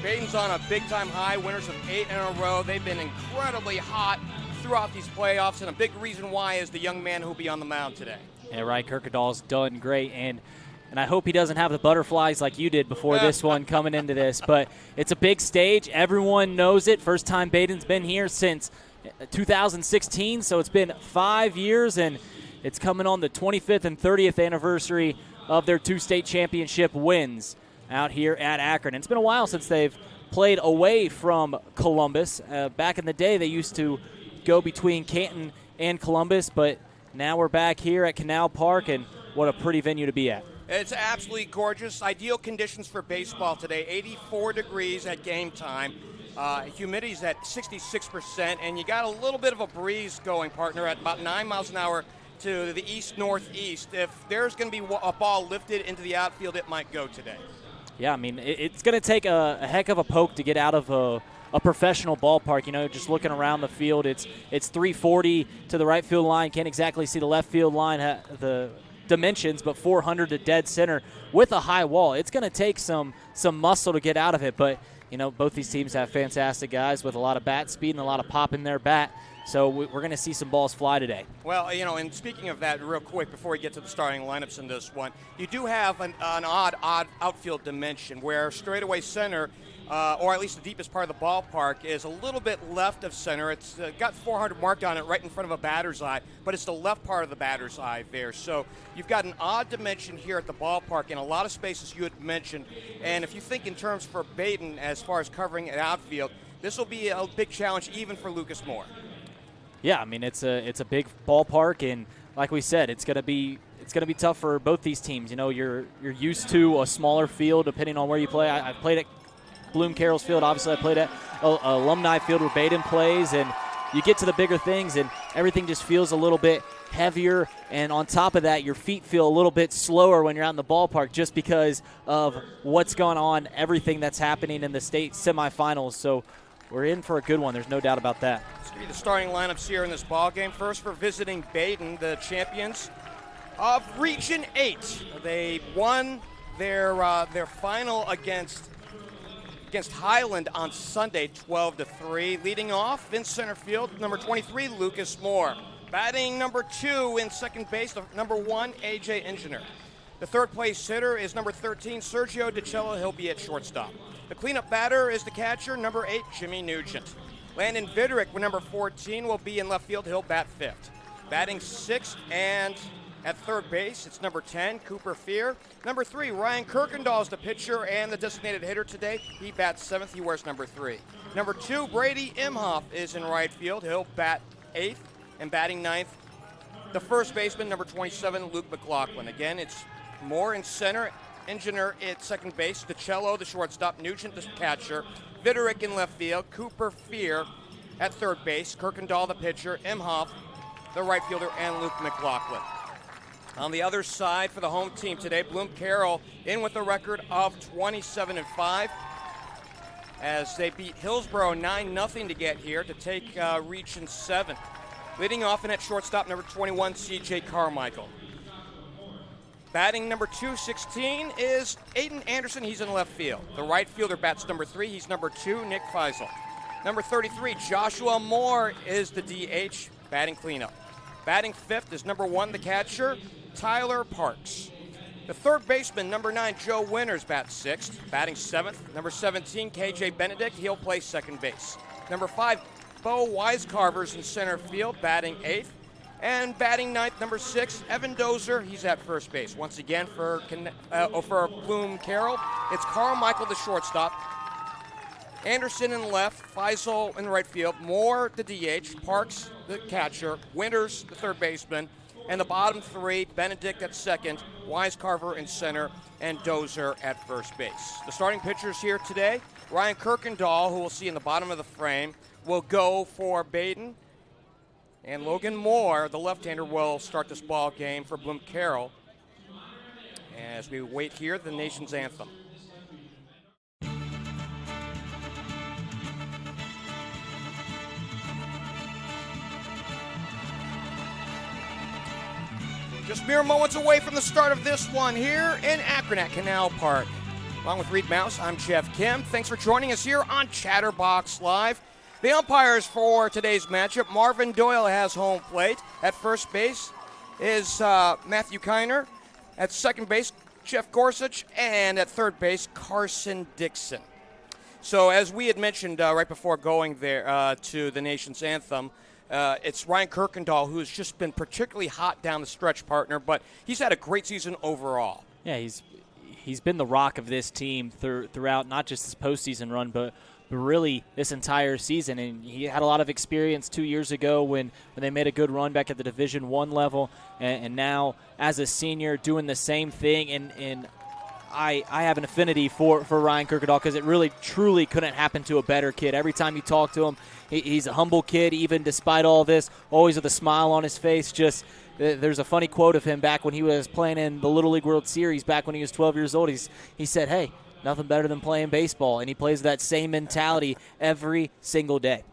Badin's on a big-time high, winners of 8 in a row. They've been incredibly hot throughout these playoffs, and a big reason why is the young man who'll be on the mound today. Yeah, Ryan Kirkendall's done great, and I hope he doesn't have the butterflies like you did before this one coming into this. But it's a big stage. Everyone knows it. First time Badin's been here since 2016, so it's been 5 years, and it's coming on the 25th and 30th anniversary of their 2 state championship wins out here at Akron. And it's been a while since they've played away from Columbus. Back in the day, they used to go between Canton and Columbus, but now we're back here at Canal Park, and what a pretty venue to be at. It's absolutely gorgeous. Ideal conditions for baseball today. 84 degrees at game time. Humidity's at 66%, and you got a little bit of a breeze going, partner, at about 9 miles an hour to the east-northeast. If there's going to be a ball lifted into the outfield, it might go today. Yeah, I mean, it's going to take a heck of a poke to get out of a professional ballpark. You know, just looking around the field, it's 340 to the right field line. Can't exactly see the left field line, the dimensions, but 400 to dead center with a high wall. It's going to take some muscle to get out of it, but you know, both these teams have fantastic guys with a lot of bat speed and a lot of pop in their bat, so we're going to see some balls fly today. Well, you know, and speaking of that, real quick before we get to the starting lineups in this one, you do have an odd outfield dimension where straightaway center, or at least the deepest part of the ballpark, is a little bit left of center. It's got 400 marked on it right in front of a batter's eye, but it's the left part of the batter's eye there. So you've got an odd dimension here at the ballpark in a lot of spaces you had mentioned. And if you think in terms for Badin as far as covering an outfield, this will be a big challenge even for Lucas Moore. Yeah, I mean, it's a big ballpark, and like we said, it's going to be tough for both these teams. You know, you're used to a smaller field depending on where you play. I played at Bloom-Carroll's field. Obviously, I played at Alumni Field where Badin plays, and you get to the bigger things, and everything just feels a little bit heavier. And on top of that, your feet feel a little bit slower when you're out in the ballpark just because of what's gone on, everything that's happening in the state semifinals. So we're in for a good one. There's no doubt about that. Let's give you the starting lineups here in this ball game. First, for visiting Badin, the champions of Region 8. They won their final against Highland on Sunday, 12-3. Leading off in center field, number 23, Lucas Moore. Batting number 2 in second base, number 1, A.J. Engineer. The third place hitter is number 13, Sergio DiCello. He'll be at shortstop. The cleanup batter is the catcher, number 8, Jimmy Nugent. Landon Viderick, with number 14, will be in left field. He'll bat 5th. Batting 6th and at third base, it's number 10, Cooper Fear. Number 3, Ryan Kirkendall is the pitcher and the designated hitter today. He bats 7th. He wears number 3. Number 2, Brady Imhoff is in right field. He'll bat 8th. And batting 9th, the first baseman, number 27, Luke McLaughlin. Again, it's Moore in center, Engineer at second base, DiCello, the shortstop, Nugent, the catcher, Viderick in left field, Cooper Fear at third base, Kirkendall, the pitcher, Imhoff, the right fielder, and Luke McLaughlin. On the other side for the home team today, Bloom-Carroll in with a record of 27-5 as they beat Hillsborough 9-0 to get here to take Region 7. Leading off in at shortstop, number 21, C.J. Carmichael. Batting number 216 is Aiden Anderson. He's in left field. The right fielder bats number 3. He's number 2, Nick Feisel. Number 33, Joshua Moore is the DH, batting cleanup. Batting 5th is number 1, the catcher, Tyler Parks. The third baseman, number 9, Joe Winters, bats 6th. Batting 7th, number 17, KJ Benedict. He'll play second base. Number 5, Bo Wisecarver's in center field, batting 8th. And batting 9th, number 6, Evan Dozer. He's at first base. Once again, for Bloom-Carroll, it's Carmichael, the shortstop. Anderson in left, Feisel in right field, Moore, the DH, Parks, the catcher, Winters, the third baseman, and the bottom 3, Benedict at second, Wisecarver in center, and Dozer at first base. The starting pitchers here today, Ryan Kirkendall, who we'll see in the bottom of the frame, will go for Badin. And Logan Moore, the left-hander, will start this ball game for Bloom-Carroll as we wait here the nation's anthem. Just mere moments away from the start of this one here in Akron at Canal Park. Along with Reid Mouse, I'm Geoff Kim. Thanks for joining us here on Chatterbox Live. The umpires for today's matchup, Marvin Doyle has home plate. At first base is Matthew Kiner. At second base, Jeff Gorsuch. And at third base, Carson Dixon. So as we had mentioned right before going there to the nation's anthem, it's Ryan Kirkendall who's just been particularly hot down the stretch, partner, but he's had a great season overall. Yeah, he's been the rock of this team throughout not just this postseason run, but really this entire season. And he had a lot of experience 2 years ago when they made a good run back at the Division I level, and now as a senior doing the same thing. And I have an affinity for Ryan Kirkendall because it really, truly couldn't happen to a better kid. Every time you talk to him, he's a humble kid, even despite all this, always with a smile on his face. Just there's a funny quote of him back when he was playing in the Little League World Series back when he was 12 years old. He said, hey, nothing better than playing baseball, and he plays that same mentality every single day.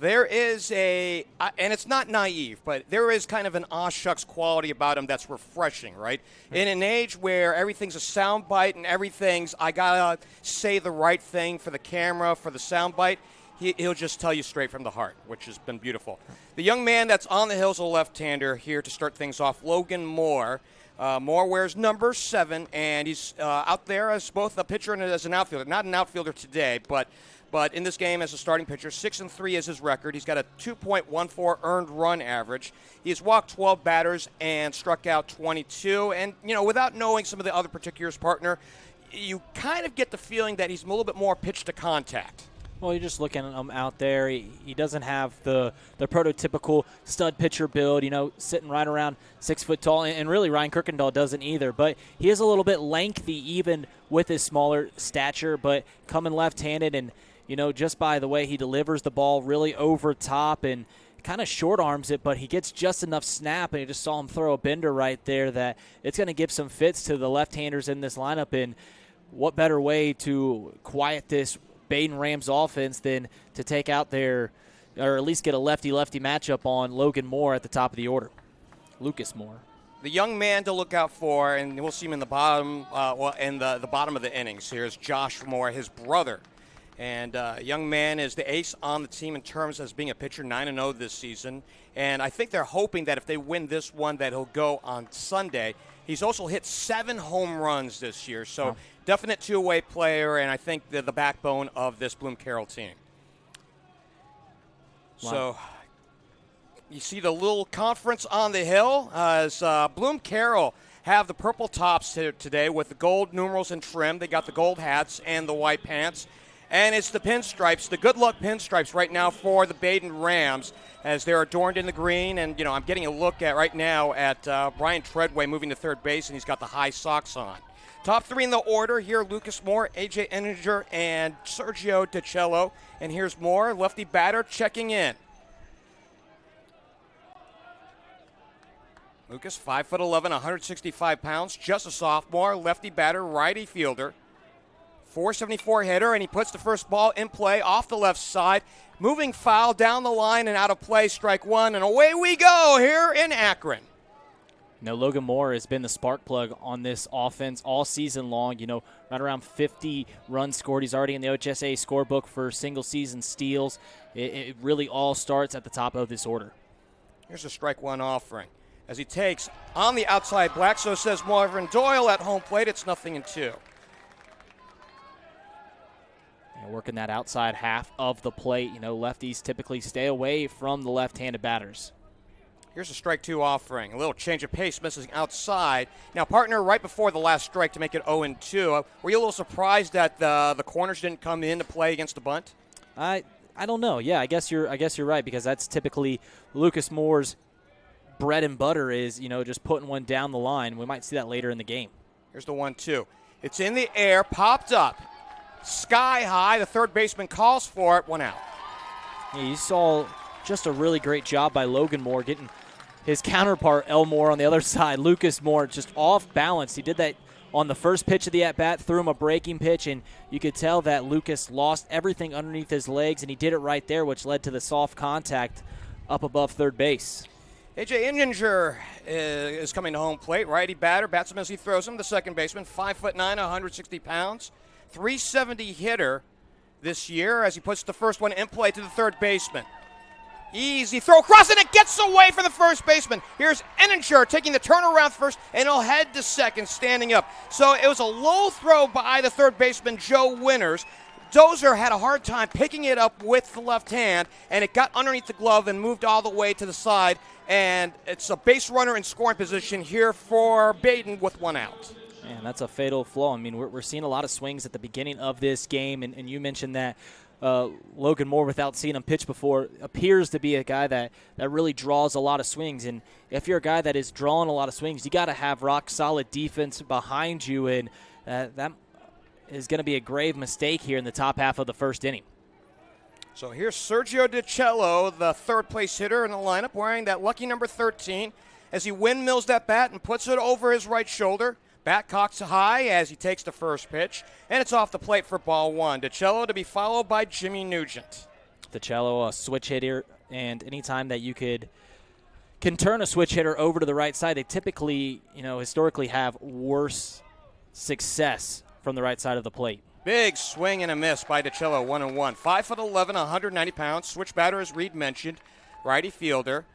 There is and it's not naive, but there is kind of an aw shucks quality about him that's refreshing, right? In an age where everything's a soundbite and everything's, I gotta say the right thing for the camera, for the soundbite, he'll just tell you straight from the heart, which has been beautiful. The young man that's on the hill is a left-hander here to start things off, Logan Moore. Moore wears number 7, and he's out there as both a pitcher and as an outfielder. Not an outfielder today, but in this game as a starting pitcher. 6-3 is his record. He's got a 2.14 earned run average. He has walked 12 batters and struck out 22. And, without knowing some of the other particulars, partner, you kind of get the feeling that he's a little bit more pitch to contact. Well, you're just looking at him out there. He doesn't have the prototypical stud pitcher build, sitting right around 6 foot tall. And really, Ryan Kirkendall doesn't either. But he is a little bit lengthy even with his smaller stature, but coming left-handed and, just by the way he delivers the ball really over top and kind of short arms it, but he gets just enough snap, and you just saw him throw a bender right there that it's going to give some fits to the left-handers in this lineup. And what better way to quiet this Badin Rams offense than to take out or at least get a lefty-lefty matchup on Logan Moore at the top of the order. Lucas Moore. The young man to look out for, and we'll see him in the bottom, in the bottom of the innings. Here's Josh Moore, his brother. And young man is the ace on the team in terms as being a pitcher, 9-0 this season. And I think they're hoping that if they win this one that he'll go on Sunday. He's also hit 7 home runs this year. So definite two-way player, and I think they're the backbone of this Bloom-Carroll team. Wow. So you see the little conference on the hill as Bloom-Carroll have the purple tops here today with the gold numerals and trim. They got the gold hats and the white pants. And it's the pinstripes, the good luck pinstripes right now for the Badin Rams as they're adorned in the green. And, I'm getting a look at right now at Brian Treadway moving to third base, and he's got the high socks on. Top 3 in the order here, Lucas Moore, A.J. Enninger, and Sergio DiCello. And here's Moore, lefty batter, checking in. Lucas, 5'11", 165 pounds, just a sophomore, lefty batter, righty fielder. 474 hitter, and he puts the first ball in play off the left side. Moving foul down the line and out of play, strike 1, and away we go here in Akron. Logan Moore has been the spark plug on this offense all season long. Right around 50 runs scored. He's already in the OHSA scorebook for single-season steals. It really all starts at the top of this order. Here's a strike 1 offering. As he takes on the outside black, so says Marvin Doyle at home plate. It's 0-2. Working that outside half of the plate. Lefties typically stay away from the left-handed batters. Here's a strike 2 offering. A little change of pace, missing outside. Now, partner, right before the last strike to make it 0-2. Were you a little surprised that the corners didn't come in to play against the bunt? I don't know. Yeah, I guess you're right, because that's typically Lucas Moore's bread and butter is, just putting one down the line. We might see that later in the game. Here's the 1-2. It's in the air, popped up. Sky high, the third baseman calls for it, 1 out. Yeah, you saw just a really great job by Logan Moore getting his counterpart, Moore, on the other side. Lucas Moore just off balance. He did that on the first pitch of the at-bat, threw him a breaking pitch, and you could tell that Lucas lost everything underneath his legs, and he did it right there, which led to the soft contact up above third base. A.J. Inninger is coming to home plate. Righty batter, bats him as he throws him. The second baseman, 5'9", 160 pounds, 370 hitter this year as he puts the first one in play to the third baseman. Easy throw across, and it gets away from the first baseman. Here's Inninger taking the turnaround first, and he'll head to second, standing up. So it was a low throw by the third baseman, Joe Winters. Dozier had a hard time picking it up with the left hand, and it got underneath the glove and moved all the way to the side. And it's a base runner in scoring position here for Badin with one out. Man, that's a fatal flaw. I mean, we're seeing a lot of swings at the beginning of this game, and you mentioned that Logan Moore, without seeing him pitch before, appears to be a guy that really draws a lot of swings. And if you're a guy that is drawing a lot of swings, you got to have rock-solid defense behind you, and that is going to be a grave mistake here in the top half of the first inning. So here's Sergio DiCello, the third-place hitter in the lineup, wearing that lucky number 13, as he windmills that bat and puts it over his right shoulder. Bat cocks high as he takes the first pitch, and it's off the plate for ball one. DiCello to be followed by Jimmy Nugent. DiCello, a switch hitter, and anytime that you can turn a switch hitter over to the right side, they typically, historically have worse success from the right side of the plate. Big swing and a miss by DiCello, 1-1. 5'11", 190 pounds. Switch batter, as Reid mentioned, righty fielder.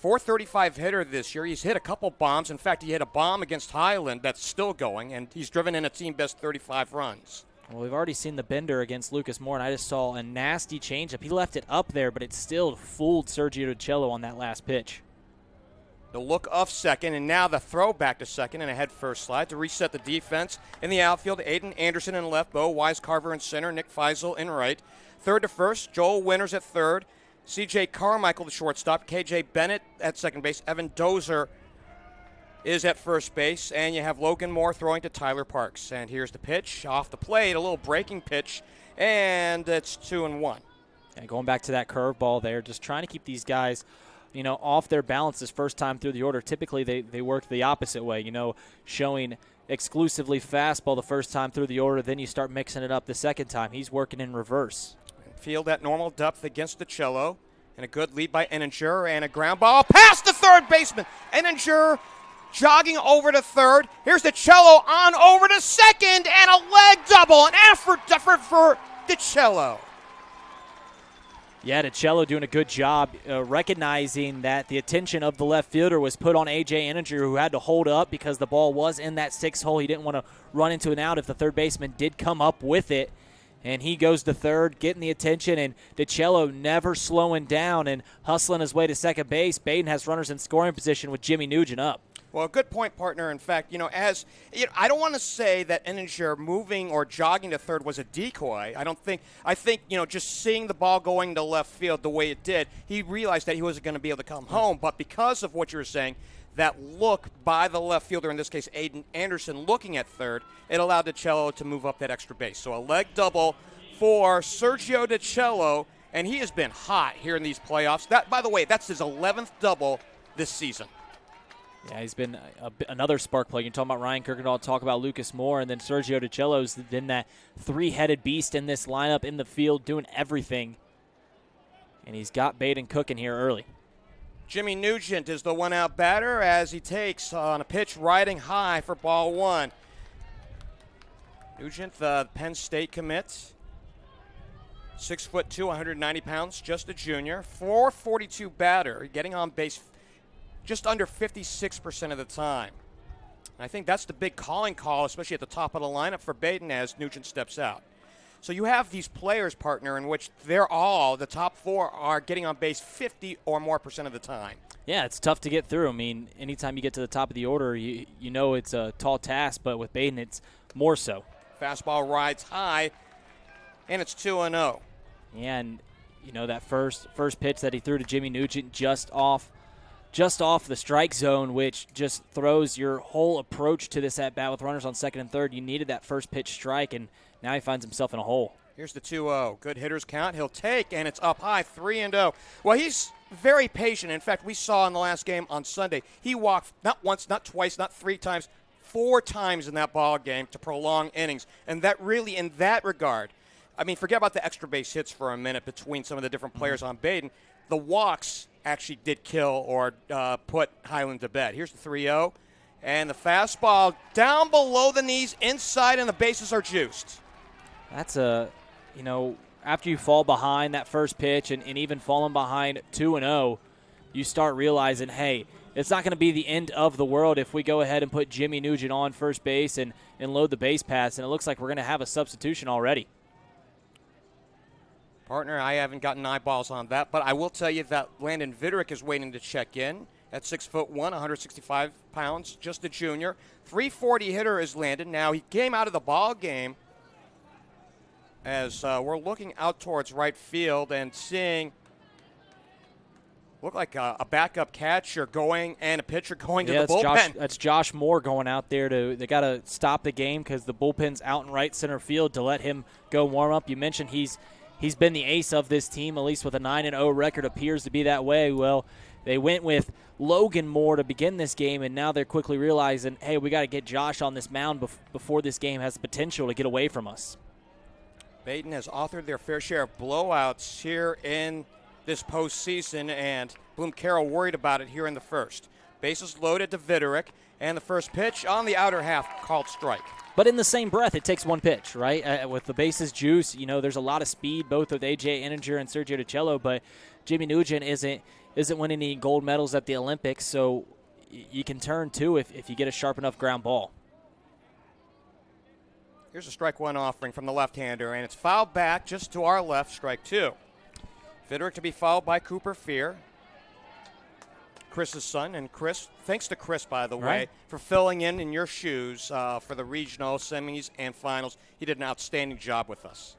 .435 hitter this year. He's hit a couple bombs. In fact, he hit a bomb against Highland that's still going, and he's driven in a team-best 35 runs. Well, we've already seen the bender against Lucas Moore, and I just saw a nasty changeup. He left it up there, but it still fooled Sergio DiCello on that last pitch. The look off second, and now the throw back to second and a head-first slide to reset the defense. In the outfield, Aiden Anderson in left, Bo Weiscarver in center, Nick Feisel in right. Third to first, Joel Winters at third. C.J. Carmichael, the shortstop. K.J. Bennett at second base. Evan Dozier is at first base. And you have Logan Moore throwing to Tyler Parks. And here's the pitch off the plate, a little breaking pitch, and it's 2-1. And going back to that curveball there, just trying to keep these guys, off their balance this first time through the order. Typically, they work the opposite way, showing exclusively fastball the first time through the order. Then you start mixing it up the second time. He's working in reverse. Field at normal depth against DiCello. And a good lead by Inninger, and a ground ball past the third baseman. Inninger jogging over to third. Here's DiCello on over to second, and a leg double. An effort for DiCello. Yeah, DiCello doing a good job recognizing that the attention of the left fielder was put on A.J. Inninger, who had to hold up because the ball was in that sixth hole. He didn't want to run into an out if the third baseman did come up with it. And he goes to third, getting the attention, and DiCello never slowing down and hustling his way to second base. Badin has runners in scoring position with Jimmy Nugent up. Well, good point, partner. In fact, I don't want to say that Inninger moving or jogging to third was a decoy. I think, just seeing the ball going to left field the way it did, he realized that he wasn't going to be able to come home. But because of what you were saying, that look by the left fielder, in this case Aiden Anderson, looking at third, it allowed DiCello to move up that extra base. So a leg double for Sergio DiCello, and he has been hot here in these playoffs. That, by the way, that's his 11th double this season. Yeah, he's been another spark plug. You're talking about Ryan Kirkendall, talk about Lucas Moore, and then Sergio DiCello's been that three-headed beast in this lineup, in the field, doing everything. And he's got Badin cooking here early. Jimmy Nugent is the one-out batter as he takes on a pitch riding high for ball one. Nugent, the Penn State commit, 6'2", 190 pounds, just a junior, .442 batter, getting on base just under 56% of the time. And I think that's the big calling call, especially at the top of the lineup for Badin as Nugent steps out. So you have these players, partner, in which the top four are getting on base 50 or more % of the time. Yeah, it's tough to get through. I mean, anytime you get to the top of the order, you know it's a tall task, but with Badin, it's more so. Fastball rides high, and it's 2-0. Yeah, and that first pitch that he threw to Jimmy Nugent just off the strike zone, which just throws your whole approach to this at-bat with runners on second and third. You needed that first pitch strike, and now he finds himself in a hole. Here's the 2-0. Good hitters count. He'll take, and it's up high, 3-0. Well, he's very patient. In fact, we saw in the last game on Sunday, he walked not once, not twice, not 3 times, 4 times in that ball game to prolong innings. And that really, in that regard, I mean, forget about the extra base hits for a minute between some of the different players on Badin. The walks actually did kill or put Highland to bed. Here's the 3-0. And the fastball down below the knees, inside, and the bases are juiced. That's after you fall behind that first pitch and even falling behind 2-0, you start realizing, hey, it's not going to be the end of the world if we go ahead and put Jimmy Nugent on first base and load the base paths, and it looks like we're going to have a substitution already. Partner, I haven't gotten eyeballs on that, but I will tell you that Landon Viderick is waiting to check in at 6'1", 165 pounds, just a junior. 340 hitter is Landon. Now, he came out of the ball game as we're looking out towards right field and seeing look like a backup catcher going and a pitcher going to the bullpen. That's Josh Moore going out there. They got to stop the game because the bullpen's out in right center field to let him go warm up. You mentioned he's been the ace of this team, at least with a 9-0 record, appears to be that way. Well, they went with Logan Moore to begin this game, and now they're quickly realizing, hey, we got to get Josh on this mound before this game has the potential to get away from us. Badin has authored their fair share of blowouts here in this postseason, and Bloom-Carroll worried about it here in the first. Bases loaded to Viderick, and the first pitch on the outer half called strike. But in the same breath, it takes one pitch, right? With the bases juice, there's a lot of speed, both with A.J. Eninger and Sergio DiCello, but Jimmy Nugent isn't winning any gold medals at the Olympics, so you can turn too if you get a sharp enough ground ball. Here's a strike one offering from the left-hander, and it's fouled back just to our left, strike two. Viderick to be fouled by Cooper Fear, Chris's son. And Chris, thanks to Chris, by the way, for filling in your shoes for the regional, semis, and finals. He did an outstanding job with us.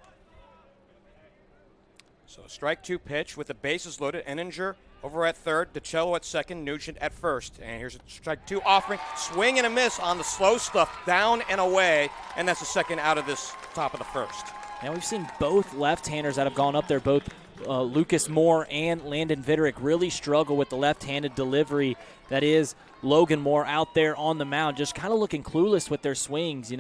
So strike two pitch with the bases loaded. Eninger over at third, DiCello at second, Nugent at first. And here's a strike two offering. Swing and a miss on the slow stuff, down and away. And that's the second out of this top of the first. Now we've seen both left-handers that have gone up there, both Lucas Moore and Landon Viderick, really struggle with the left-handed delivery. That is Logan Moore out there on the mound, just kind of looking clueless with their swings,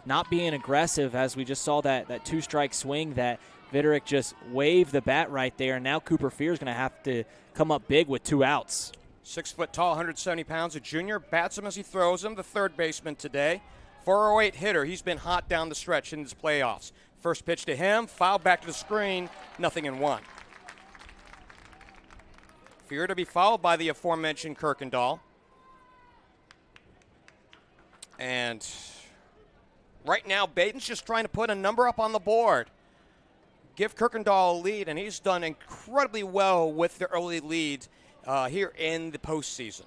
not being aggressive, as we just saw that two-strike swing that Viderick just waved the bat right there, and now Cooper Fear is going to have to come up big with 2 outs. 6 foot tall, 170 pounds, a junior, bats him as he throws him, the third baseman today. 408 hitter, he's been hot down the stretch in his playoffs. First pitch to him, foul back to the screen, 0-1. Fear to be followed by the aforementioned Kirkendall. And right now, Badin's just trying to put a number up on the board. Give Kirkendall a lead, and he's done incredibly well with the early lead here in the postseason.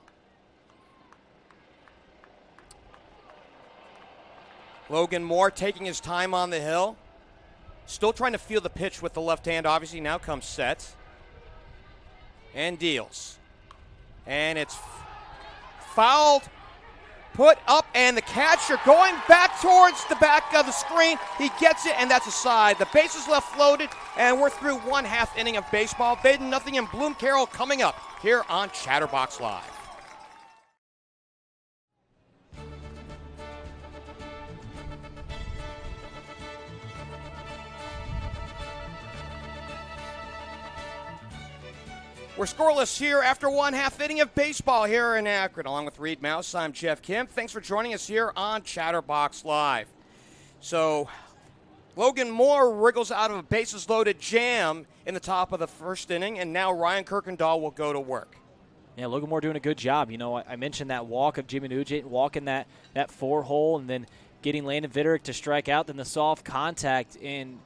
Logan Moore taking his time on the hill. Still trying to feel the pitch with the left hand. Obviously now comes set. And deals. And it's fouled, put up, and the catcher going back towards the back of the screen. He gets it, and that's a side. The bases left loaded, and we're through 1/2 inning of baseball. Badin nothing, and Bloom-Carroll coming up here on Chatterbox Live. We're scoreless here after 1/2 inning of baseball here in Akron. Along with Reid Mouse, I'm Geoff Kim. Thanks for joining us here on Chatterbox Live. So, Logan Moore wriggles out of a bases-loaded jam in the top of the first inning, and now Ryan Kirkendall will go to work. Yeah, Logan Moore doing a good job. I mentioned that walk of Jimmy Nugent, walking that 4-hole, and then getting Landon Viderick to strike out, then the soft contact. And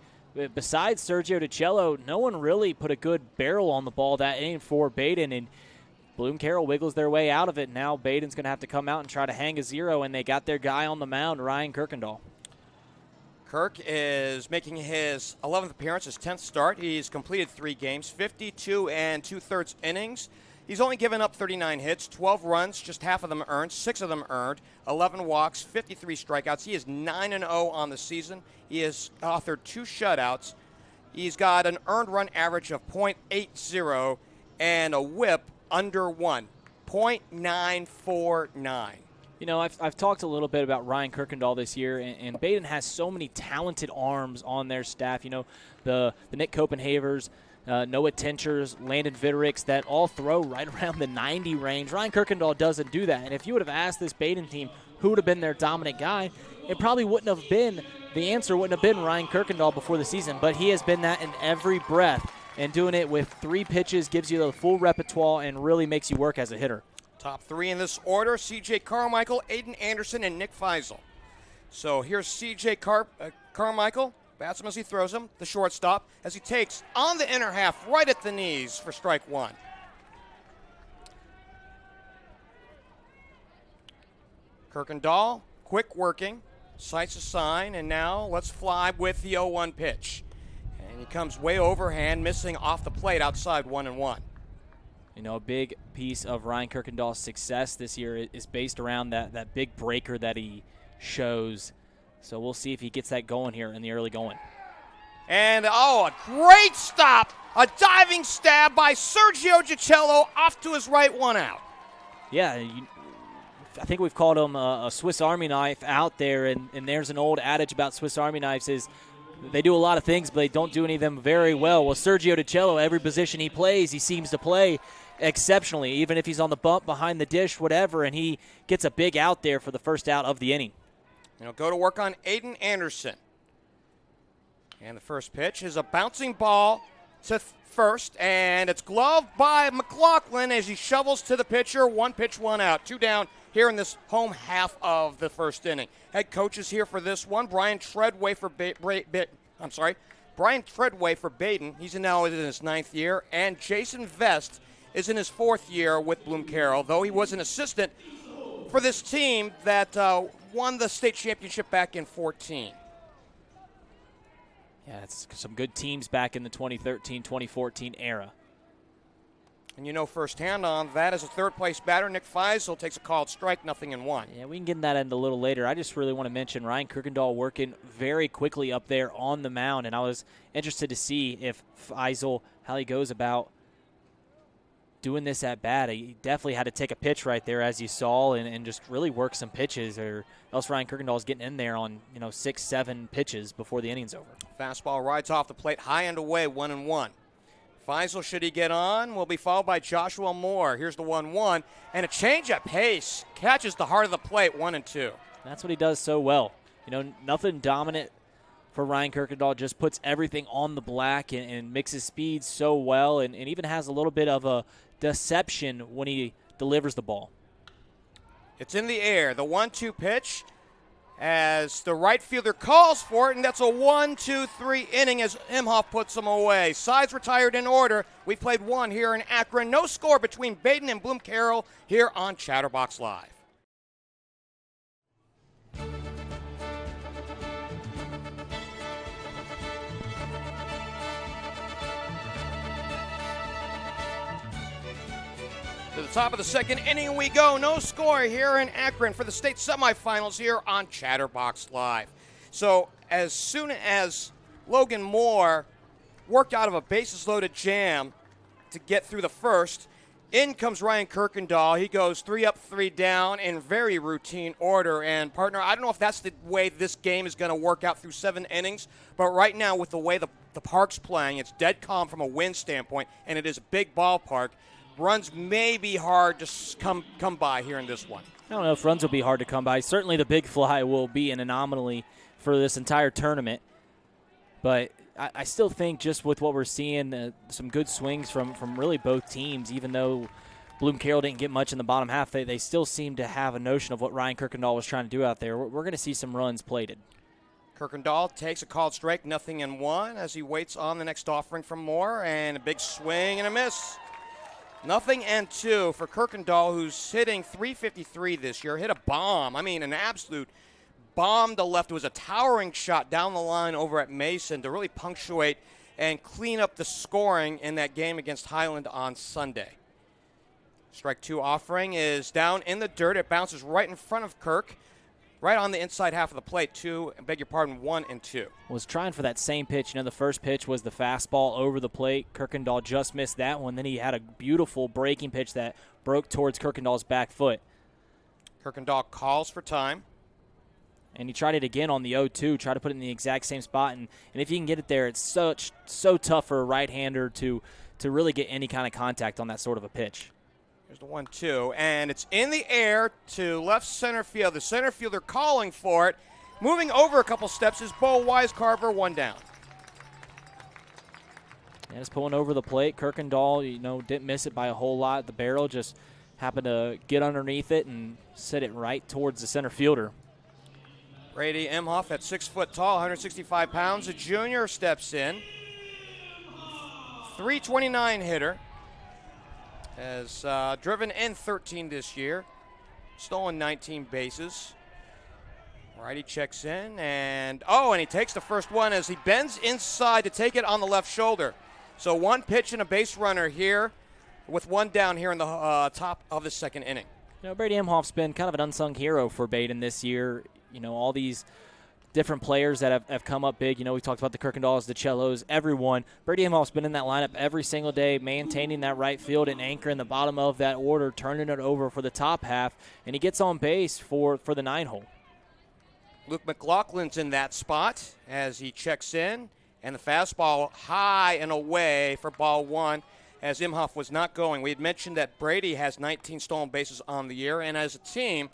besides Sergio DiCello, no one really put a good barrel on the ball that inning for Badin, and Bloom-Carroll wiggles their way out of it. Now Badin's going to have to come out and try to hang a zero, and they got their guy on the mound, Ryan Kirkendall. Kirk is making his 11th appearance, his 10th start. He's completed 3 games, 52 2/3 innings. He's only given up 39 hits, 12 runs, just half of them earned, 6 of them earned, 11 walks, 53 strikeouts. He is 9-0 on the season. He has authored 2 shutouts. He's got an earned run average of .80 and a whip under 1, .949. I've talked a little bit about Ryan Kirkendall this year, and Badin has so many talented arms on their staff. The Nick Copenhavers, Noah Tinchers, Landon Vittericks, that all throw right around the 90 range. Ryan Kirkendall doesn't do that. And if you would have asked this Badin team who would have been their dominant guy, it probably wouldn't have been, the answer wouldn't have been Ryan Kirkendall before the season. But he has been that in every breath. And doing it with 3 pitches gives you the full repertoire and really makes you work as a hitter. Top 3 in this order, C.J. Carmichael, Aiden Anderson, and Nick Feisel. So here's C.J. Carmichael. Bats him as he throws him, the shortstop, as he takes on the inner half right at the knees for strike 1. Kirkendall, quick working, sights a sign, and now let's fly with the 0-1 pitch. And he comes way overhand, missing off the plate outside 1-1. You know, a big piece of Ryan Kirkendall's success this year is based around that big breaker that he shows. So we'll see if he gets that going here in the early going. And, a great stop. A diving stab by Sergio Gicello off to his right, 1 out. Yeah, I think we've called him a Swiss Army knife out there, and there's an old adage about Swiss Army knives is they do a lot of things, but they don't do any of them very well. Well, Sergio Gicello, every position he plays, he seems to play exceptionally, even if he's on the bump, behind the dish, whatever, and he gets a big out there for the first out of the inning. Go to work on Aiden Anderson. And the first pitch is a bouncing ball to first, and it's gloved by McLaughlin as he shovels to the pitcher. 1 pitch, 1 out. 2 down here in this home half of the first inning. Head coach is here for this one. Brian Treadway for Badin. He's now in his 9th year, and Jason Vest is in his 4th year with Bloom-Carroll, though he was an assistant for this team that won the state championship back in 2014. Yeah, it's some good teams back in the 2013-2014 era. And you know firsthand on that as a third-place batter, Nick Feisel takes a called strike, 0-1. Yeah, we can get in that end a little later. I just really want to mention Ryan Kirkendall working very quickly up there on the mound, and I was interested to see if Feisel, how he goes about doing this at bat. He definitely had to take a pitch right there, as you saw, and just really work some pitches, or else Ryan Kirkendall is getting in there on 6-7 pitches before the inning's over. Fastball rides off the plate, high and away, 1-1. Feisel, should he get on, will be followed by Joshua Moore. Here's the 1-1, and a change at pace catches the heart of the plate, 1-2. That's what he does so well. Nothing dominant for Ryan Kirkendall, just puts everything on the black and mixes speeds so well, and even has a little bit of a deception when he delivers the ball. It's in the air. The 1-2 pitch as the right fielder calls for it, and that's a 1-2-3 inning as Imhoff puts them away. Sides retired in order. We played 1 here in Akron. No score between Badin and Bloom-Carroll here on Chatterbox Live. To the top of the second inning we go. No score here in Akron for the state semifinals here on Chatterbox Live. So as soon as Logan Moore worked out of a bases-loaded jam to get through the first, in comes Ryan Kirkendall. He goes 3 up, 3 down in very routine order. And, partner, I don't know if that's the way this game is going to work out through 7 innings, but right now with the way the park's playing, it's dead calm from a wind standpoint, and it is a big ballpark. Runs may be hard to come by here in this one. I don't know if runs will be hard to come by. Certainly the big fly will be an anomaly for this entire tournament. But I still think just with what we're seeing, some good swings from really both teams, even though Bloom-Carroll didn't get much in the bottom half, they still seem to have a notion of what Ryan Kirkendall was trying to do out there. We're going to see some runs plated. Kirkendall takes a called strike, 0-1, as he waits on the next offering from Moore, and a big swing and a miss. 0-2 for Kirkendall, who's hitting .353 this year. Hit a bomb. An absolute bomb to left. It was a towering shot down the line over at Mason to really punctuate and clean up the scoring in that game against Highland on Sunday. Strike 2 offering is down in the dirt. It bounces right in front of Kirk, right on the inside half of the plate. 1-2. Was trying for that same pitch. The first pitch was the fastball over the plate. Kirkendall just missed that one. Then he had a beautiful breaking pitch that broke towards Kirkendall's back foot. Kirkendall calls for time. And he tried it again on the 0-2, tried to put it in the exact same spot. And if you can get it there, it's so tough for a right-hander to really get any kind of contact on that sort of a pitch. Here's the 1-2, and it's in the air to left center field. The center fielder calling for it. Moving over a couple steps is Bo Wisecarver, one down. And it's pulling over the plate. Kirkendall, didn't miss it by a whole lot. The barrel just happened to get underneath it and set it right towards the center fielder. Brady Emhoff at 6 foot tall, 165 pounds. A junior steps in. 329 hitter. Has driven in 13 this year. Stolen 19 bases. Righty checks in, and he takes the first one as he bends inside to take it on the left shoulder. So one pitch and a base runner here with one down here in the top of the second inning. Brady Emhoff's been kind of an unsung hero for Badin this year. All these different players that have come up big. We talked about the Kirkendalls, the Cellos, everyone. Brady Emhoff's been in that lineup every single day, maintaining that right field and anchoring the bottom of that order, turning it over for the top half, and he gets on base for the 9-hole. Luke McLaughlin's in that spot as he checks in, and the fastball high and away for ball one as Emhoff was not going. We had mentioned that Brady has 19 stolen bases on the year, and as a team,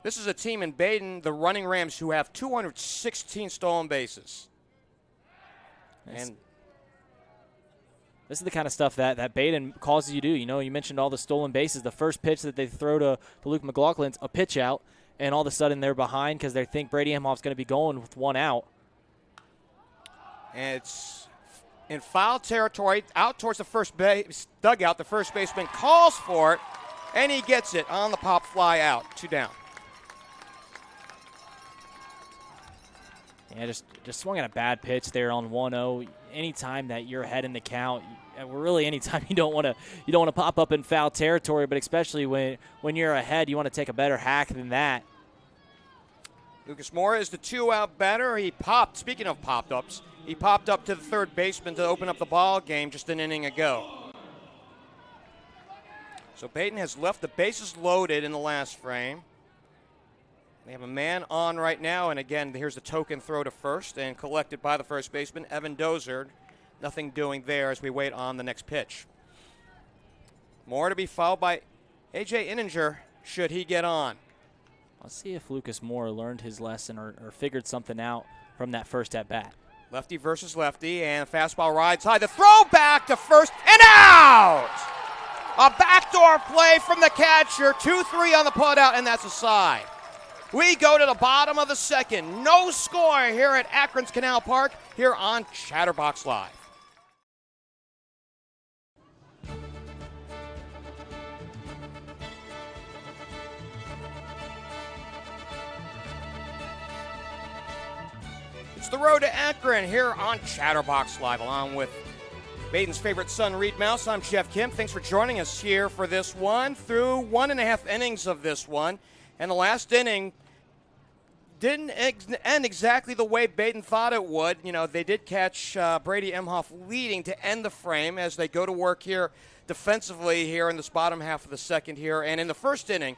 this is a team in Badin, the Running Rams, who have 216 stolen bases. And this is the kind of stuff that Badin causes you to do. You mentioned all the stolen bases. The first pitch that they throw to Luke McLaughlin's a pitch out, and all of a sudden they're behind because they think Brady Emhoff's going to be going with one out. And it's in foul territory, out towards the first base dugout. The first baseman calls for it, and he gets it on the pop fly out. 2 down. Yeah, just swung at a bad pitch there on 1-0. Anytime that you're ahead in the count, really anytime you don't want to pop up in foul territory, but especially when you're ahead, you want to take a better hack than that. Lucas Moore is the 2-out batter. He popped. Speaking of popped ups, he popped up to the third baseman to open up the ball game just an inning ago. So Badin has left the bases loaded in the last frame. They have a man on right now, and again, here's the token throw to first and collected by the first baseman, Evan Dozer. Nothing doing there as we wait on the next pitch. Moore to be fouled by A.J. Inninger should he get on. Let's see if Lucas Moore learned his lesson or figured something out from that first at-bat. Lefty versus lefty, and fastball rides high. The throw back to first, and out! A backdoor play from the catcher, 2-3 on the putout, and that's a side. We go to the bottom of the second. No score here at Akron's Canal Park here on Chatterbox Live. It's the road to Akron here on Chatterbox Live, along with Badin's favorite son, Reid Mouse. I'm Geoff Kim. Thanks for joining us here for this one. Through 1.5 innings of this one. And the last inning didn't end exactly the way Badin thought it would. They did catch Brady Emhoff leading to end the frame as they go to work here defensively here in this bottom half of the second here. And in the first inning,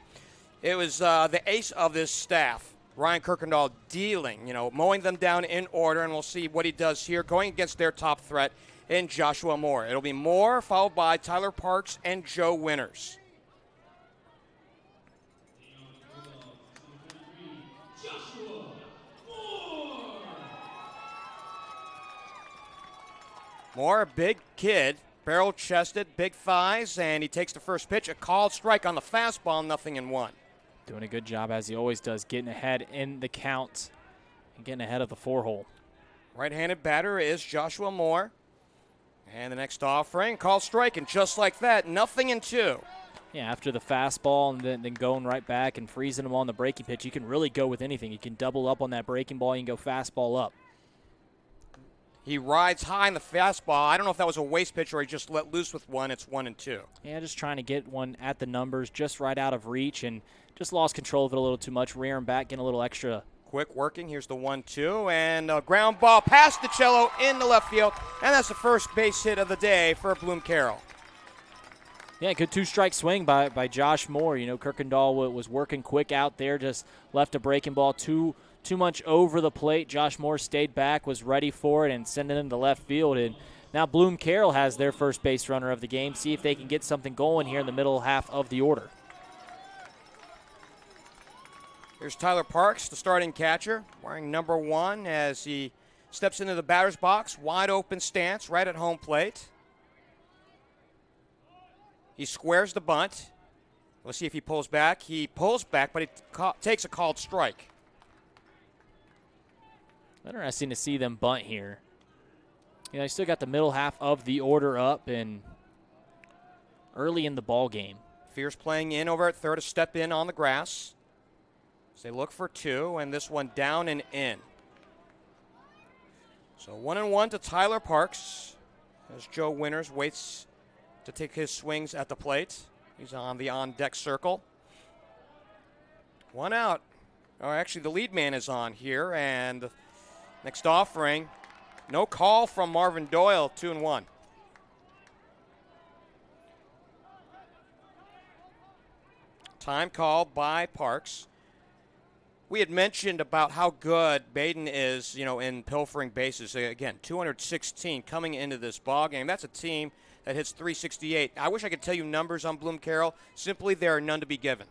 it was the ace of this staff, Ryan Kirkendall, dealing, mowing them down in order, and we'll see what he does here going against their top threat in Joshua Moore. It'll be Moore followed by Tyler Parks and Joe Winters. Moore, a big kid, barrel-chested, big thighs, and he takes the first pitch. A called strike on the fastball, 0-1. Doing a good job, as he always does, getting ahead in the count and getting ahead of the 4-hole. Right-handed batter is Joshua Moore. And the next offering, called strike, and just like that, 0-2. Yeah, after the fastball and then going right back and freezing him on the breaking pitch, you can really go with anything. You can double up on that breaking ball. You can go fastball up. He rides high in the fastball. I don't know if that was a waste pitch or he just let loose with one. It's 1-2. Yeah, just trying to get one at the numbers, just right out of reach, and just lost control of it a little too much. Rearing back, getting a little extra. Quick working. Here's the 1-2, and a ground ball past the cello in the left field, and that's the first base hit of the day for Bloom-Carroll. Yeah, good two-strike swing by Josh Moore. Kirkendall was working quick out there, just left a breaking ball too too much over the plate. Josh Moore stayed back, was ready for it, and sent it into left field. And now Bloom-Carroll has their first base runner of the game. See if they can get something going here in the middle half of the order. Here's Tyler Parks, the starting catcher, wearing number 1 as he steps into the batter's box. Wide open stance right at home plate. He squares the bunt. Let's see if he pulls back. He pulls back, but he takes a called strike. Interesting to see them bunt here. You know, you still got the middle half of the order up and early in the ball game. Fierce playing in over at third, a step in on the grass. So they look for 2, and this one down and in. So 1-1 to Tyler Parks as Joe Winters waits to take his swings at the plate. He's on the on-deck circle. 1 out. Oh, actually, the lead man is on here, and next offering, no call from Marvin Doyle, 2-1. Time call by Parks. We had mentioned about how good Badin is, in pilfering bases. Again, 216 coming into this ball game. That's a team that hits 368. I wish I could tell you numbers on Bloom-Carroll. Simply, there are none to be given.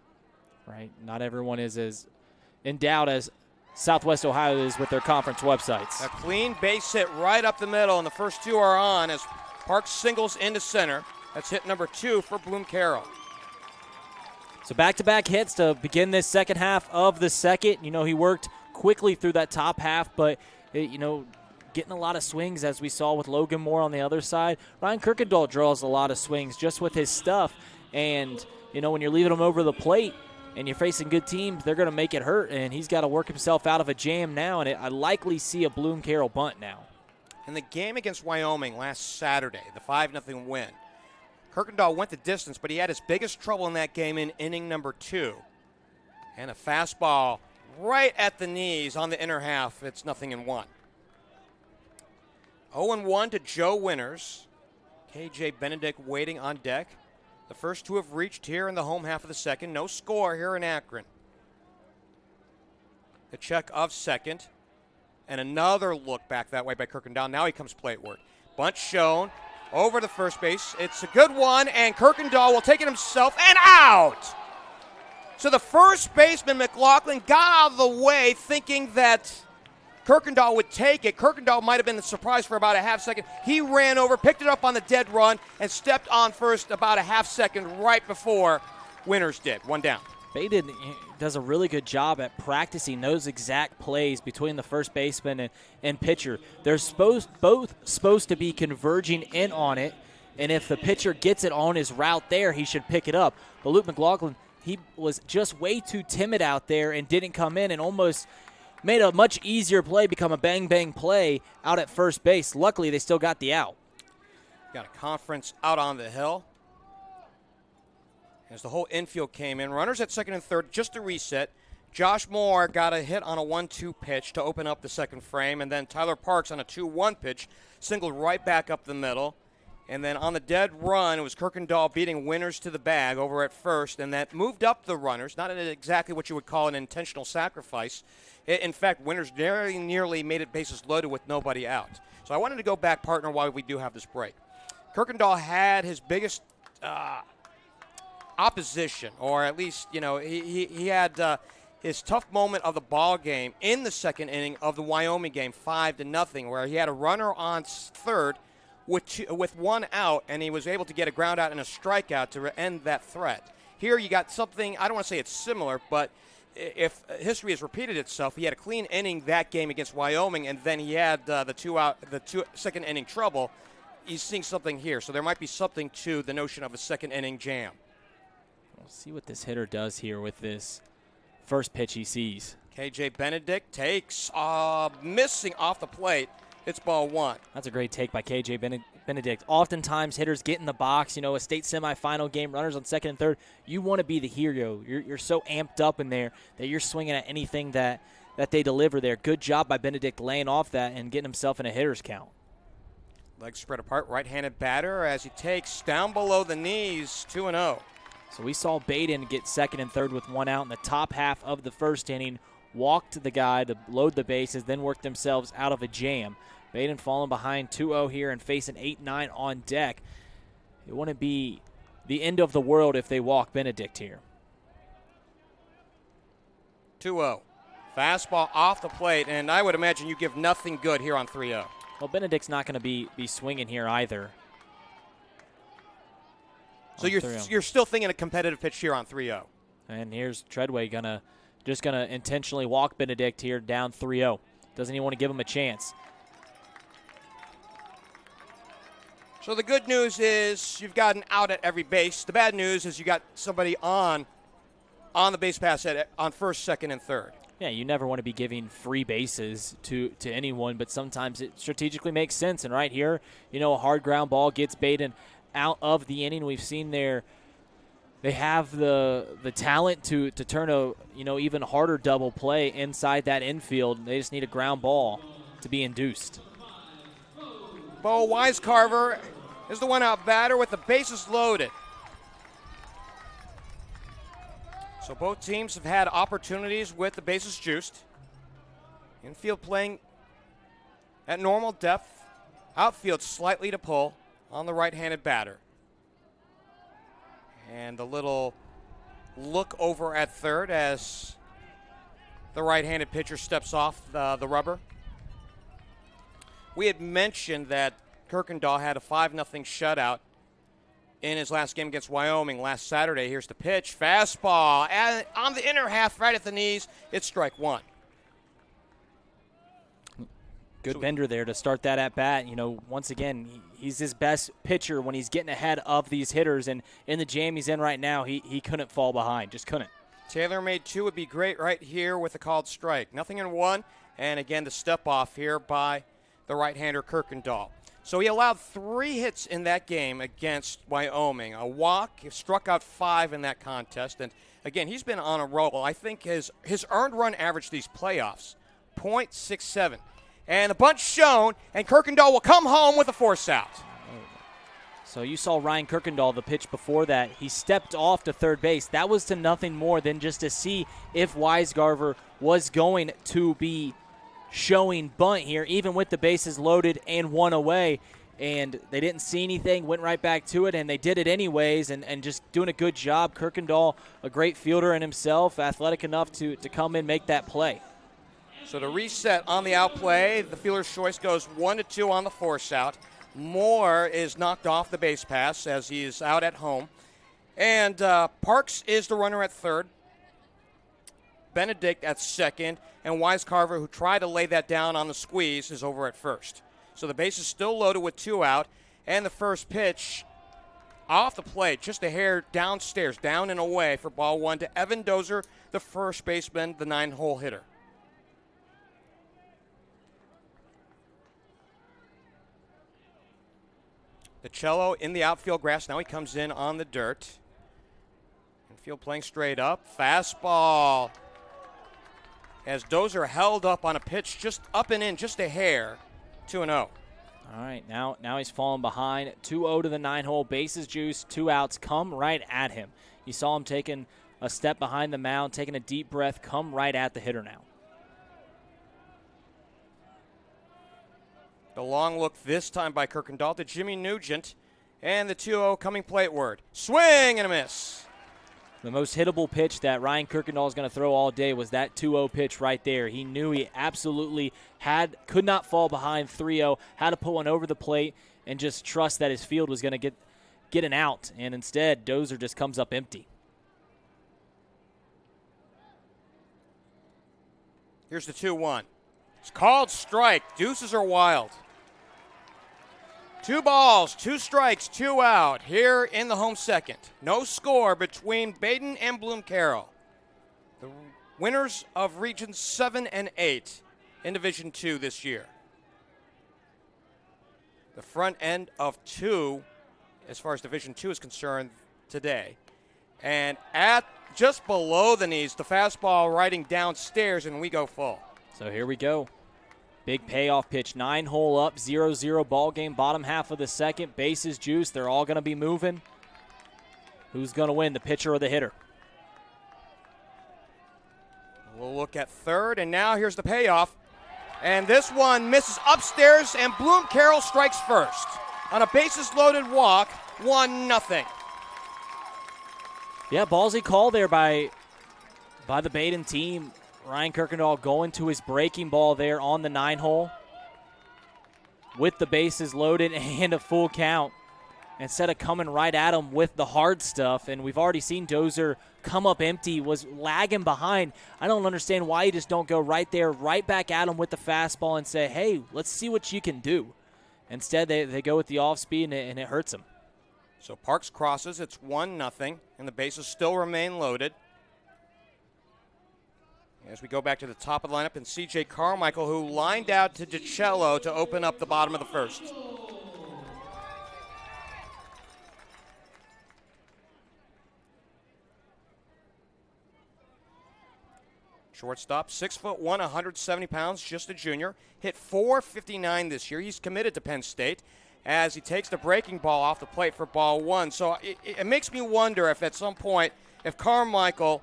Right. Not everyone is as endowed as Southwest Ohio is with their conference websites. A clean base hit right up the middle, and the first 2 are on as Parks singles into center. That's hit number 2 for Bloom-Carroll. So back-to-back hits to begin this second half of the second. He worked quickly through that top half, but, getting a lot of swings as we saw with Logan Moore on the other side. Ryan Kirkendall draws a lot of swings just with his stuff. And, when you're leaving him over the plate and you're facing good teams, they're going to make it hurt. And he's got to work himself out of a jam now, and I likely see a Bloom-Carroll bunt now. In the game against Wyoming last Saturday, the 5-0 win, Kirkendall went the distance, but he had his biggest trouble in that game in inning number 2. And a fastball right at the knees on the inner half. It's 0-1. 0-1 to Joe Winters. KJ Benedict waiting on deck. The first 2 have reached here in the home half of the second. No score here in Akron. The check of second. And another look back that way by Kirkendall. Now he comes plateward. Bunt shown. Over to first base. It's a good one, and Kirkendall will take it himself, and out! So the first baseman, McLaughlin, got out of the way thinking that Kirkendall would take it. Kirkendall might have been the surprise for about a half second. He ran over, picked it up on the dead run, and stepped on first about a half second right before Winters did. 1 down. Badin does a really good job at practicing those exact plays between the first baseman and pitcher. They're both supposed to be converging in on it, and if the pitcher gets it on his route there, he should pick it up. But Luke McLaughlin, he was just way too timid out there and didn't come in and almost made a much easier play become a bang-bang play out at first base. Luckily, they still got the out. Got a conference out on the hill. As the whole infield came in, runners at second and third, just a reset. Josh Moore got a hit on a 1-2 pitch to open up the second frame, and then Tyler Parks on a 2-1 pitch singled right back up the middle. And then on the dead run, it was Kirkendall beating Winters to the bag over at first, and that moved up the runners, not exactly what you would call an intentional sacrifice. In fact, Winters very nearly made it bases loaded with nobody out. So I wanted to go back, partner, while we do have this break. Kirkendall had his biggest opposition, or at least, he had his tough moment of the ball game in the second inning of the Wyoming game, 5-0, where he had a runner on third with 1 out, and he was able to get a ground out and a strikeout to end that threat. Here you got something, I don't want to say it's similar, but if history has repeated itself, he had a clean inning that game against Wyoming, and then he had the second inning trouble. He's seeing something here, so there might be something to the notion of a second inning jam. We'll see what this hitter does here with this first pitch he sees. KJ Benedict takes, missing off the plate. It's ball 1. That's a great take by KJ Benedict. Oftentimes hitters get in the box, a state semifinal game, runners on second and third. You want to be the hero. You're so amped up in there that you're swinging at anything that they deliver there. Good job by Benedict laying off that and getting himself in a hitter's count. Legs spread apart, right-handed batter as he takes down below the knees, 2-0. So we saw Badin get second and third with 1 out in the top half of the first inning. walked the guy to load the bases, then worked themselves out of a jam. Badin falling behind 2-0 here and facing 8-9 on deck. It wouldn't be the end of the world if they walk Benedict here. 2-0. Fastball off the plate, and I would imagine you give nothing good here on 3-0. Well, Benedict's not going to be swinging here either. So you're still thinking a competitive pitch here on 3-0. And here's Treadway just gonna intentionally walk Benedict here down 3-0. Doesn't even want to give him a chance. So the good news is you've got an out at every base. The bad news is you got somebody on the base pass on first, second, and third. Yeah, you never want to be giving free bases to anyone, but sometimes it strategically makes sense. And right here, a hard ground ball gets Badin out of the inning. We've seen they have the talent to turn a even harder double play inside that infield. They just need a ground ball to be induced. Bo Wisecarver is the one out batter with the bases loaded. So both teams have had opportunities with the bases juiced. Infield playing at normal depth. Outfield slightly to pull on the right-handed batter. And a little look over at third as the right-handed pitcher steps off the rubber. We had mentioned that Kirkendall had a 5-0 shutout in his last game against Wyoming last Saturday. Here's the pitch. Fastball on the inner half, right at the knees. It's strike one. Good bender there to start that at bat. Once again, he's his best pitcher when he's getting ahead of these hitters. And in the jam he's in right now, he couldn't fall behind. Just couldn't. Taylor-made two would be great right here with a called strike. Nothing in one. And again, the step off here by the right-hander Kirkendall. So he allowed 3 hits in that game against Wyoming. A walk, he struck out 5 in that contest. And again, he's been on a roll. I think his earned run average these playoffs, .67. And the bunch shown, and Kirkendall will come home with a force out. So you saw Ryan Kirkendall, the pitch before that. He stepped off to third base. That was to nothing more than just to see if Wisecarver was going to be showing bunt here, even with the bases loaded and 1 away. And they didn't see anything, went right back to it, and they did it anyways, and just doing a good job. Kirkendall, a great fielder in himself, athletic enough to come in, make that play. So to reset on the outplay, the fielder's choice goes 1-2 on the force out. Moore is knocked off the base pass as he is out at home. And Parks is the runner at third. Benedict at second. And Wisecarver, who tried to lay that down on the squeeze, is over at first. So the base is still loaded with 2 out. And the first pitch off the plate, just a hair downstairs, down and away for ball 1 to Evan Dozier, the first baseman, the 9-hole hitter. The cello in the outfield grass. Now he comes in on the dirt. Infield playing straight up. Fastball. As Dozier held up on a pitch just up and in, just a hair. 2-0. All right, now he's falling behind. 2-0 to the 9-hole. Bases juice, 2 outs. Come right at him. You saw him taking a step behind the mound, taking a deep breath, come right at the hitter now. The long look this time by Kirkendall to Jimmy Nugent. And the 2-0 coming plateward. Swing and a miss. The most hittable pitch that Ryan Kirkendall is going to throw all day was that 2-0 pitch right there. He knew he absolutely could not fall behind 3-0, had to put one over the plate and just trust that his field was going to get an out. And instead, Dozier just comes up empty. Here's the 2-1. It's called strike. Deuces are wild. 2 balls, 2 strikes, 2 out here in the home second. No score between Badin and Bloom-Carroll. The winners of Regions 7 and 8 in Division 2 this year. The front end of 2, as far as Division 2 is concerned today. And at just below the knees, the fastball riding downstairs, and we go full. So here we go. Big payoff pitch, 9-hole up, 0-0 ball game, bottom half of the second. Bases juice, they're all going to be moving. Who's going to win, the pitcher or the hitter? We'll look at third, and now here's the payoff. And this one misses upstairs, and Bloom-Carroll strikes first. On a bases-loaded walk, 1-0. Yeah, ballsy call there by the Badin team. Ryan Kirkendall going to his breaking ball there on the 9-hole with the bases loaded and a full count instead of coming right at him with the hard stuff. And we've already seen Dozier come up empty, was lagging behind. I don't understand why you just don't go right there, right back at him with the fastball and say, hey, let's see what you can do. Instead, they go with the off-speed, and it hurts him. So Parks crosses. It's 1-0, and the bases still remain loaded. As we go back to the top of the lineup, and C.J. Carmichael, who lined out to DiCello to open up the bottom of the first. Shortstop, 6'1", 170 pounds, just a junior. Hit .459 this year. He's committed to Penn State as he takes the breaking ball off the plate for ball one. So it makes me wonder if at some point, if Carmichael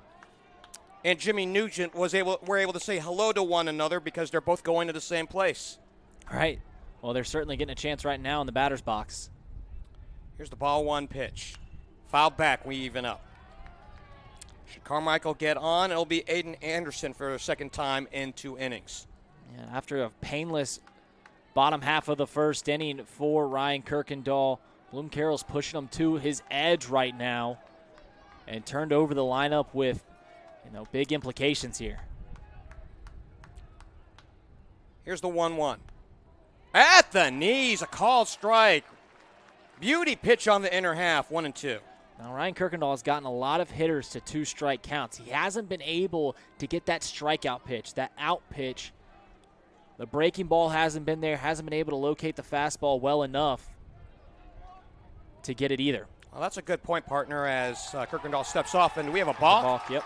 and Jimmy Nugent were able to say hello to one another because they're both going to the same place. Right. Well, they're certainly getting a chance right now in the batter's box. Here's the ball one pitch. Foul back, we even up. Should Carmichael get on, it'll be Aiden Anderson for a second time in 2 innings. Yeah, after a painless bottom half of the first inning for Ryan Kirkendall, Bloom-Carroll's pushing him to his edge right now and turned over the lineup with big implications here. Here's the 1-1. At the knees, a called strike. Beauty pitch on the inner half, 1-2. Now, Ryan Kirkendall has gotten a lot of hitters to 2-strike counts. He hasn't been able to get that strikeout pitch, that out pitch. The breaking ball hasn't been there, hasn't been able to locate the fastball well enough to get it either. Well, that's a good point, partner, as Kirkendall steps off, and we have a balk. Yep.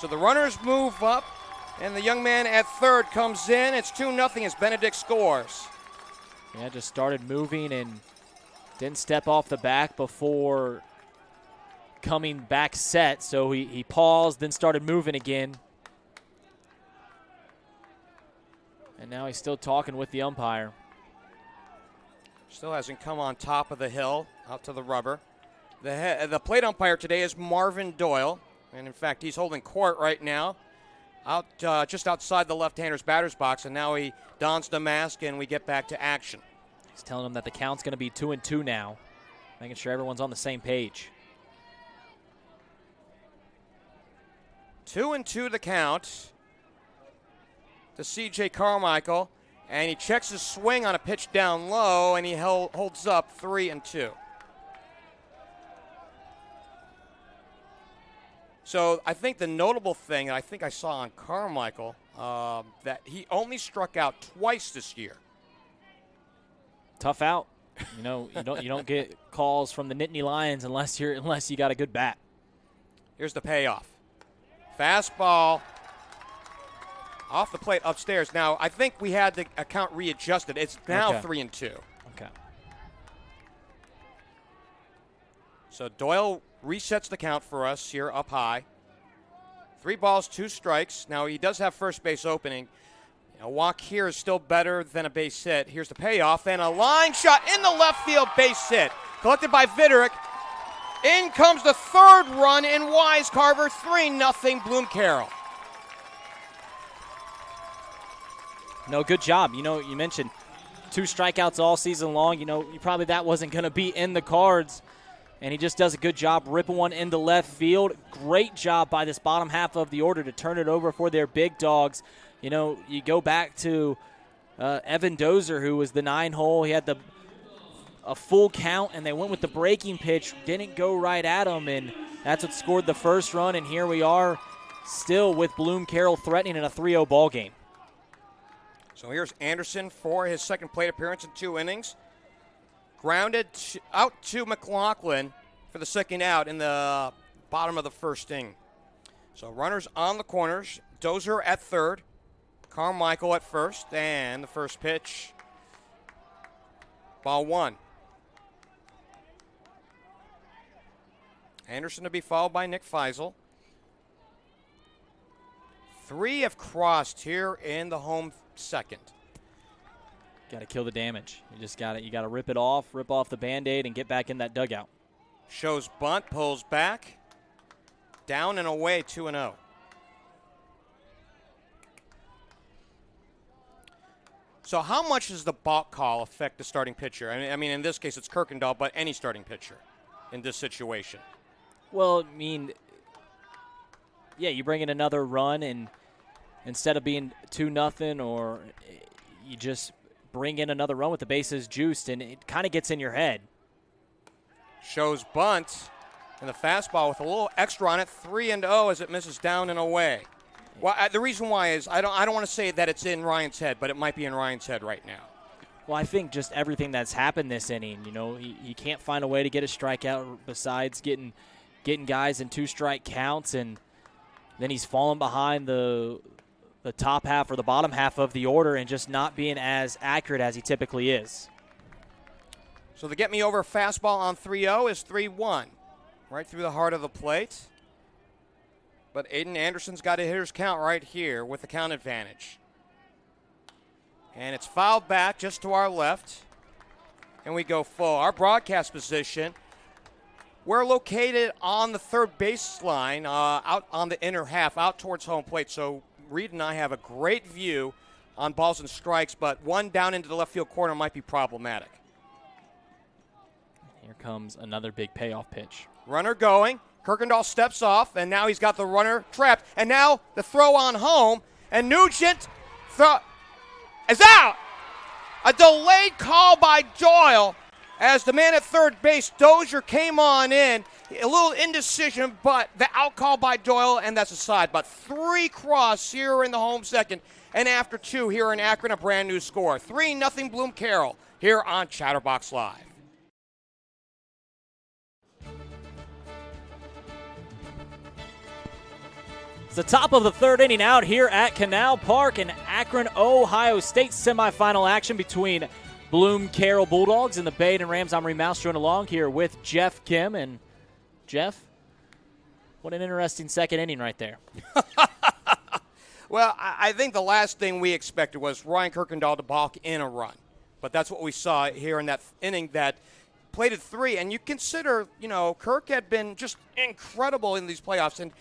So the runners move up, and the young man at third comes in. It's 2-0 as Benedict scores. Yeah, just started moving and didn't step off the back before coming back set. So he paused, then started moving again. And now he's still talking with the umpire. Still hasn't come on top of the hill, out to the rubber. The plate umpire today is Marvin Doyle. And, in fact, he's holding court right now just outside the left-hander's batter's box, and now he dons the mask, and we get back to action. He's telling him that the count's going to be 2-2 now, making sure everyone's on the same page. 2-2 the count to C.J. Carmichael, and he checks his swing on a pitch down low, and he holds up 3-2. So I think the notable thing, and I think I saw on Carmichael, that he only struck out twice this year. Tough out. You don't get calls from the Nittany Lions unless you got a good bat. Here's the payoff. Fastball off the plate upstairs. Now I think we had the account readjusted. It's now 3-2. Okay. So Doyle resets the count for us here up high. 3 balls, 2 strikes. Now he does have first base opening. A walk here is still better than a base hit. Here's the payoff, and a line shot in the left field base hit. Collected by Viderick. In comes the third run in Wisecarver, 3-0 Bloom-Carroll. No, good job. You mentioned 2 strikeouts all season long. You probably that wasn't going to be in the cards. And he just does a good job ripping one into left field. Great job by this bottom half of the order to turn it over for their big dogs. You go back to Evan Dozier, who was the 9-hole. He had a full count, and they went with the breaking pitch. Didn't go right at him, and that's what scored the first run. And here we are still with Bloom-Carroll threatening in a 3-0 ball game. So here's Anderson for his second plate appearance in 2 innings. Grounded out to McLaughlin for the second out in the bottom of the first inning. So runners on the corners. Dozier at third. Carmichael at first. And the first pitch. Ball 1. Anderson to be followed by Nick Feisel. 3 have crossed here in the home second. Got to kill the damage. You got to rip it off, rip off the Band-Aid, and get back in that dugout. Shows bunt, pulls back. Down and away, 2-0. So how much does the balk call affect the starting pitcher? I mean, in this case, it's Kirkendall, but any starting pitcher in this situation. Well, I mean, yeah, you bring in another run, and instead of being 2-0, or you just bring in another run with the bases juiced, and it kind of gets in your head. Shows bunt, and the fastball with a little extra on it, 3-0 as it misses down and away. Well, the reason why is I don't want to say that it's in Ryan's head, but it might be in Ryan's head right now. Well, I think just everything that's happened this inning, he can't find a way to get a strikeout besides getting guys in 2-strike counts, and then he's fallen behind the top half or the bottom half of the order and just not being as accurate as he typically is. So the get-me-over fastball on 3-0 is 3-1, right through the heart of the plate. But Aiden Anderson's got a hitter's count right here with the count advantage. And it's fouled back just to our left. And we go full. Our broadcast position, we're located on the third baseline, out on the inner half, out towards home plate. So Reid and I have a great view on balls and strikes, but one down into the left field corner might be problematic. Here comes another big payoff pitch. Runner going. Kirkendall steps off, and now he's got the runner trapped. And now the throw on home, and Nugent is out. A delayed call by Doyle as the man at third base, Dozier, came on in. A little indecision, but the out call by Doyle, and that's a side. But 3 cross here in the home second, and after 2 here in Akron, a brand new score. 3-0 Bloom-Carroll here on Chatterbox Live. The top of the third inning out here at Canal Park in Akron, Ohio State. Semifinal action between Bloom-Carroll Bulldogs and the Badin Rams. I'm Reid Mouse, joined along here with Geoff Kim. And Geoff, what an interesting second inning right there. Well, I think the last thing we expected was Ryan Kirkendall to balk in a run. But that's what we saw here in that inning that plated 3. And you consider, Kirk had been just incredible in these playoffs. And,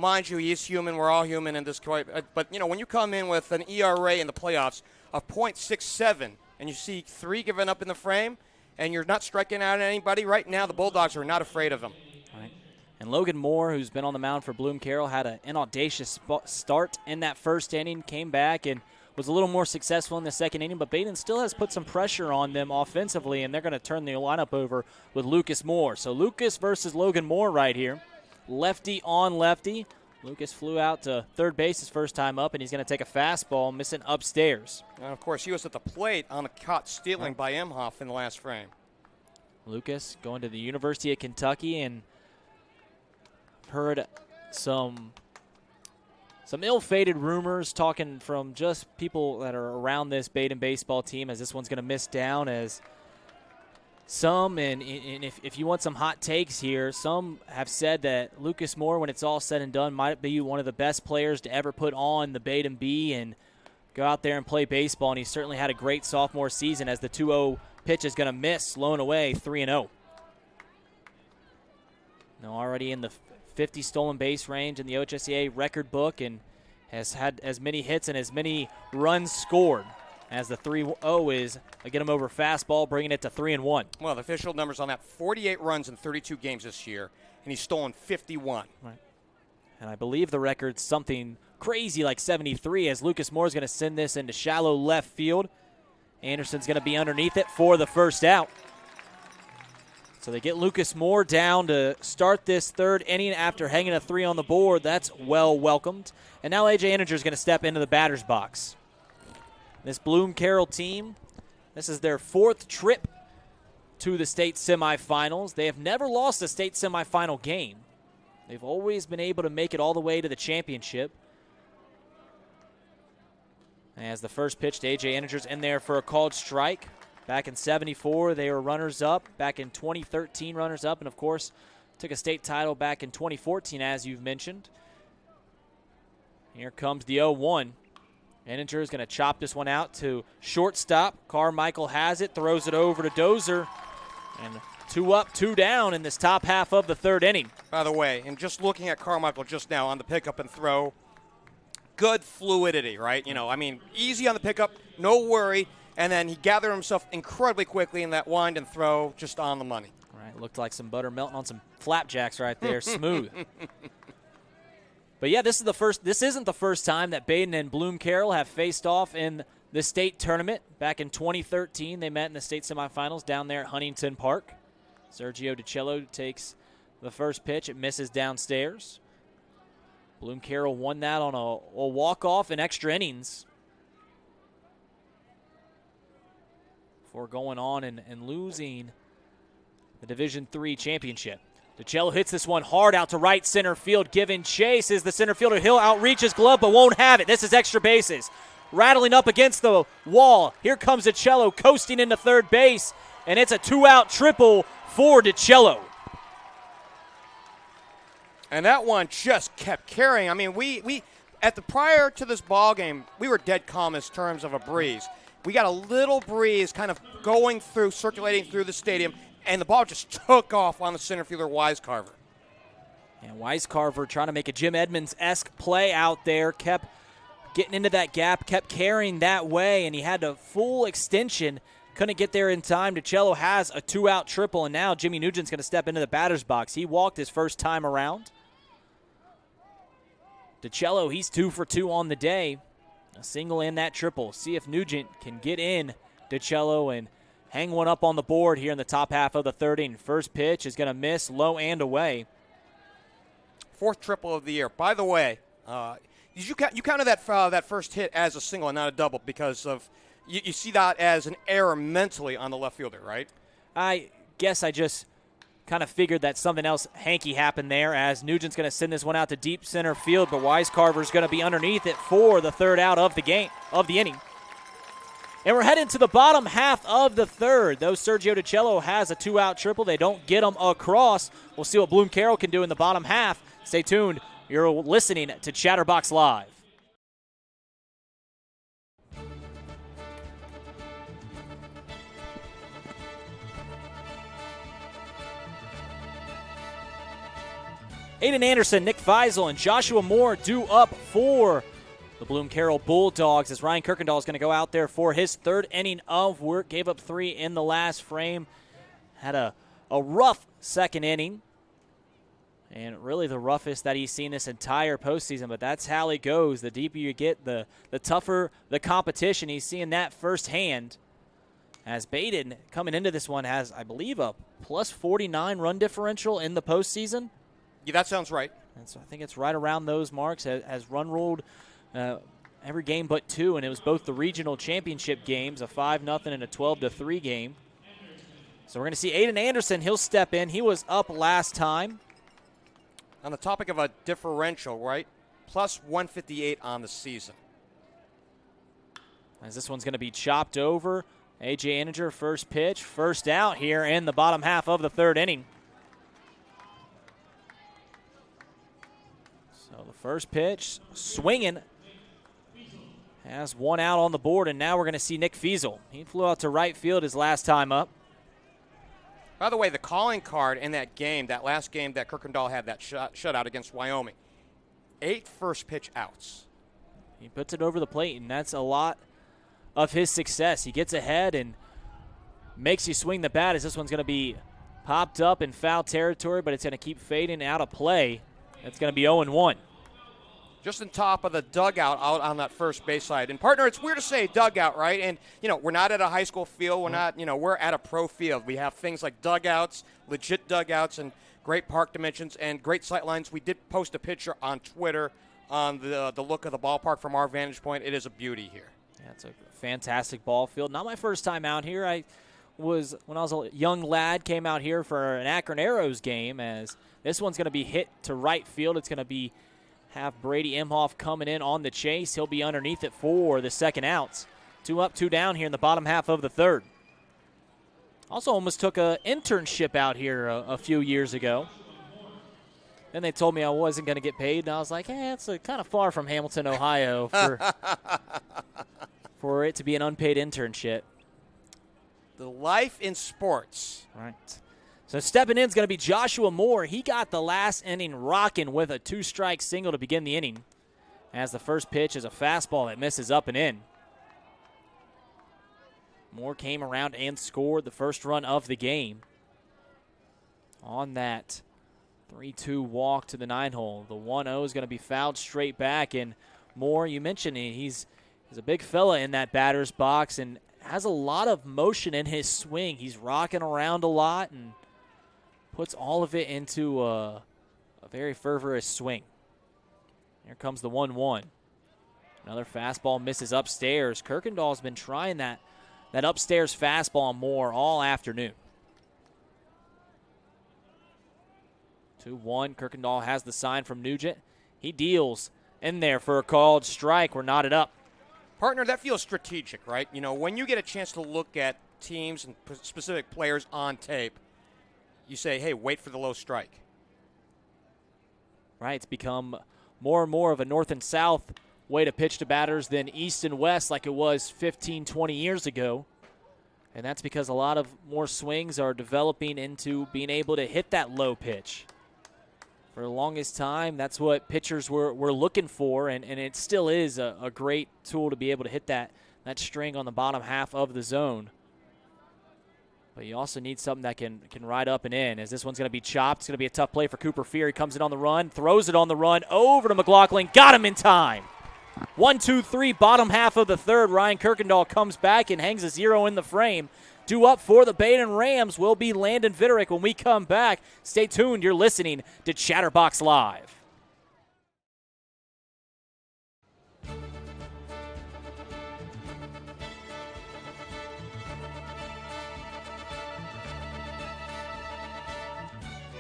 mind you, he is human. We're all human in this. But, when you come in with an ERA in the playoffs of .67 and you see 3 given up in the frame and you're not striking out at anybody, right now the Bulldogs are not afraid of him. Right. And Logan Moore, who's been on the mound for Bloom-Carroll, had an audacious start in that first inning, came back and was a little more successful in the second inning, but Badin still has put some pressure on them offensively, and they're going to turn the lineup over with Lucas Moore. So Lucas versus Logan Moore right here. Lefty on lefty. Lucas flew out to third base his first time up, and he's going to take a fastball, missing upstairs. And, of course, he was at the plate on a caught stealing by Emhoff in the last frame. Lucas going to the University of Kentucky, and heard some ill-fated rumors talking from just people that are around this Badin baseball team as this one's going to miss down as some, and if you want some hot takes here, some have said that Lucas Moore, when it's all said and done, might be one of the best players to ever put on the Badin B and go out there and play baseball, and he certainly had a great sophomore season as the 2-0 pitch is going to miss, low and away, 3-0. Now already in the 50 stolen base range in the OHSAA record book and has had as many hits and as many runs scored as the 3-0 is a get him over fastball, bringing it to 3-1. Well, the official numbers on that, 48 runs in 32 games this year, and he's stolen 51. Right. And I believe the record's something crazy like 73 as Lucas Moore is going to send this into shallow left field. Anderson's going to be underneath it for the first out. So they get Lucas Moore down to start this third inning after hanging a 3 on the board. That's well welcomed. And now A.J. Eniger is going to step into the batter's box. This Bloom-Carroll team, this is their 4th trip to the state semifinals. They have never lost a state semifinal game. They've always been able to make it all the way to the championship. As the first pitch to A.J. Eniger's in there for a called strike. Back in 74, they were runners-up. Back in 2013, runners-up. And, of course, Took a state title back in 2014, as you've mentioned. Here comes the 0-1. Eninger is going to chop this one out to shortstop. Carmichael has it, throws it over to Dozer. And 2 up, 2 down in this top half of the third inning. By the way, and just looking at Carmichael just now on the pickup and throw, good fluidity, right? Easy on the pickup, no worry. And then he gathered himself incredibly quickly in that wind and throw just on the money. Right, looked like some butter melting on some flapjacks right there, smooth. But yeah, this isn't the first time that Badin and Bloom-Carroll have faced off in the state tournament. Back in 2013, they met in the state semifinals down there at Huntington Park. Sergio DiCello takes the first pitch. It misses downstairs. Bloom-Carroll won that on a walk-off in extra innings before going on and losing the Division III championship. DiCello hits this one hard out to right center field. Giving chase is the center fielder. He'll outreach his glove but won't have it. This is extra bases. Rattling up against the wall. Here comes DiCello coasting into third base, and it's a 2-out triple for DiCello. And that one just kept carrying. We at the prior to this ball game, we were dead calm in terms of a breeze. We got a little breeze kind of going through, circulating through the stadium, and the ball just took off on the center fielder, Wisecarver. And Wisecarver trying to make a Jim Edmonds-esque play out there, kept getting into that gap, kept carrying that way, and he had a full extension. Couldn't get there in time. DiCello has a 2-out triple, and now Jimmy Nugent's going to step into the batter's box. He walked his first time around. DiCello, he's 2 for 2 on the day. A single and that triple. See if Nugent can get in DiCello and hang one up on the board here in the top half of the third inning. First pitch is going to miss, low and away. 4th triple of the year. By the way, you counted that first hit as a single and not a double because of you see that as an error mentally on the left fielder, right? I guess I just kind of figured that something else hanky happened there as Nugent's going to send this one out to deep center field, but Wisecarver's going to be underneath it for the 3rd out of the inning. And we're heading to the bottom half of the 3rd. Though Sergio DiCello has a 2-out triple, they don't get him across. We'll see what Bloom-Carroll can do in the bottom half. Stay tuned. You're listening to Chatterbox Live. Aiden Anderson, Nick Feisel, and Joshua Moore due up for the Bloom-Carroll Bulldogs as Ryan Kirkendall is going to go out there for his 3rd inning of work. Gave up 3 in the last frame. Had a rough 2nd inning. And really the roughest that he's seen this entire postseason. But that's how it goes. The deeper you get, the tougher the competition. He's seeing that firsthand. As Badin coming into this one has, I believe, a plus 49 run differential in the postseason. Yeah, that sounds right. And so I think it's right around those marks. Has run ruled every game but 2, and it was both the regional championship games, a 5-0 and a 12-3 game. So we're going to see Aiden Anderson. He'll step in. He was up last time. On the topic of a differential, right? Plus 158 on the season. As this one's going to be chopped over. A.J. Eninger, first pitch, first out here in the bottom half of the 3rd inning. So the first pitch, swinging, has 1 out on the board, and now we're going to see Nick Feisel. He flew out to right field his last time up. By the way, the calling card in that game, that last game that Kirkendall had that shutout against Wyoming, 8 first pitch outs. He puts it over the plate, and that's a lot of his success. He gets ahead and makes you swing the bat as this one's going to be popped up in foul territory, but it's going to keep fading out of play. It's going to be 0-1. Just on top of the dugout out on that first base side. And, partner, it's weird to say dugout, right? And, we're not at a high school field. We're not, we're at a pro field. We have things like dugouts, legit dugouts, and great park dimensions and great sight lines. We did post a picture on Twitter on the look of the ballpark from our vantage point. It is a beauty here. Yeah, it's a fantastic ball field. Not my first time out here. When I was a young lad, came out here for an Akron Arrows game as this one's going to be hit to right field. It's going to have Brady Imhoff coming in on the chase. He'll be underneath it for the 2nd outs. 2 up, 2 down here in the bottom half of the 3rd. Also almost took an internship out here a few years ago. Then they told me I wasn't going to get paid, and I was like, it's kind of far from Hamilton, Ohio for it to be an unpaid internship. The life in sports. Right. So stepping in is going to be Joshua Moore. He got the last inning rocking with a 2-strike single to begin the inning, as the first pitch is a fastball that misses up and in. Moore came around and scored the first run of the game on that 3-2 walk to the 9-hole. The 1-0 is going to be fouled straight back, and Moore, you mentioned he's a big fella in that batter's box and has a lot of motion in his swing. He's rocking around a lot and puts all of it into a very fervorous swing. Here comes the 1-1. Another fastball misses upstairs. Kirkendall's been trying that upstairs fastball on Moore all afternoon. 2-1. Kirkendall has the sign from Nugent. He deals in there for a called strike. We're knotted up. Partner, that feels strategic, right? You know, when you get a chance to look at teams and specific players on tape, you say, hey, wait for the low strike. Right, it's become more and more of a north and south way to pitch to batters than east and west like it was 15, 20 years ago. And that's because a lot of more swings are developing into being able to hit that low pitch. For the longest time, that's what pitchers were looking for, and it still is a great tool to be able to hit that string on the bottom half of the zone. But you also need something that can ride up and in, as this one's going to be chopped. It's going to be a tough play for Cooper Fear. He comes in on the run, throws it on the run, over to McLaughlin, got him in time. 1-2-3, bottom half of the third. Ryan Kirkendall comes back and hangs a 0 in the frame. Due up for the Badin Rams will be Landon Vitterick when we come back. Stay tuned. You're listening to Chatterbox Live.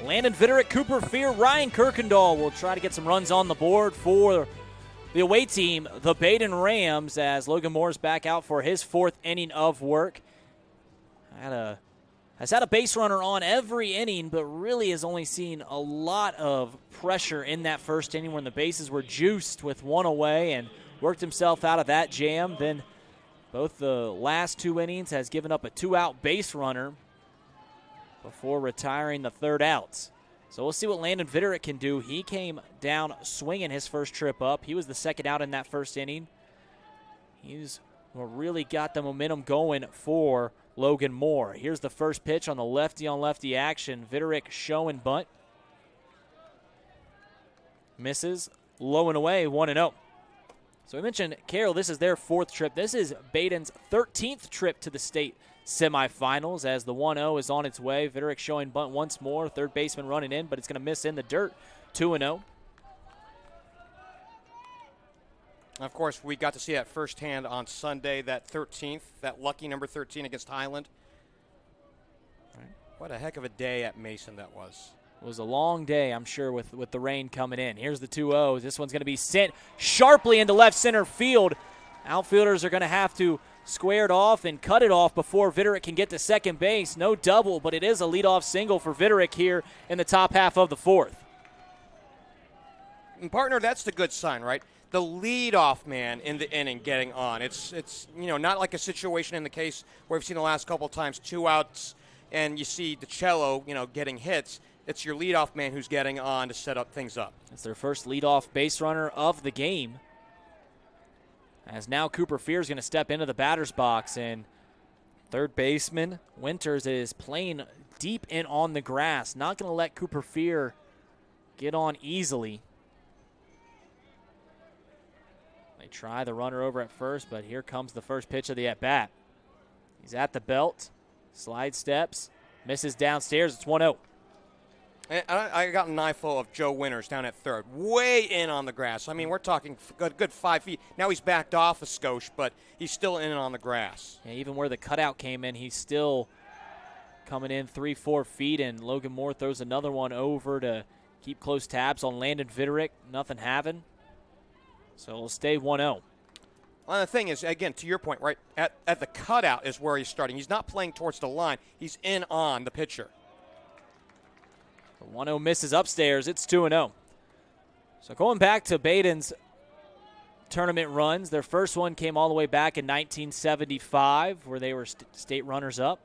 Landon Vitterick, Cooper Fear, Ryan Kirkendall will try to get some runs on the board for the away team, the Badin Rams, as Logan Moore's back out for his 4th inning of work. Has had a base runner on every inning, but really has only seen a lot of pressure in that first inning when the bases were juiced with 1 away, and worked himself out of that jam. Then both the last 2 innings has given up a 2-out base runner before retiring the 3rd out. So we'll see what Landon Vitterick can do. He came down swinging his first trip up. He was the 2nd out in that first inning. He's really got the momentum going for Logan Moore. Here's the first pitch on the lefty-on-lefty action. Vitterick show and bunt. Misses, low and away, 1-0. So we mentioned, Carroll, this is their 4th trip. This is Badin's 13th trip to the state semifinals, as the 1-0 is on its way. Vitterick showing bunt once more. Third baseman running in, but it's going to miss in the dirt. 2-0. Of course, we got to see that firsthand on Sunday, that 13th, that lucky number 13 against Highland. Right. What a heck of a day at Mason that was. It was a long day, I'm sure, with the rain coming in. Here's the 2-0. This one's going to be sent sharply into left center field. Outfielders are going to have to square it off and cut it off before Vitterick can get to second base. No double, but it is a leadoff single for Vitterick here in the top half of the 4th. And partner, that's the good sign, right? The leadoff man in the inning getting on. It's not like a situation in the case where we've seen the last couple of times, 2 outs, and you see DiCello, getting hits. It's your leadoff man who's getting on to set up things up. It's their first leadoff base runner of the game. As now Cooper Fear is going to step into the batter's box, and third baseman Winters is playing deep in on the grass. Not going to let Cooper Fear get on easily. They try the runner over at first, but here comes the first pitch of the at-bat. He's at the belt, slide steps, misses downstairs. It's 1-0. And I got an eyeful of Joe Winters down at third, way in on the grass. I mean, we're talking good 5 feet. Now he's backed off a skosh, but he's still in on the grass. Yeah, even where the cutout came in, he's still coming in 3-4 feet, and Logan Moore throws another one over to keep close tabs on Landon Vitterick. Nothing having. So it'll stay 1-0. Well, the thing is, again, to your point, right, at the cutout is where he's starting. He's not playing towards the line. He's in on the pitcher. The 1-0 misses upstairs. It's 2-0. So going back to Badin's tournament runs, their first one came all the way back in 1975 where they were state runners-up.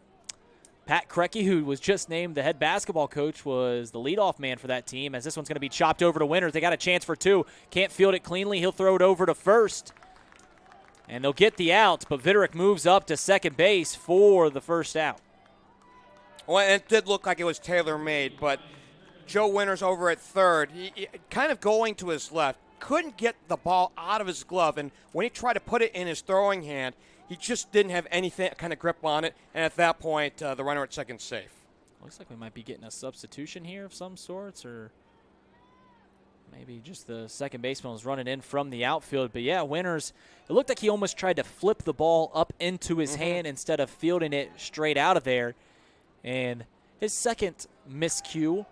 Pat Krecky, who was just named the head basketball coach, was the leadoff man for that team, as this one's going to be chopped over to Winters. They got a chance for two. Can't field it cleanly. He'll throw it over to first. And they'll get the out, but Viderick moves up to second base for the first out. Well, it did look like it was tailor-made, but Joe Winters over at third, he kind of going to his left, couldn't get the ball out of his glove, and when he tried to put it in his throwing hand, he just didn't have anything kind of grip on it, and at that point, the runner at second safe. Looks like we might be getting a substitution here of some sorts, or maybe just the second baseman was running in from the outfield. But yeah, Winters, it looked like he almost tried to flip the ball up into his hand instead of fielding it straight out of there. And his second miscue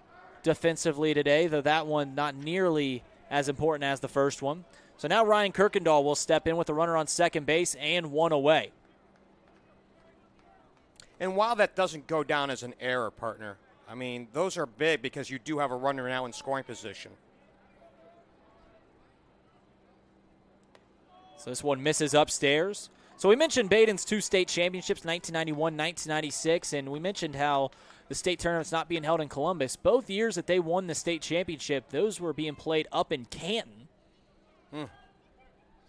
defensively today, though that one not nearly as important as the first one. So now Ryan Kirkendall will step in with a runner on second base and one away. And while that doesn't go down as an error, partner, I mean, those are big because you do have a runner now in scoring position. So this one misses upstairs. So we mentioned Badin's two state championships, 1991, 1996, and we mentioned how the state tournament's not being held in Columbus. Both years that they won the state championship, those were being played up in Canton.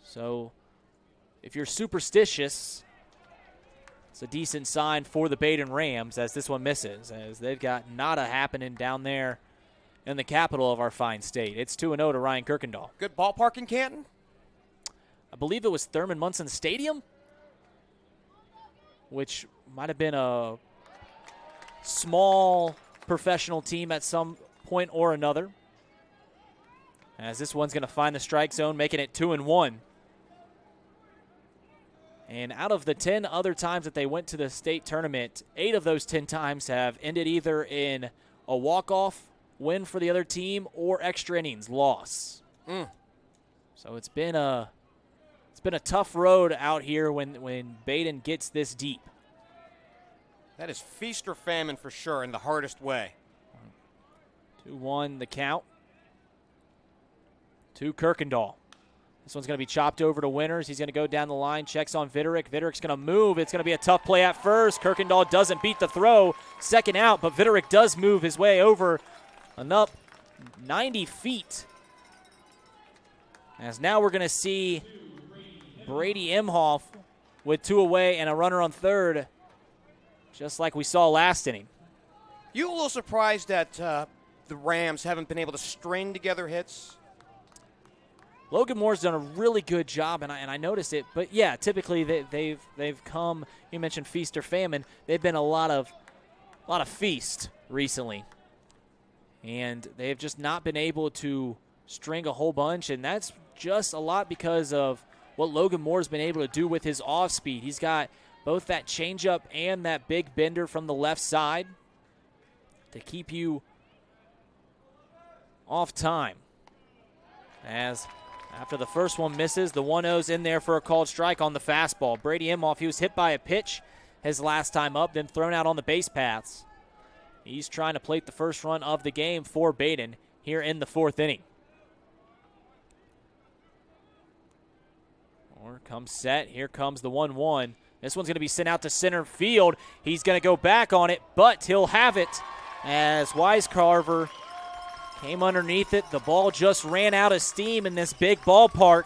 So if you're superstitious, it's a decent sign for the Badin Rams as this one misses, as they've got nada happening down there in the capital of our fine state. It's 2-0 to Ryan Kirkendall. Good ballpark in Canton? I believe it was Thurman Munson Stadium, which might have been a small professional team at some point or another. As this one's going to find the strike zone, making it 2-1. And out of the 10 other times that they went to the state tournament, 8 of those 10 times have ended either in a walk-off win for the other team or extra innings loss. So it's been a tough road out here when Badin gets this deep. That is feast or famine for sure in the hardest way. 2-1 the count to Kirkendall. This one's going to be chopped over to Winters. He's going to go down the line, checks on Viderick. Viderick's going to move. It's going to be a tough play at first. Kirkendall doesn't beat the throw. Second out, but Viderick does move his way over enough 90 feet. As now we're going to see Brady Imhoff with 2 away and a runner on third, just like we saw last inning. You a little surprised that the Rams haven't been able to string together hits? Logan Moore's done a really good job, and I noticed it. But yeah, typically they've come. You mentioned feast or famine. They've been a lot of feast recently, and they have just not been able to string a whole bunch. And that's just a lot because of what Logan Moore's been able to do with his off speed. He's got both that changeup and that big bender from the left side to keep you off time. As after the first one misses, the 1-0's in there for a called strike on the fastball. Brady Imhoff, he was hit by a pitch his last time up, then thrown out on the base paths. He's trying to plate the first run of the game for Badin here in the 4th inning. Or comes set. Here comes the 1-1. This one's going to be sent out to center field. He's going to go back on it, but he'll have it as Wisecarver came underneath it. The ball just ran out of steam in this big ballpark.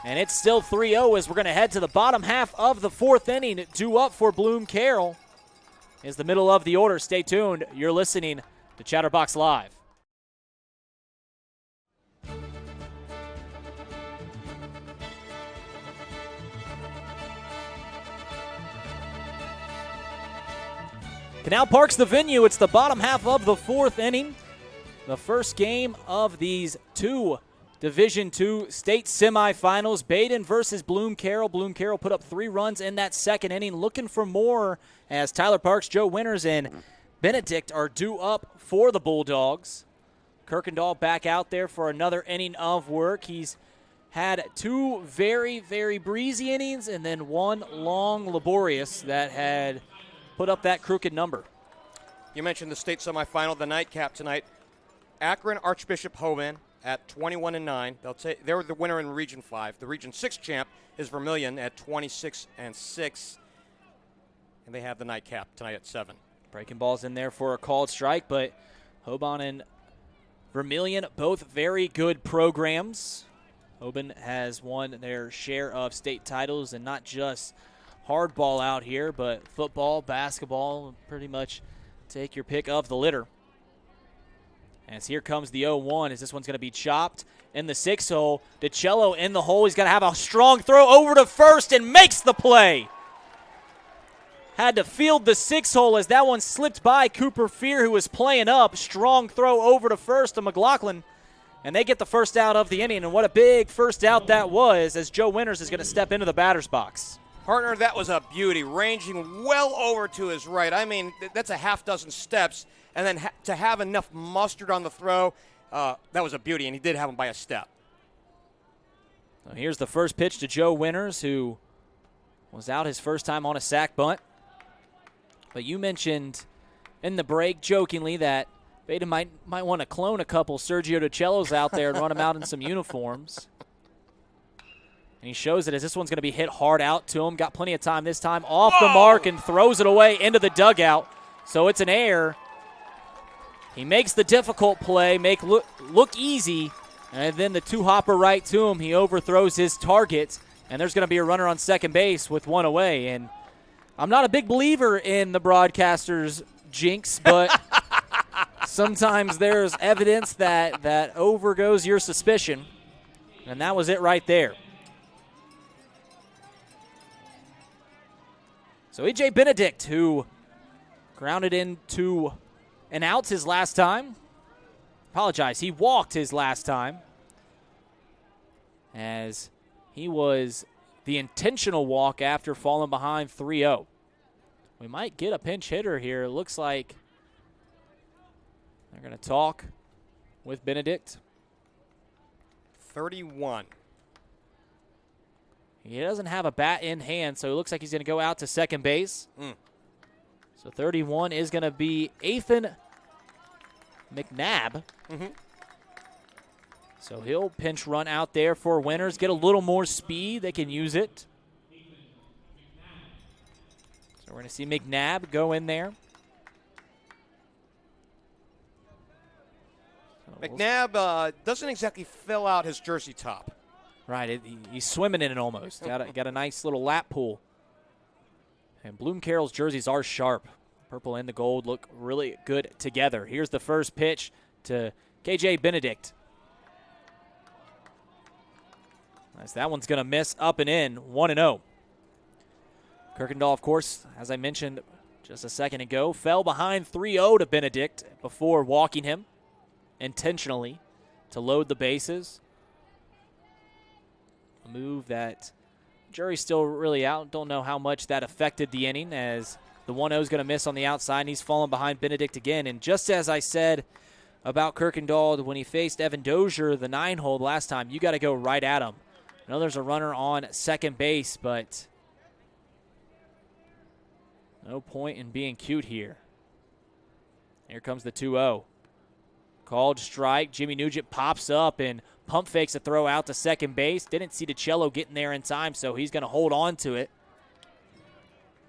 And it's still 3-0 as we're going to head to the bottom half of the 4th inning. Due up for Bloom-Carroll is the middle of the order. Stay tuned. You're listening to Chatterbox Live. Canal Park's the venue. It's the bottom half of the 4th inning. The first game of these 2 Division II state semifinals. Badin versus Bloom-Carroll. Bloom-Carroll put up 3 runs in that 2nd inning, looking for more as Tyler Parks, Joe Winters, and Benedict are due up for the Bulldogs. Kirkendall back out there for another inning of work. He's had 2 very, very breezy innings and then 1 long, laborious that had put up that crooked number. You mentioned the state semifinal, the nightcap tonight. Akron Archbishop Hoban at 21-9. They're the winner in Region 5. The Region 6 champ is Vermilion at 26-6. And they have the nightcap tonight at 7. Breaking balls in there for a called strike, but Hoban and Vermilion, both very good programs. Hoban has won their share of state titles, and not just hardball out here, but football, basketball, pretty much take your pick of the litter. As here comes the 0-1, as this one's going to be chopped in the 6-hole. DiCello in the hole. He's going to have a strong throw over to first and makes the play. Had to field the 6-hole as that one slipped by Cooper Fear, who was playing up. Strong throw over to first to McLaughlin. And they get the first out of the inning. And what a big first out that was, as Joe Winters is going to step into the batter's box. Partner, that was a beauty, ranging well over to his right. I mean, that's a half dozen steps. And then to have enough mustard on the throw, that was a beauty, and he did have him by a step. So here's the first pitch to Joe Winters, who was out his first time on a sac bunt. But you mentioned in the break, jokingly, that Badin might want to clone a couple Sergio DiCellos out there and run them out in some uniforms. And he shows it as this one's going to be hit hard out to him. Got plenty of time this time. Off the mark and throws it away into the dugout. So it's an error. He makes the difficult play, look easy, and then the two-hopper right to him. He overthrows his target, and there's going to be a runner on second base with one away. And I'm not a big believer in the broadcaster's jinx, but sometimes there's evidence that overgoes your suspicion, and that was it right there. So E.J. Benedict, who grounded into an out his last time. He walked his last time, as he was the intentional walk after falling behind 3-0. We might get a pinch hitter here. It looks like they're going to talk with Benedict. 31. He doesn't have a bat in hand, so it looks like he's going to go out to second base. So 31 is going to be Ethan McNabb. So he'll pinch run out there for Winters. Get a little more speed. They can use it. So we're going to see McNabb go in there. McNabb doesn't exactly fill out his jersey top. Right, he's swimming in it almost. Got a nice little lap pool. And Bloom-Carroll's jerseys are sharp. Purple and the gold look really good together. Here's the first pitch to KJ Benedict. As that one's going to miss up and in, 1-0. Kirkendall, of course, as I mentioned just a second ago, fell behind 3-0 to Benedict before walking him intentionally to load the bases. A move that jury's still really out. Don't know how much that affected the inning, as the 1-0 is going to miss on the outside, and he's fallen behind Benedict again. And just as I said about Kirkendall when he faced Evan Dozier, the 9-hole last time, you got to go right at him. I know there's a runner on second base, but no point in being cute here. Here comes the 2-0. Called strike. Jimmy Nugent pops up and pump fakes a throw out to second base. Didn't see DiCello getting there in time, so he's going to hold on to it.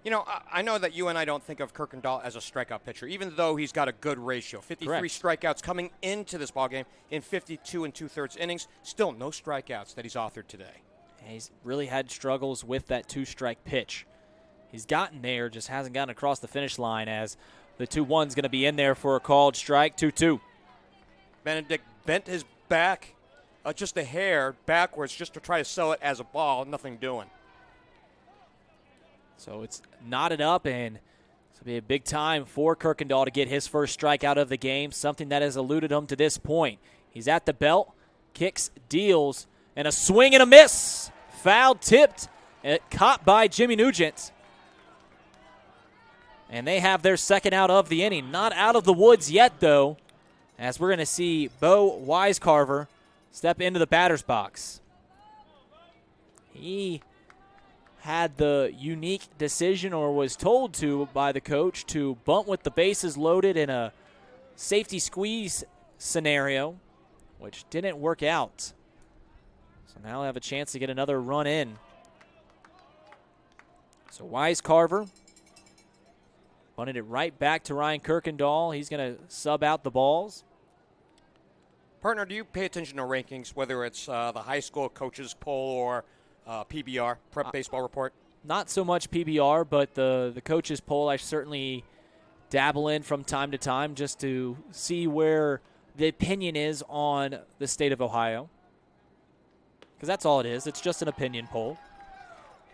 You know, I know that you and I don't think of Kirkendall as a strikeout pitcher, even though he's got a good ratio. 53 Correct. Strikeouts coming into this ballgame in 52 2/3 innings. Still no strikeouts that he's authored today. He's really had struggles with that two-strike pitch. He's gotten there, just hasn't gotten across the finish line, as the 2-1's going to be in there for a called strike, 2-2. Benedict bent his back just a hair backwards just to try to sell it as a ball. Nothing doing. So it's knotted up, and it's going to be a big time for Kirkendall to get his first strikeout of the game, something that has eluded him to this point. He's at the belt, kicks, deals, and a swing and a miss. Foul tipped, caught by Jimmy Nugent. And they have their second out of the inning. Not out of the woods yet, though, as we're going to see Bo Wisecarver step into the batter's box. He had the unique decision, or was told to by the coach, to bunt with the bases loaded in a safety squeeze scenario, which didn't work out. So now they have a chance to get another run in. So Carver bunted it right back to Ryan Kirkendall. He's going to sub out the balls. Partner, do you pay attention to rankings, whether it's the high school coaches poll or PBR, Prep Baseball Report? Not so much PBR, but the coaches poll I certainly dabble in from time to time just to see where the opinion is on the state of Ohio. Because that's all it is. It's just an opinion poll.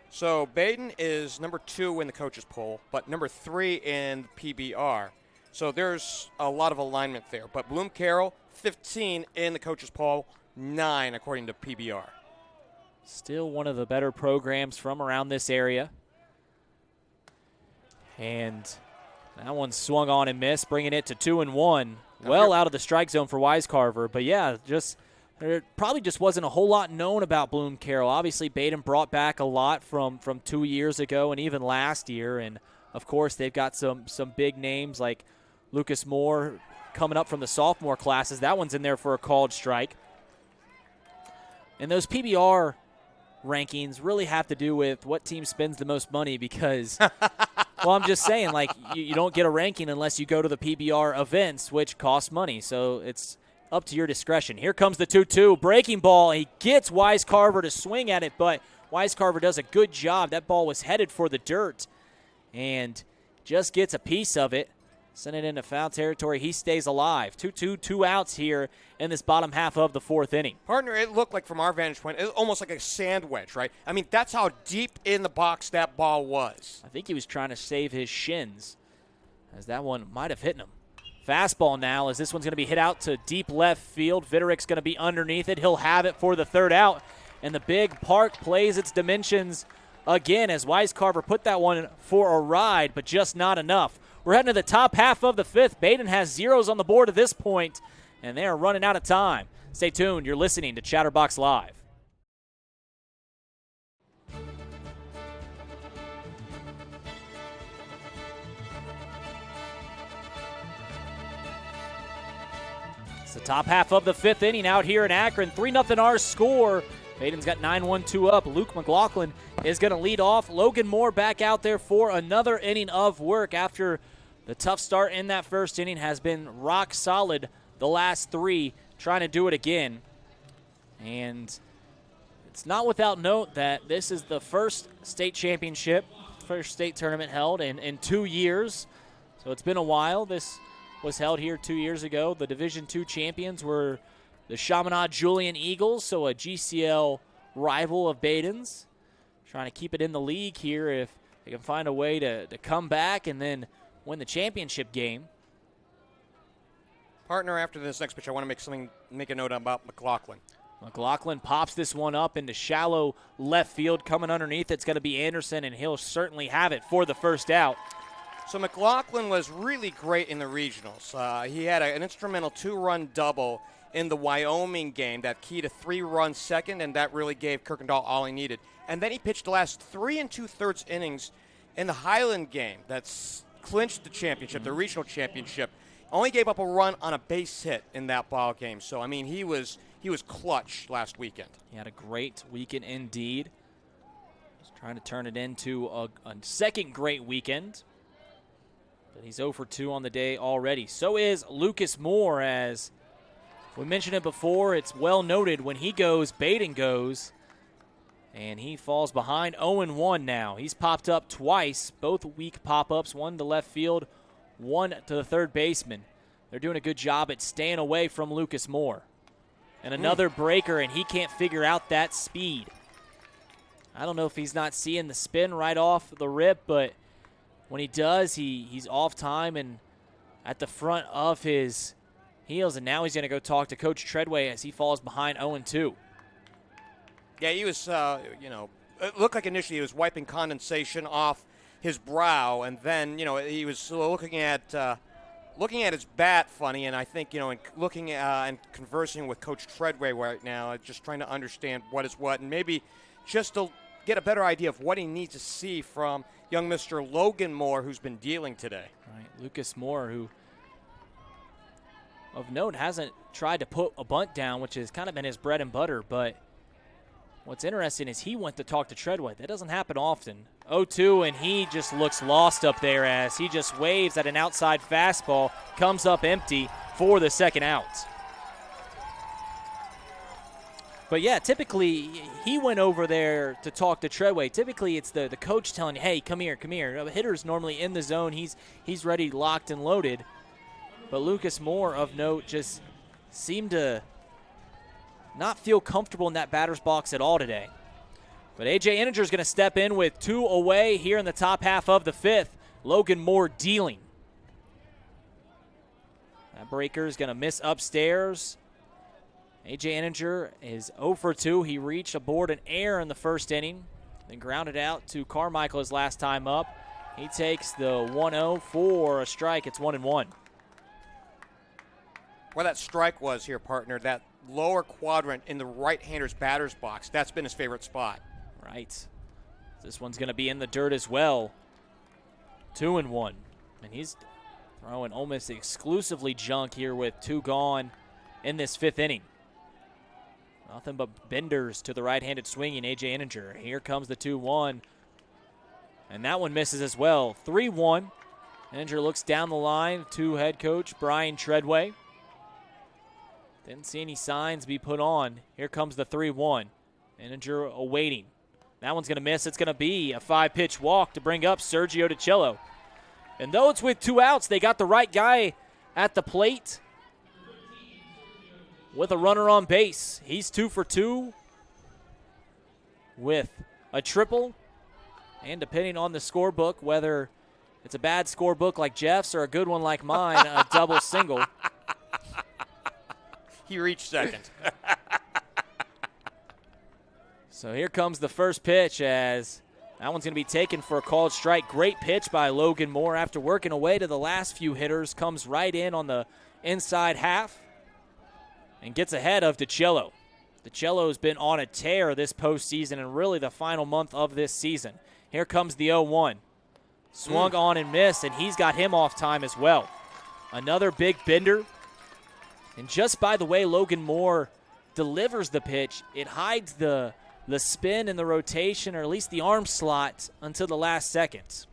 So Badin is number 2 in the coaches poll, but number 3 in PBR. So there's a lot of alignment there. But Bloom-Carroll, 15 in the coaches poll, 9 according to PBR. Still one of the better programs from around this area. And that one swung on and missed, bringing it to 2-1. Well out of the strike zone for Carver. But yeah, there probably just wasn't a whole lot known about Bloom-Carroll. Obviously, Badin brought back a lot from 2 years ago and even last year. And, of course, they've got some big names like Lucas Moore coming up from the sophomore classes. That one's in there for a called strike. And those PBR rankings really have to do with what team spends the most money because, well, I'm just saying, like, you don't get a ranking unless you go to the PBR events, which cost money. So it's up to your discretion. Here comes the 2-2 breaking ball. He gets Carver to swing at it, but Carver does a good job. That ball was headed for the dirt and just gets a piece of it. Send it into foul territory. He stays alive. 2-2, 2 outs here in this bottom half of the 4th inning. Partner, it looked like from our vantage point, it was almost like a sand wedge, right? I mean, that's how deep in the box that ball was. I think he was trying to save his shins, as that one might have hit him. Fastball now, as this one's going to be hit out to deep left field. Vitterick's going to be underneath it. He'll have it for the 3rd out, and the big park plays its dimensions again as Carver put that one for a ride, but just not enough. We're heading to the top half of the 5th. Badin has zeros on the board at this point, and they are running out of time. Stay tuned. You're listening to Chatterbox Live. It's the top half of the 5th inning out here in Akron. 3-0 our score. Badin's got 9-1-2 up. Luke McLaughlin is going to lead off. Logan Moore back out there for another inning of work after the tough start in that first inning. Has been rock solid the last 3, trying to do it again. And it's not without note that this is the first state championship, first state tournament held in 2 years. So it's been a while. This was held here 2 years ago. The Division II champions were the Chaminade Julian Eagles, so a GCL rival of Badin's. Trying to keep it in the league here if they can find a way to come back and then win the championship game. Partner, after this next pitch, I want to make a note about McLaughlin. McLaughlin pops this one up into shallow left field. Coming underneath, it's going to be Anderson, and he'll certainly have it for the 1st out. So McLaughlin was really great in the regionals. He had an instrumental 2-run double in the Wyoming game that keyed a 3-run second, and that really gave Kirkendall all he needed. And then he pitched the last 3 2/3 innings in the Highland game that's clinched the championship, the regional championship. Only gave up a run on a base hit in that ball game. So, I mean, he was clutch last weekend. He had a great weekend indeed. He's trying to turn it into a second great weekend. But he's 0 for 2 on the day already. So is Lucas Moore, as we mentioned it before. It's well noted when he goes, Badin goes. And he falls behind 0-1 now. He's popped up twice, both weak pop-ups, one to left field, one to the 3rd baseman. They're doing a good job at staying away from Lucas Moore. And another breaker, and he can't figure out that speed. I don't know if he's not seeing the spin right off the rip, but when he does, he's off time and at the front of his heels, and now he's going to go talk to Coach Treadway as he falls behind 0-2. Yeah, he was, it looked like initially he was wiping condensation off his brow, and then, he was looking at his bat funny, and I think, in looking and conversing with Coach Treadway right now, just trying to understand what is what, and maybe just get a better idea of what he needs to see from young Mr. Logan Moore, who's been dealing today. Right, Lucas Moore, who of note hasn't tried to put a bunt down, which has kind of been his bread and butter, but what's interesting is he went to talk to Treadway. That doesn't happen often. 0-2, and he just looks lost up there as he just waves at an outside fastball, comes up empty for the second out. But yeah, typically he went over there to talk to Treadway. Typically it's the coach telling you, hey, come here, come here. The hitter's normally in the zone. He's ready, locked and loaded. But Lucas Moore, of note, just seemed to not feel comfortable in that batter's box at all today. But A.J. Inninger is going to step in with 2 away here in the top half of the 5th. Logan Moore dealing. That breaker is going to miss upstairs. A.J. Inninger is 0 for 2. He reached aboard an error in the first inning, then grounded out to Carmichael his last time up. He takes the 1-0 for a strike. It's 1-1. Where that strike was here, partner, that lower quadrant in the right-hander's batter's box, that's been his favorite spot. Right. This one's going to be in the dirt as well. 2-1. And he's throwing almost exclusively junk here with 2 gone in this 5th inning. Nothing but benders to the right-handed swinging A.J. Inninger. Here comes the 2-1. And that one misses as well. 3-1. Inninger looks down the line to head coach Brian Treadway. Didn't see any signs be put on. Here comes the 3-1. Inninger awaiting. That one's going to miss. It's going to be a 5-pitch walk to bring up Sergio DiCello. And though it's with 2 outs, they got the right guy at the plate with a runner on base. He's 2 for 2 with a triple. And depending on the scorebook, whether it's a bad scorebook like Geoff's or a good one like mine, a double single. He reached second. So here comes the first pitch as that one's going to be taken for a called strike. Great pitch by Logan Moore after working away to the last few hitters. Comes right in on the inside half and gets ahead of DiCello. DiCello's been on a tear this postseason and really the final month of this season. Here comes the 0-1. Swung on and missed, and he's got him off time as well. Another big bender. And just by the way Logan Moore delivers the pitch, it hides the spin and the rotation, or at least the arm slot, until the last second.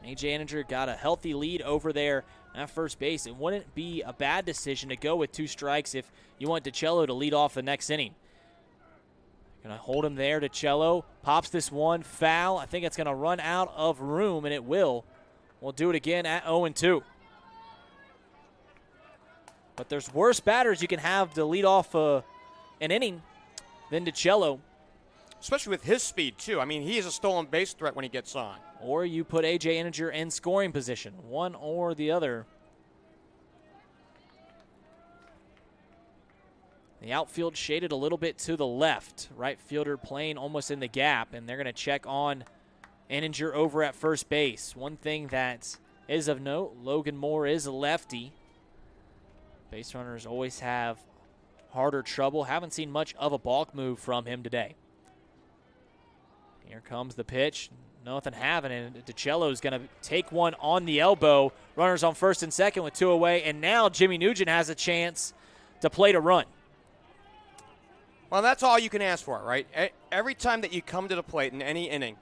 A.J. Inninger got a healthy lead over there at first base. It wouldn't be a bad decision to go with 2 strikes if you want DiCello to lead off the next inning. Going to hold him there. DiCello pops this one foul. I think it's going to run out of room, and it will. We'll do it again at 0-2. But there's worse batters you can have to lead off an inning than DiCello. Especially with his speed, too. I mean, he is a stolen base threat when he gets on. Or you put A.J. Inninger in scoring position, one or the other. The outfield shaded a little bit to the left. Right fielder playing almost in the gap, and they're going to check on Inninger over at first base. One thing that is of note, Logan Moore is a lefty. Base runners always have harder trouble. Haven't seen much of a balk move from him today. Here comes the pitch. Nothing having it. DiCello's going to take one on the elbow. Runners on first and second with 2 away. And now Jimmy Nugent has a chance to plate a run. Well, that's all you can ask for, right? Every time that you come to the plate in any inning,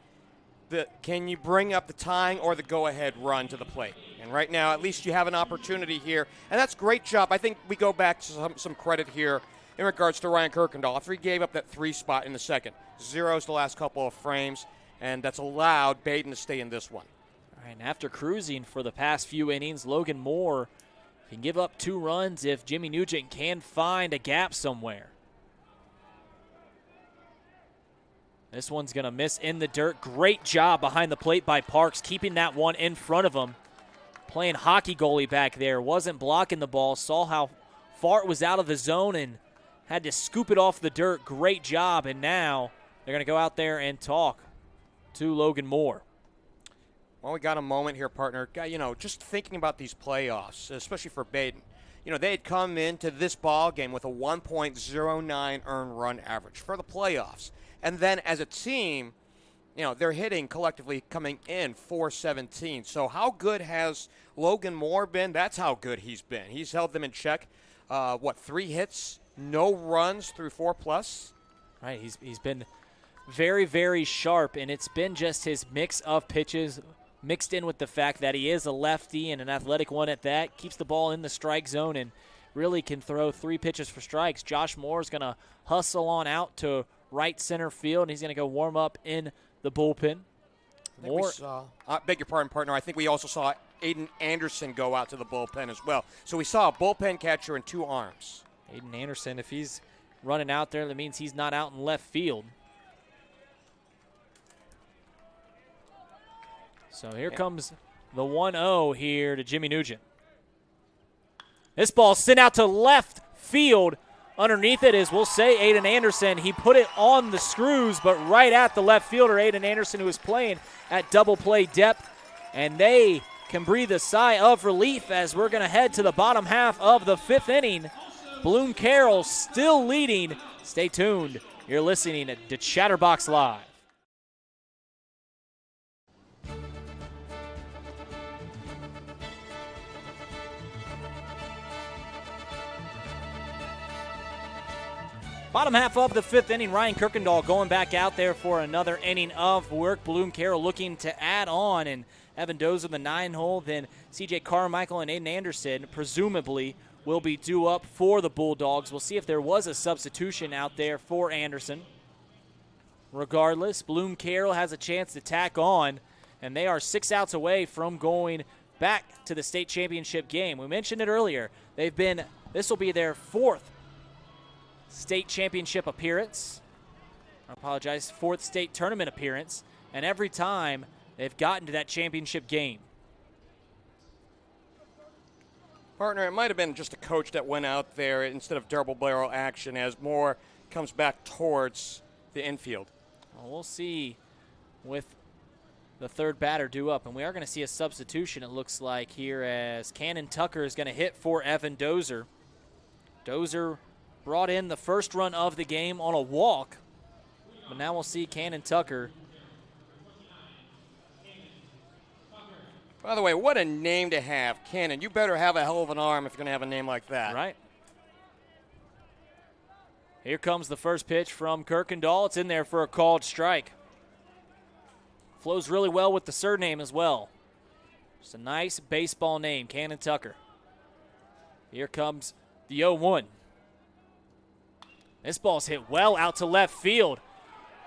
can you bring up the tying or the go-ahead run to the plate? And right now, at least you have an opportunity here. And that's a great job. I think we go back to some credit here in regards to Ryan Kirkendall. After he gave up that 3 spot in the second. Zeros the last couple of frames, and that's allowed Badin to stay in this one. All right, and after cruising for the past few innings, Logan Moore can give up 2 runs if Jimmy Nugent can find a gap somewhere. This one's going to miss in the dirt. Great job behind the plate by Parks, keeping that one in front of him. Playing hockey goalie back there. Wasn't blocking the ball. Saw how far it was out of the zone and had to scoop it off the dirt. Great job. And now they're going to go out there and talk to Logan Moore. Well, we got a moment here, partner. You know, just thinking about these playoffs, especially for Badin. they had come into this ball game with a 1.09 earned run average for the playoffs. And then as a team, they're hitting collectively coming in 417. So how good has Logan Moore been? That's how good he's been. He's held them in check. 3 hits, no runs through 4+? Right, he's been very, very sharp, and it's been just his mix of pitches mixed in with the fact that he is a lefty and an athletic one at that, keeps the ball in the strike zone and really can throw 3 pitches for strikes. Josh Moore is going to hustle on out to right center field, and he's going to go warm up in the bullpen. Beg your pardon, partner. I think we also saw Aiden Anderson go out to the bullpen as well. So we saw a bullpen catcher in 2 arms. Aiden Anderson, if he's running out there, that means he's not out in left field. So here comes the 1-0 here to Jimmy Nugent. This ball sent out to left field. Underneath it is, we'll say, Aiden Anderson. He put it on the screws, but right at the left fielder, Aiden Anderson, who is playing at double play depth. And they can breathe a sigh of relief as we're going to head to the bottom half of the 5th inning. Bloom-Carroll still leading. Stay tuned. You're listening to Chatterbox Live. Bottom half of the 5th inning, Ryan Kirkendall going back out there for another inning of work. Bloom-Carroll looking to add on, and Evan Dozer the 9-hole. Then C.J. Carmichael and Aiden Anderson presumably will be due up for the Bulldogs. We'll see if there was a substitution out there for Anderson. Regardless, Bloom-Carroll has a chance to tack on, and they are 6 outs away from going back to the state championship game. We mentioned it earlier. This will be their 4th state championship appearance. I apologize, 4th state tournament appearance, and every time they've gotten to that championship game. Partner, it might have been just a coach that went out there instead of double barrel action as Moore comes back towards the infield. Well, we'll see with the 3rd batter due up, and we are going to see a substitution, it looks like, here, as Cannon Tucker is going to hit for Evan Dozer. Dozer brought in the first run of the game on a walk, but now we'll see Cannon Tucker. By the way, what a name to have, Cannon. You better have a hell of an arm if you're going to have a name like that. Right. Here comes the first pitch from Kirkendall. It's in there for a called strike. Flows really well with the surname as well. Just a nice baseball name, Cannon Tucker. Here comes the 0-1. This ball's hit well out to left field.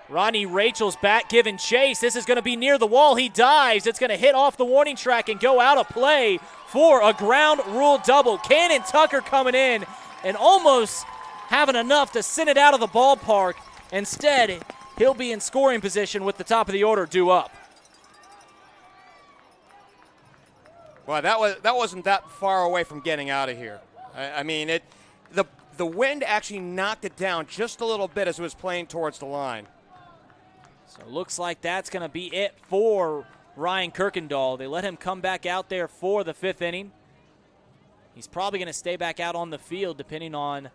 Ronnie Rachel's back giving chase. This is going to be near the wall. He dives. It's going to hit off the warning track and go out of play for a ground rule double. Cannon Tucker coming in and almost having enough to send it out of the ballpark. Instead, he'll be in scoring position with the top of the order due up. Well, that wasn't that far away from getting out of here. I mean, the wind actually knocked it down just a little bit as it was playing towards the line. So it looks like that's going to be it for Ryan Kirkendall. They let him come back out there for the 5th inning. He's probably going to stay back out on the field depending on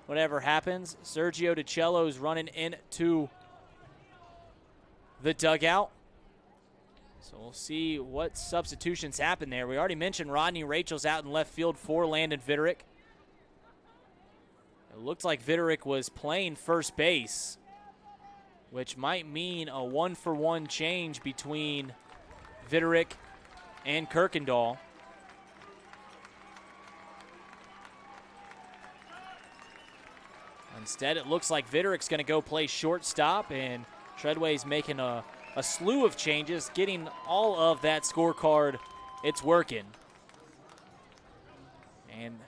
whatever happens. Sergio DiCello's running into the dugout. So we'll see what substitutions happen there. We already mentioned Rodney Rachel's out in left field for Landon Vitterick. It looked like Vitterick was playing first base, which might mean a 1-for-1 change between Vitterick and Kirkendall. Instead, it looks like Vitterick's going to go play shortstop, and Treadway's making a slew of changes, getting all of that scorecard. It's working. And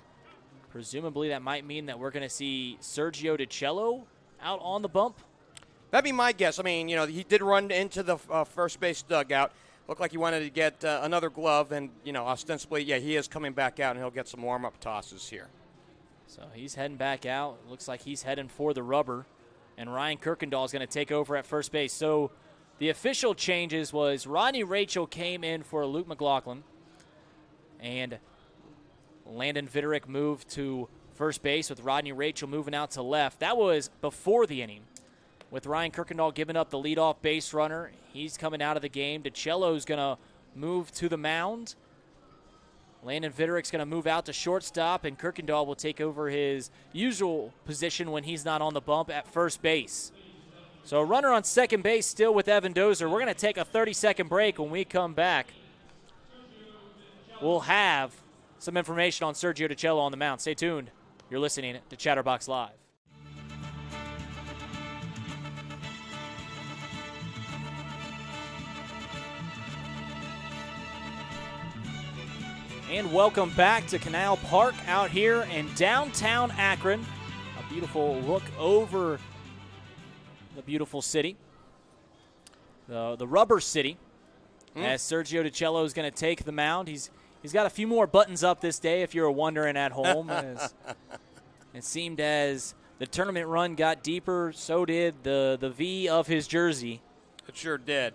presumably that might mean that we're going to see Sergio DiCello out on the bump. That'd be my guess. I mean, he did run into the first base dugout. Looked like he wanted to get another glove, and, ostensibly, yeah, he is coming back out, and he'll get some warm-up tosses here. So he's heading back out. Looks like he's heading for the rubber, and Ryan Kirkendall is going to take over at first base. So the official changes was Rodney Rachel came in for Luke McLaughlin, and Landon Vitterick moved to first base with Rodney Rachel moving out to left. That was before the inning. With Ryan Kirkendall giving up the leadoff base runner, he's coming out of the game. DiCello's going to move to the mound. Landon Vitterick's going to move out to shortstop, and Kirkendall will take over his usual position when he's not on the bump at first base. So a runner on second base still with Evan Dozer. We're going to take a 30-second break. When we come back, we'll have some information on Sergio DiCello on the mound. Stay tuned. You're listening to Chatterbox Live. And welcome back to Canal Park out here in downtown Akron. A beautiful look over the beautiful city, the rubber city, as Sergio DiCello is going to take the mound. He's got a few more buttons up this day, if you're wondering at home. As it seemed as the tournament run got deeper, so did the V of his jersey. It sure did.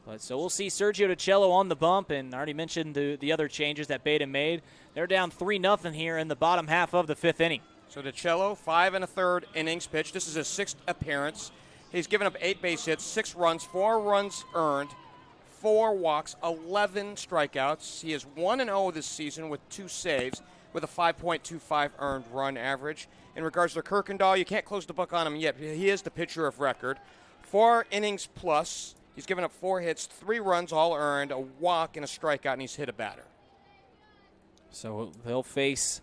But so we'll see Sergio DiCello on the bump, and I already mentioned the other changes that Badin made. They're down 3-0 here in the bottom half of the fifth inning. So DiCello, 5 1/3 innings pitched. This is his 6th appearance. He's given up 8 base hits, 6 runs, 4 runs earned, 4 walks, 11 strikeouts. He is 1-0 this season with 2 saves, with a 5.25 earned run average. In regards to Kirkendall, you can't close the book on him yet. He is the pitcher of record. 4 innings plus. He's given up 4 hits, 3 runs, all earned, a walk, and a strikeout, and he's hit a batter. So they'll face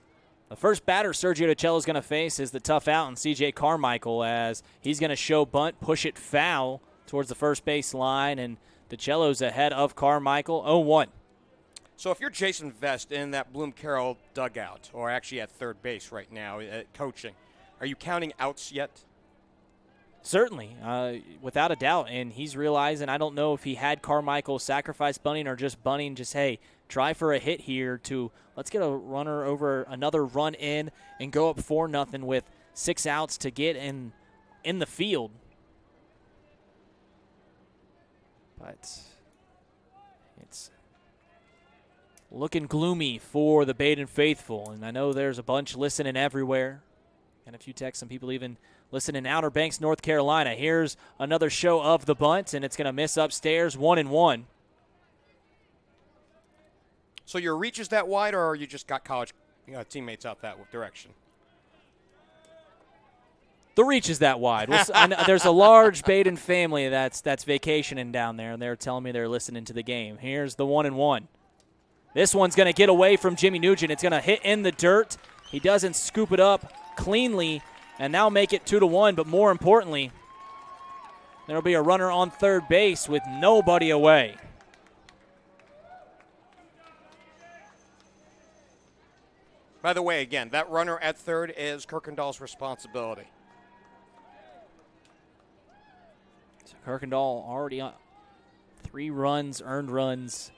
the first batter Sergio DiCello is going to face is the tough out in C.J. Carmichael, as he's going to show bunt, push it foul towards the first base line, and DiCello's ahead of Carmichael, 0-1. So if you're Jason Vest in that Bloom-Carroll dugout, or actually at third base right now coaching, are you counting outs yet? Certainly, without a doubt, and he's realizing, I don't know if he had Carmichael sacrifice bunting or just bunting, just, hey, try for a hit here to let's get a runner over another run in and go up 4-0 with 6 outs to get in the field. But it's looking gloomy for the Badin faithful, and I know there's a bunch listening everywhere. And a few texts, some people even listen in Outer Banks, North Carolina. Here's another show of the bunt, and it's going to miss upstairs, 1-1. So your reach is that wide, or you just got college teammates out that direction? The reach is that wide. There's a large Badin family that's vacationing down there, and they're telling me they're listening to the game. Here's the 1-1. This one's going to get away from Jimmy Nugent. It's going to hit in the dirt. He doesn't scoop it up cleanly and now make it 2-1, but more importantly, there'll be a runner on third base with nobody away. By the way, again, that runner at third is Kirkendall's responsibility. So Kirkendall already on 3 runs, earned runs,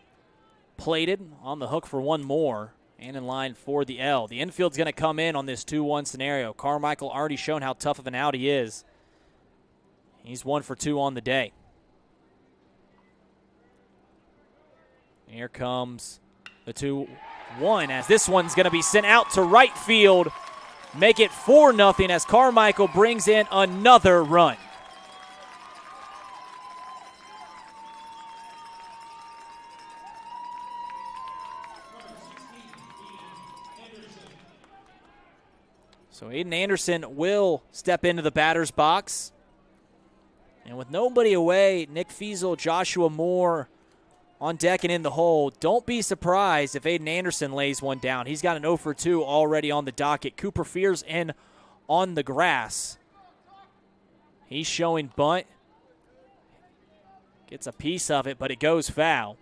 plated, on the hook for 1 more. And in line for the L. The infield's going to come in on this 2-1 scenario. Carmichael already shown how tough of an out he is. He's 1 for 2 on the day. Here comes the 2-1 as this one's going to be sent out to right field. Make it 4-0 as Carmichael brings in another run. So Aiden Anderson will step into the batter's box. And with nobody away, Nick Feasel, Joshua Moore on deck and in the hole. Don't be surprised if Aiden Anderson lays one down. He's got an 0 for 2 already on the docket. Cooper Fears in on the grass. He's showing bunt. Gets a piece of it, but it goes foul.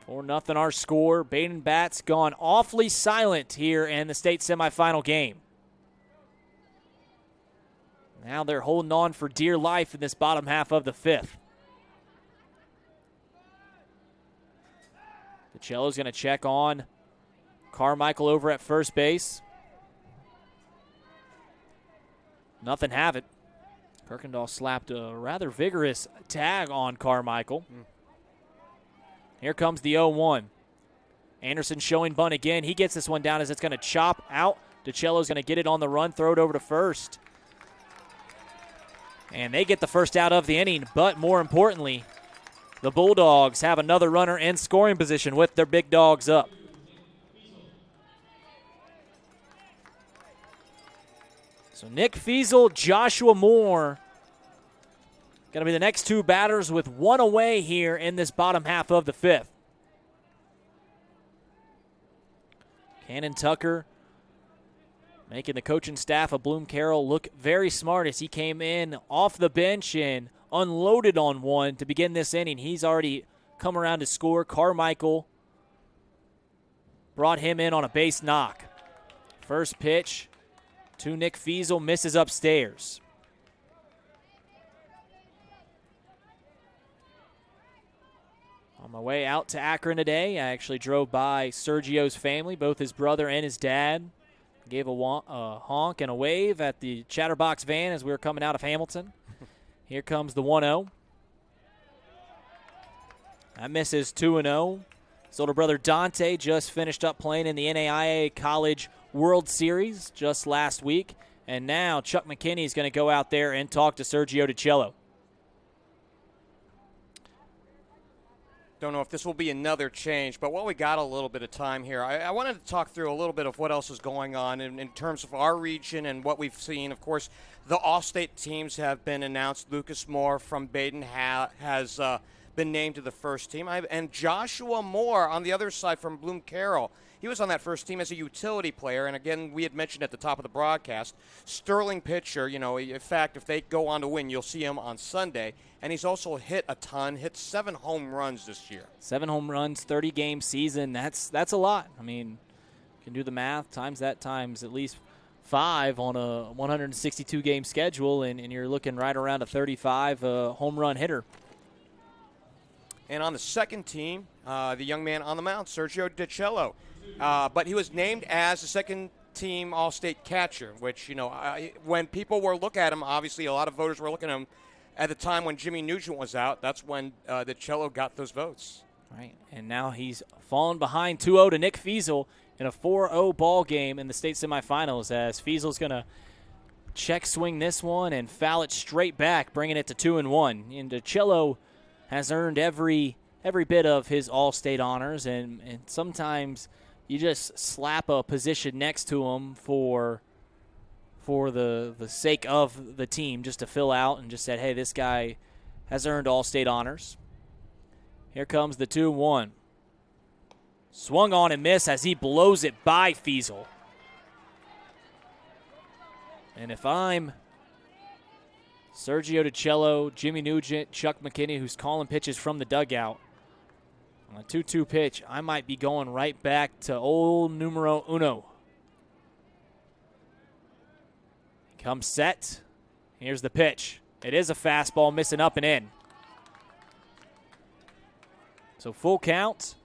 4-0 our score. Badin bats gone awfully silent here in the state semifinal game. Now they're holding on for dear life in this bottom half of the 5th. DiCello's going to check on Carmichael over at first base. Nothing have it. Kirkendall slapped a rather vigorous tag on Carmichael. Here comes the 0-1. Anderson showing bunt again. He gets this one down as it's going to chop out. DiCello's going to get it on the run, throw it over to first. And they get the first out of the inning, but more importantly, the Bulldogs have another runner in scoring position with their big dogs up. So Nick Feasel, Joshua Moore, going to be the next two batters with one away here in this bottom half of the fifth. Cannon Tucker making the coaching staff of Bloom-Carroll look very smart as he came in off the bench and unloaded on one to begin this inning. He's already come around to score. Carmichael brought him in on a base knock. First pitch to Nick Feasel, misses upstairs. On my way out to Akron today, I actually drove by Sergio's family, both his brother and his dad. Gave a honk and a wave at the Chatterbox van as we were coming out of Hamilton. Here comes the 1-0. That misses 2-0. His older brother Dante just finished up playing in the NAIA College World Series just last week. And now Chuck McKinney is going to go out there and talk to Sergio DiCello. Don't know if this will be another change, but while we got a little bit of time here, I wanted to talk through a little bit of what else is going on in terms of our region and what we've seen. Of course, the all-state teams have been announced. Lucas Moore from Badin has been named to the first team. And Joshua Moore on the other side from Bloom-Carroll. He was on that first team as a utility player, and again, we had mentioned at the top of the broadcast, sterling pitcher. You know, in fact, if they go on to win, you'll see him on Sunday. And he's also hit a ton, hit 7 home runs this year. 7 home runs, 30-game season. That's a lot. I mean, you can do the math, times that times at least 5 on a 162-game schedule, and you're looking right around a 35 home run hitter. And on the second team, the young man on the mound, Sergio DiCello. But he was named as the second-team All-State catcher, which, you know, when people were looking at him, obviously a lot of voters were looking at him at the time when Jimmy Nugent was out. That's when DiCello got those votes. Right, and now he's fallen behind 2-0 to Nick Feasel in a 4-0 ball game in the state semifinals as Fiesel's going to check swing this one and foul it straight back, bringing it to 2-1. And DiCello has earned every bit of his All-State honors, and sometimes you just slap a position next to him for the sake of the team, just to fill out and just said, hey, this guy has earned All-State honors. Here comes the 2-1. Swung on and missed as he blows it by Feasel. And if I'm Sergio DiCello, Jimmy Nugent, Chuck McKinney, who's calling pitches from the dugout, on a 2-2 pitch, I might be going right back to old numero uno. Comes set. Here's the pitch. It is a fastball missing up and in. So full count.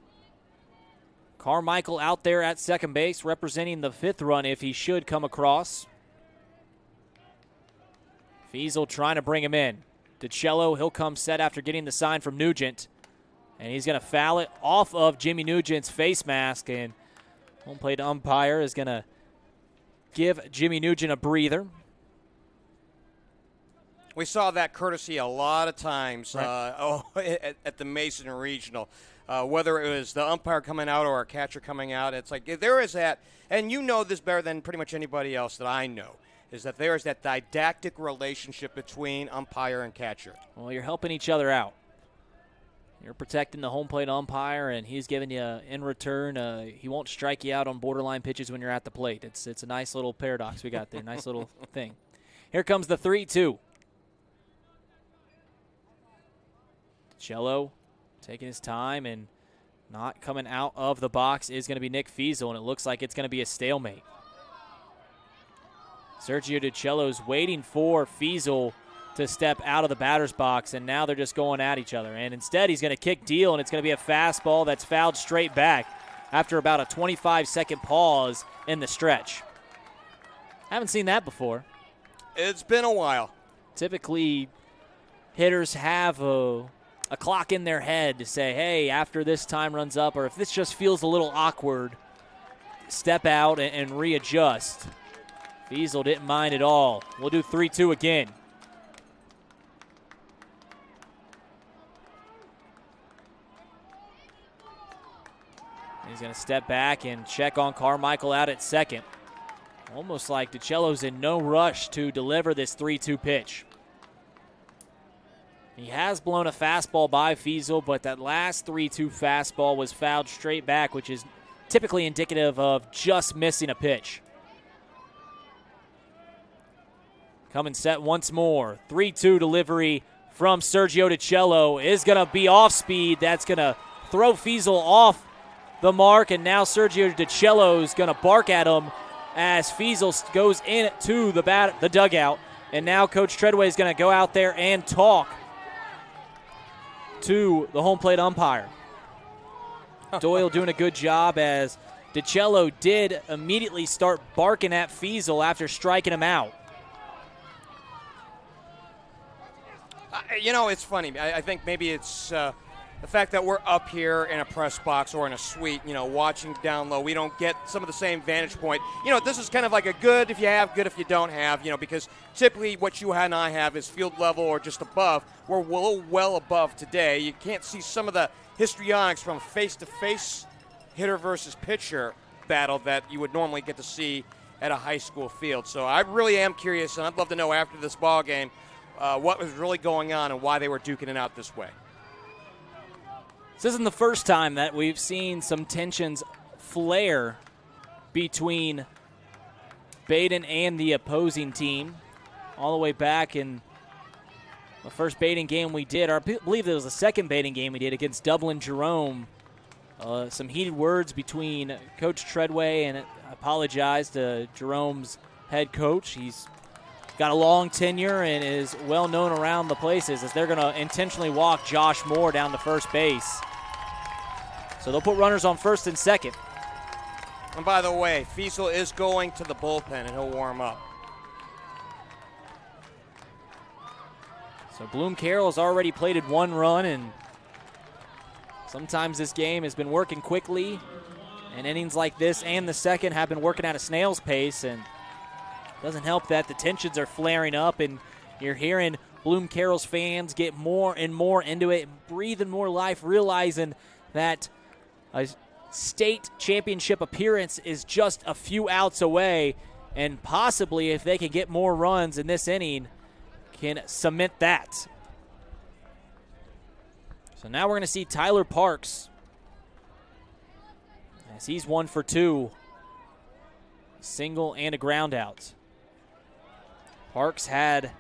Carmichael out there at second base representing the 5th run if he should come across. Feasel trying to bring him in. DiCello, he'll come set after getting the sign from Nugent. And he's going to foul it off of Jimmy Nugent's face mask. And home plate umpire is going to give Jimmy Nugent a breather. We saw that courtesy a lot of times right. At the Mason Regional. Whether it was the umpire coming out or a catcher coming out, it's like there is that, and you know this better than pretty much anybody else that I know, is that there is that didactic relationship between umpire and catcher. Well, you're helping each other out. You're protecting the home plate umpire, and he's giving you, in return, he won't strike you out on borderline pitches when you're at the plate. It's a nice little paradox we got there, nice little thing. Here comes the 3-2. DiCello taking his time and not coming out of the box is going to be Nick Feasel, and it looks like it's going to be a stalemate. Sergio DiCello's waiting for Feasel to step out of the batter's box, and now they're just going at each other. And instead, he's going to kick deal, and it's going to be a fastball that's fouled straight back after about a 25-second pause in the stretch. Haven't seen that before. It's been a while. Typically, hitters have a a clock in their head to say, hey, after this time runs up, or if this just feels a little awkward, step out and readjust. Feasel didn't mind at all. We'll do 3-2 again. He's going to step back and check on Carmichael out at second. Almost like DiCello's in no rush to deliver this 3-2 pitch. He has blown a fastball by Feasel, but that last 3-2 fastball was fouled straight back, which is typically indicative of just missing a pitch. Coming set once more. 3-2 delivery from Sergio DiCello is going to be off speed. That's going to throw Feasel off the mark, and now Sergio DiCello is going to bark at him as Feasel goes into the dugout. And now Coach Treadway is going to go out there and talk to the home plate umpire. Doyle doing a good job as DiCello did immediately start barking at Feasel after striking him out. You know, it's funny. I think maybe it's the fact that we're up here in a press box or in a suite, you know, watching down low. We don't get some of the same vantage point. You know, this is kind of like a good if you have, good if you don't have, you know, because typically what you and I have is field level or just above. We're well above today. You can't see some of the histrionics from face-to-face hitter versus pitcher battle that you would normally get to see at a high school field. So I really am curious, and I'd love to know after this ball game what was really going on and why they were duking it out this way. This isn't the first time that we've seen some tensions flare between Badin and the opposing team. All the way back in the first Badin game we did, or I believe it was the second Badin game we did against Dublin Jerome. Some heated words between Coach Treadway, and I apologize to Jerome's head coach. He's got a long tenure and is well known around the places, as they're going to intentionally walk Josh Moore down to first base. So they'll put runners on first and second. And by the way, Feasel is going to the bullpen, and he'll warm up. So Bloom-Carroll has already plated one run, and sometimes this game has been working quickly, and innings like this and the second have been working at a snail's pace, and it doesn't help that the tensions are flaring up, and you're hearing Bloom-Carroll's fans get more and more into it, breathing more life, realizing that a state championship appearance is just a few outs away, and possibly if they can get more runs in this inning, can cement that. So now we're going to see Tyler Parks, as he's 1 for 2, a single and a ground out. Parks had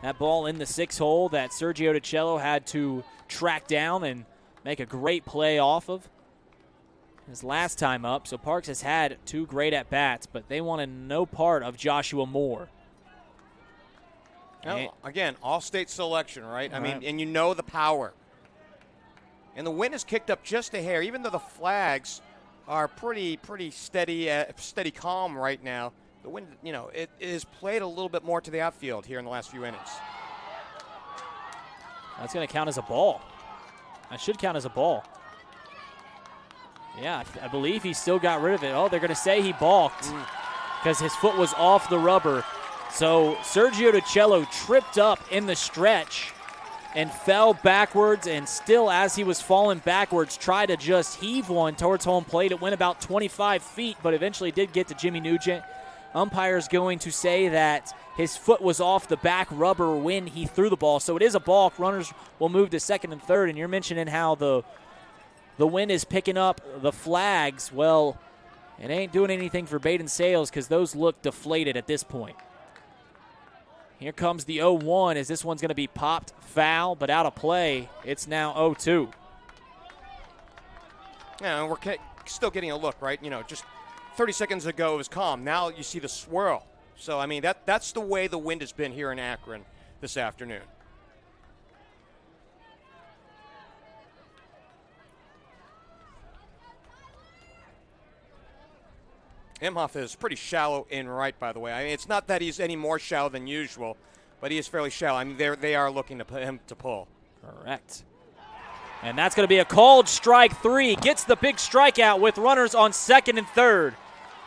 that ball in the 6-hole that Sergio DiCello had to track down and make a great play off of his last time up. So Parks has had 2 great at-bats, but they wanted no part of Joshua Moore. Now, again, all-state selection, right? I mean, and you know the power. And the wind is kicked up just a hair, even though the flags are pretty steady calm right now. The wind, you know, it is played a little bit more to the outfield here in the last few innings. That's going to count as a ball. That should count as a ball. Yeah, I believe he still got rid of it. Oh, they're going to say he balked because his foot was off the rubber. So Sergio DiCello tripped up in the stretch and fell backwards, and still as he was falling backwards, tried to just heave one towards home plate. It went about 25 feet, but eventually did get to Jimmy Nugent. Umpire's going to say that his foot was off the back rubber when he threw the ball. So it is a balk. Runners will move to second and third, and you're mentioning how the wind is picking up the flags. Well, it ain't doing anything for Badin Sales because those look deflated at this point. Here comes the 0-1 as this one's going to be popped foul, but out of play. It's now 0-2. Yeah, and we're still getting a look, right? You know, just 30 seconds ago it was calm. Now you see the swirl. So, I mean, that's the way the wind has been here in Akron this afternoon. Imhoff is pretty shallow in right, by the way. I mean, it's not that he's any more shallow than usual, but he is fairly shallow. I mean, they are looking to put him to pull. Correct. And that's going to be a called strike 3. Gets the big strikeout with runners on second and third.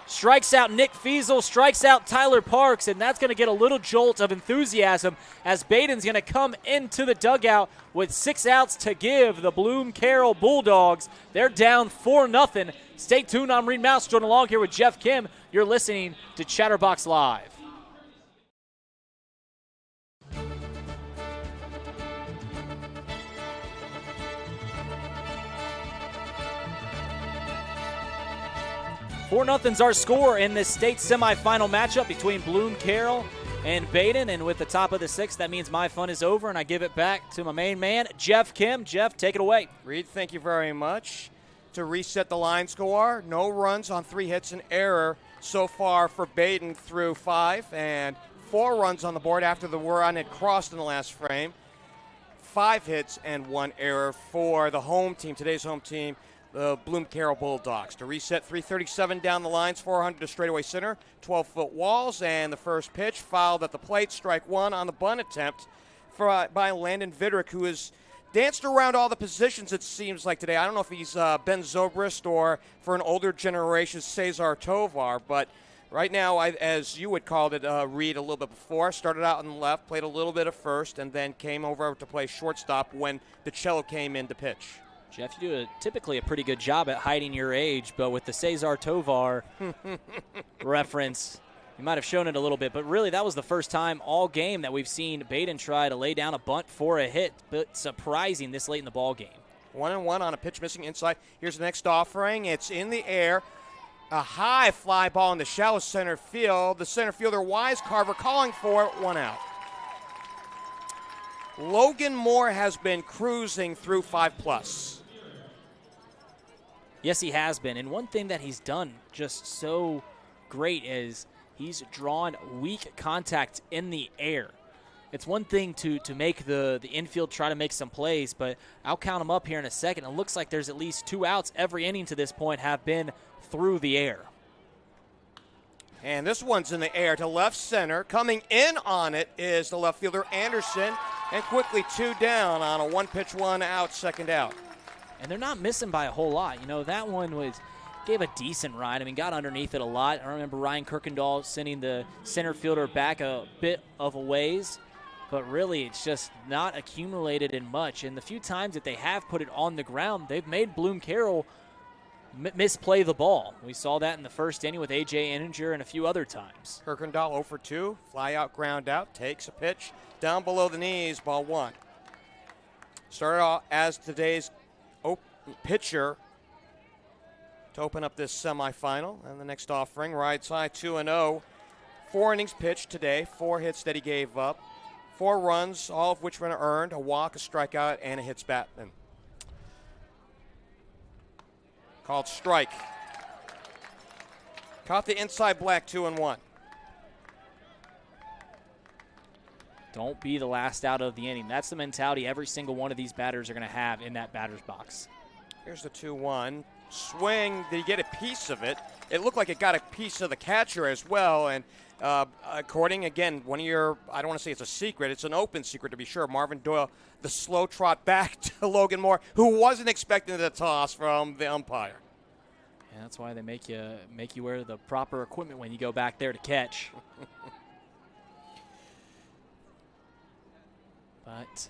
Strikes out Nick Feasel, strikes out Tyler Parks, and that's going to get a little jolt of enthusiasm as Badin's going to come into the dugout with 6 outs to give the Bloom-Carroll Bulldogs. They're down 4-0. Stay tuned. I'm Reid Mouse, joined along here with Geoff Kim. You're listening to Chatterbox Live. Four nothing's our score in this state semifinal matchup between Bloom-Carroll and Badin. And with the top of the 6th, that means my fun is over, and I give it back to my main man, Geoff Kim. Geoff, take it away. Reid, thank you very much. To reset the line score, no runs on 3 hits and error so far for Badin through 5, and 4 runs on the board after the run had crossed in the last frame. 5 hits and 1 error for the home team, today's home team, the Bloom-Carroll Bulldogs. To reset, 337 down the lines, 400 to straightaway center, 12-foot walls, and the first pitch fouled at the plate, strike 1 on the bunt attempt by Landon Vidrick, who has danced around all the positions, it seems like, today. I don't know if he's Ben Zobrist or, for an older generation, Cesar Tovar, but right now, as you had called it, Reid, a little bit before, started out on the left, played a little bit of first, and then came over to play shortstop when DeCello came in to pitch. Geoff, you do typically a pretty good job at hiding your age, but with the Cesar Tovar reference, you might have shown it a little bit. But really, that was the first time all game that we've seen Badin try to lay down a bunt for a hit, but surprising this late in the ball game. 1-1 on a pitch missing inside. Here's the next offering. It's in the air. A high fly ball in the shallow center field. The center fielder, Wise Carver, calling for it, 1 out. Logan Moore has been cruising through 5+. Yes, he has been. And one thing that he's done just so great is he's drawn weak contact in the air. It's one thing to make the infield try to make some plays, but I'll count them up here in a second. It looks like there's at least 2 outs every inning to this point have been through the air. And this one's in the air to left center. Coming in on it is the left fielder, Anderson, and quickly 2 down on a 1-pitch, 1 out, second out. And they're not missing by a whole lot. You know, that one gave a decent ride. I mean, got underneath it a lot. I remember Ryan Kirkendall sending the center fielder back a bit of a ways, but really it's just not accumulated in much. And the few times that they have put it on the ground, they've made Bloom-Carroll misplay the ball. We saw that in the first inning with A.J. Inninger and a few other times. Kirkendall 0 for 2, fly out, ground out, takes a pitch down below the knees, ball 1. Started off as today's pitcher to open up this semifinal. And the next offering, right side, 2-0. 4 innings pitched today, 4 hits that he gave up, 4 runs, all of which were earned, a walk, a strikeout, and a hits batman. Called strike. Caught the inside black, 2-1. Don't be the last out of the inning. That's the mentality every single one of these batters are going to have in that batter's box. Here's the 2-1. Swing, did he get a piece of it? It looked like it got a piece of the catcher as well. And according, again, one of your, I don't want to say it's a secret, it's an open secret to be sure, Marvin Doyle, the slow trot back to Logan Moore, who wasn't expecting the toss from the umpire. Yeah, that's why they make you wear the proper equipment when you go back there to catch. But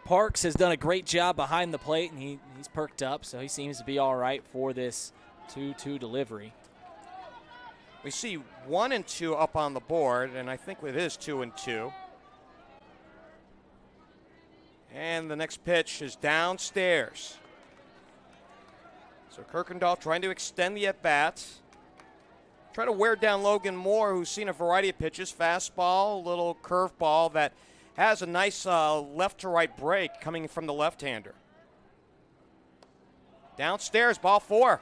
Parks has done a great job behind the plate, and he's perked up, so he seems to be all right for this 2-2 delivery. We see 1 and 2 up on the board, and I think it is 2 and 2. And the next pitch is downstairs. So Kirkendall trying to extend the at-bat. Try to wear down Logan Moore, who's seen a variety of pitches. Fastball, a little curveball that has a nice left to right break coming from the left-hander. Downstairs, ball 4.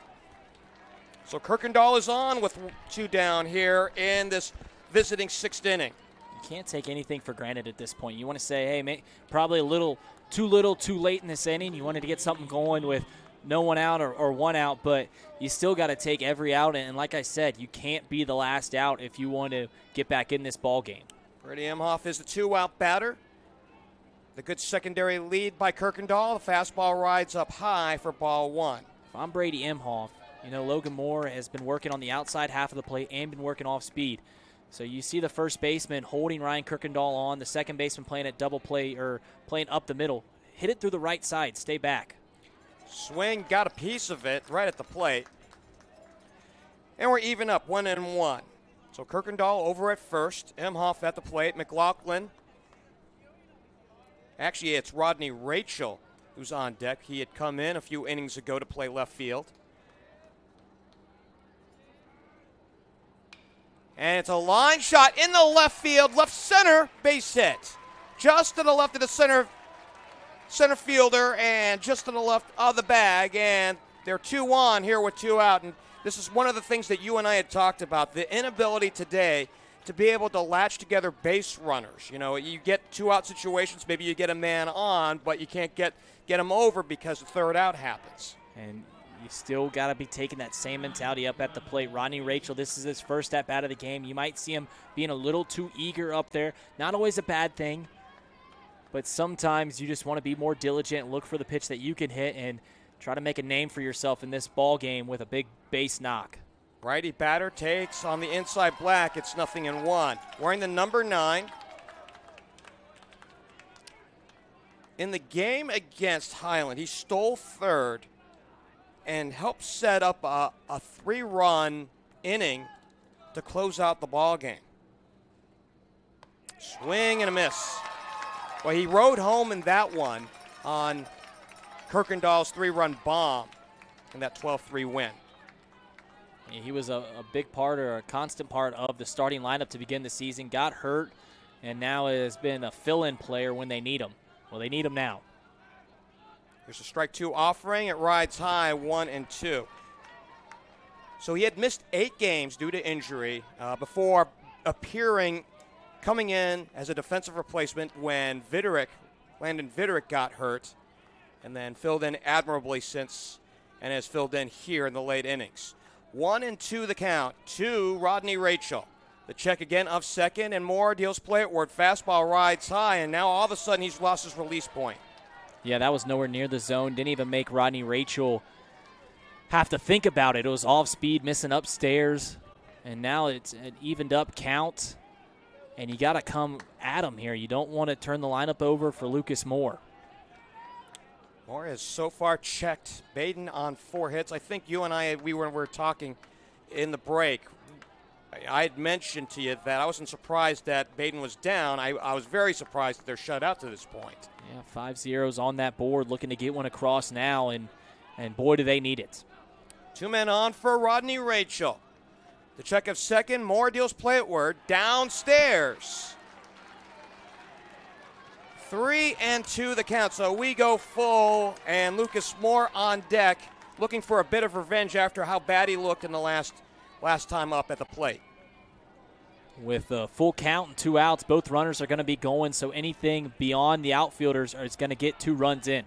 So Kirkendall is on with 2 down here in this visiting 6th inning. You can't take anything for granted at this point. You want to say, hey, probably a little, too late in this inning. You wanted to get something going with no one out or 1 out, but you still got to take every out. And like I said, you can't be the last out if you want to get back in this ball game. Freddie Emhoff is the 2-out batter. The good secondary lead by Kirkendall. The fastball rides up high for ball one. If I'm Brady Imhoff, you know, Logan Moore has been working on the outside half of the plate and been working off speed. So you see the first baseman holding Ryan Kirkendall on, the second baseman playing at double play or playing up the middle. Hit it through the right side, stay back. Swing, got a piece of it right at the plate. And we're even up, 1-1. So Kirkendall over at first, Imhoff at the plate, McLaughlin. Actually, it's Rodney Rachel who's on deck. He had come in a few innings ago to play left field. And it's a line shot in the left field, left center, base hit. Just to the left of the center fielder and just to the left of the bag. And they're 2-on here with 2 out. And this is one of the things that you and I had talked about, the inability today to be able to latch together base runners. You know, you get 2-out situations, maybe you get a man on, but you can't get him over because the third out happens. And you still got to be taking that same mentality up at the plate. Rodney Rachel, this is his first at-bat of the game. You might see him being a little too eager up there. Not always a bad thing, but sometimes you just want to be more diligent, look for the pitch that you can hit, and try to make a name for yourself in this ball game with a big base knock. Righty batter takes on the inside black. It's 0-1. Wearing the number 9. In the game against Highland, he stole third and helped set up a 3-run inning to close out the ball game. Swing and a miss. Well, he rode home in that one on Kirkendall's 3-run bomb in that 12-3 win. He was a big part or a constant part of the starting lineup to begin the season, got hurt, and now has been a fill-in player when they need him. Well, they need him now. Here's a strike 2 offering. It rides high, 1-2. So he had missed 8 games due to injury before coming in as a defensive replacement when Landon Viderick got hurt, and then filled in admirably since and has filled in here in the late innings. 1-2 the count to Rodney Rachel. The check again of second, and Moore deals play it where fastball rides high, and now all of a sudden he's lost his release point. Yeah, that was nowhere near the zone. Didn't even make Rodney Rachel have to think about it. It was off speed, missing upstairs, and now it's an evened up count, and you got to come at him here. You don't want to turn the lineup over for Lucas Moore. Moore has so far checked Badin on 4 hits. I think you and I, we were talking in the break. I had mentioned to you that I wasn't surprised that Badin was down. I was very surprised that they're shut out to this point. Yeah, 5 zeros on that board, looking to get one across now, and boy, do they need it. 2 men on for Rodney Rachel. The check of second, Moore deals play it word downstairs. 3-2 the count, so we go full, and Lucas Moore on deck, looking for a bit of revenge after how bad he looked in the last time up at the plate. With a full count and 2 outs, both runners are going to be going, so anything beyond the outfielders is going to get 2 runs in.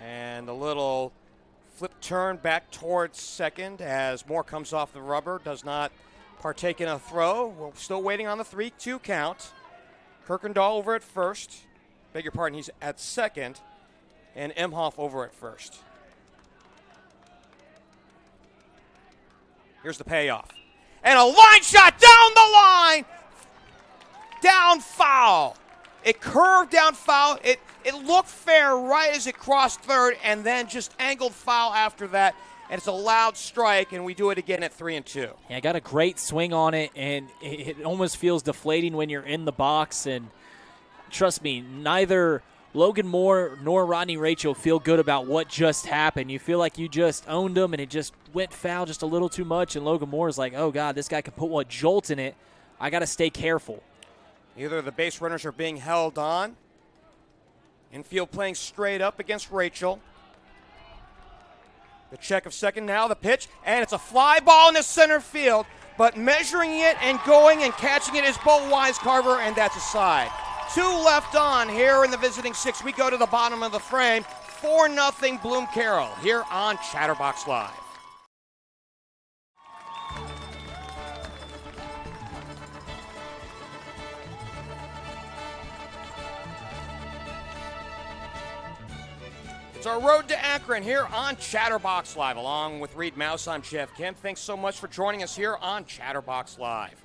And a little flip turn back towards second as Moore comes off the rubber, does not partake in a throw. We're still waiting on the 3-2 count. Kirkendall over at first. Beg your pardon, he's at second. And Imhoff over at first. Here's the payoff. And a line shot down the line. Down foul. It curved down foul. It looked fair right as it crossed third, and then just angled foul after that. And it's a loud strike, and we do it again at 3-2. Yeah, I got a great swing on it, and it almost feels deflating when you're in the box. And trust me, neither Logan Moore nor Rodney Rachel feel good about what just happened. You feel like you just owned them, and it just went foul just a little too much. And Logan Moore is like, oh, God, this guy can put what jolt in it. I got to stay careful. Either the base runners are being held on. Infield playing straight up against Rachel. The check of second now, the pitch, and it's a fly ball in the center field, but measuring it and going and catching it is Bo Wisecarver, and that's a side. 2 left on here in the visiting 6. We go to the bottom of the frame. 4-0 Bloom-Carroll here on Chatterbox Live. It's our road to Akron here on Chatterbox Live. Along with Reid Mouse, I'm Geoff Kemp. Thanks so much for joining us here on Chatterbox Live.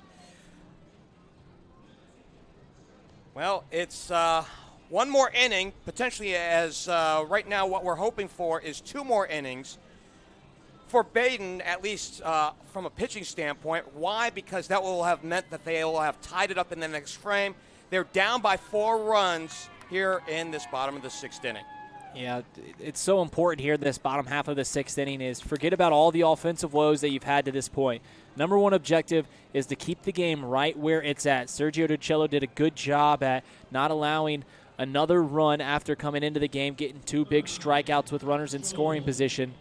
Well, it's one more inning, potentially, as right now what we're hoping for is 2 more innings for Badin, at least from a pitching standpoint. Why? Because that will have meant that they will have tied it up in the next frame. They're down by 4 runs here in this bottom of the 6th inning. Yeah, it's so important here in this bottom half of the 6th inning is forget about all the offensive woes that you've had to this point. Number one objective is to keep the game right where it's at. Sergio DiCello did a good job at not allowing another run after coming into the game, getting 2 big strikeouts with runners in scoring position.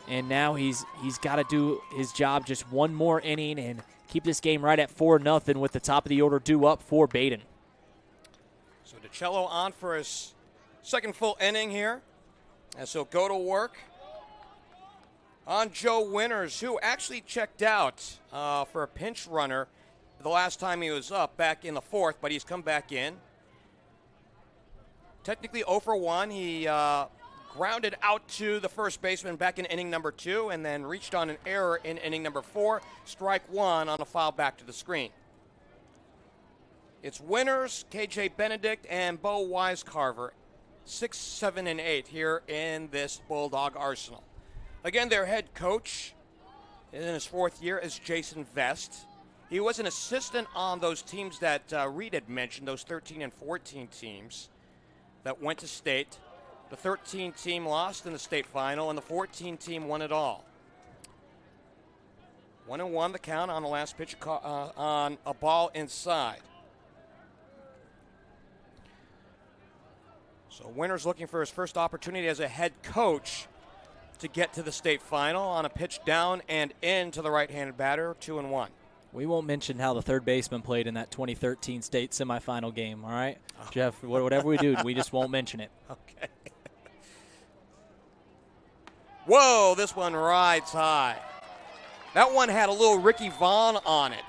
And now he's got to do his job just one more inning and keep this game right at 4-0 with the top of the order due up for Badin. So DiCello on for his second full inning here, as he'll go to work on Joe Winters, who actually checked out for a pinch runner the last time he was up back in the 4th, but he's come back in. Technically 0 for 1. He grounded out to the first baseman back in inning number 2 and then reached on an error in inning number 4. Strike 1 on a foul back to the screen. It's Winters, KJ Benedict, and Bo Wisecarver. 6, 7, and 8 here in this Bulldog arsenal. Again, their head coach in his 4th year is Jason Vest. He was an assistant on those teams that Reid had mentioned, those 13 and 14 teams that went to state. The 13 team lost in the state final, and the 14 team won it all. 1-1 the count on the last pitch on a ball inside. So Winters looking for his first opportunity as a head coach to get to the state final on a pitch down and in to the right-handed batter, 2-1. We won't mention how the third baseman played in that 2013 state semifinal game, all right? Oh. Geoff, whatever we do, we just won't mention it. Okay. Whoa, this one rides high. That one had a little Ricky Vaughn on it.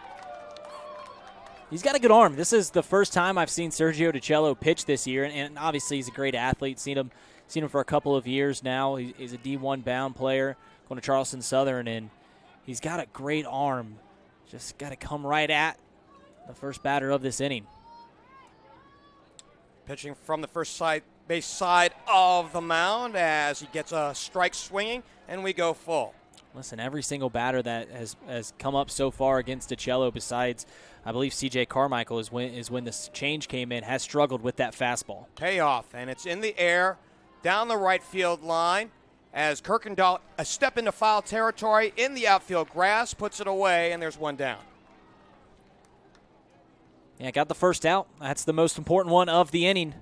He's got a good arm. This is the first time I've seen Sergio DiCello pitch this year, and obviously he's a great athlete. Seen him for a couple of years now. He's a D1 bound player going to Charleston Southern, and he's got a great arm. Just got to come right at the first batter of this inning. Pitching from the first base side of the mound as he gets a strike swinging, and we go full. Listen, every single batter that has come up so far against DiCello, besides I believe C.J. Carmichael is when this change came in, has struggled with that fastball. Payoff, and it's in the air down the right field line as Kirkendall, a step into foul territory in the outfield grass, puts it away, and there's one down. Yeah, got the first out. That's the most important one of the inning.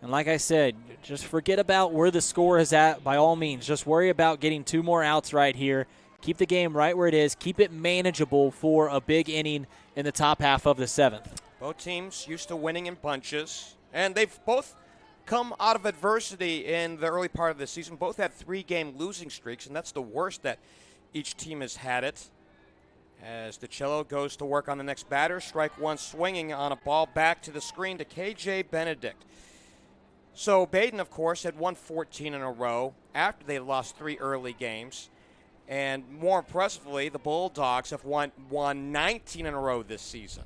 And like I said, just forget about where the score is at by all means. Just worry about getting 2 more outs right here. Keep the game right where it is. Keep it manageable for a big inning in the top half of the 7th. Both teams used to winning in bunches, and they've both come out of adversity in the early part of the season. Both had 3-game losing streaks, and that's the worst that each team has had it. As DiCello goes to work on the next batter, strike 1 swinging on a ball back to the screen to KJ Benedict. So Badin, of course, had won 14 in a row after they lost 3 early games. And more impressively, the Bulldogs have won 19 in a row this season.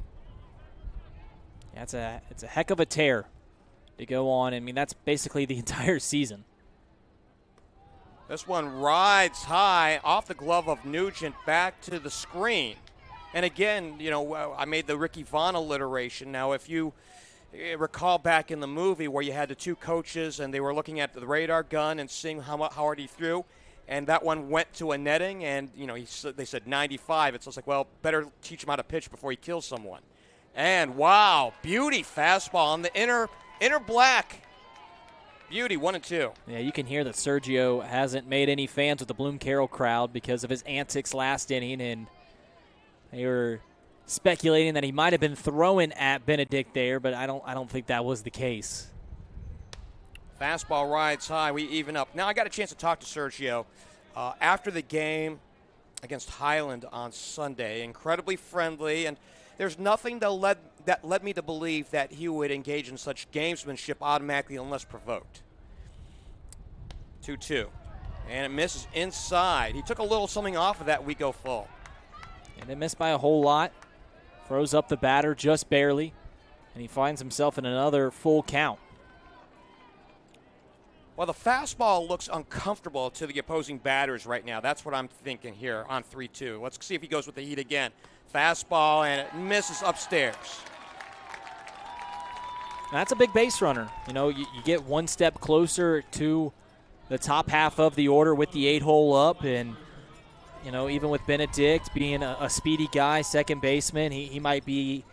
Yeah, it's a heck of a tear to go on. I mean, that's basically the entire season. This one rides high off the glove of Nugent back to the screen. And again, I made the Ricky Vaughn alliteration. Now, if you recall back in the movie where you had the 2 coaches and they were looking at the radar gun and seeing how hard he threw, and that one went to a netting, and they said 95. It's just like, well, better teach him how to pitch before he kills someone. And wow, beauty fastball on the inner black. Beauty, 1-2. Yeah, you can hear that Sergio hasn't made any fans with the Bloom-Carroll crowd because of his antics last inning, and they were speculating that he might have been throwing at Benedict there, but I don't think that was the case. Fastball rides high. We even up. Now I got a chance to talk to Sergio after the game against Highland on Sunday. Incredibly friendly, and there's nothing that led me to believe that he would engage in such gamesmanship automatically unless provoked. 2-2. And it misses inside. He took a little something off of that. We go full. And it missed by a whole lot. Throws up the batter just barely. And he finds himself in another full count. Well, the fastball looks uncomfortable to the opposing batters right now. That's what I'm thinking here on 3-2. Let's see if he goes with the heat again. Fastball, and it misses upstairs. That's a big base runner. You know, you get one step closer to the top half of the order with the 8-hole up. And, you know, even with Benedict being a speedy guy, second baseman, he might be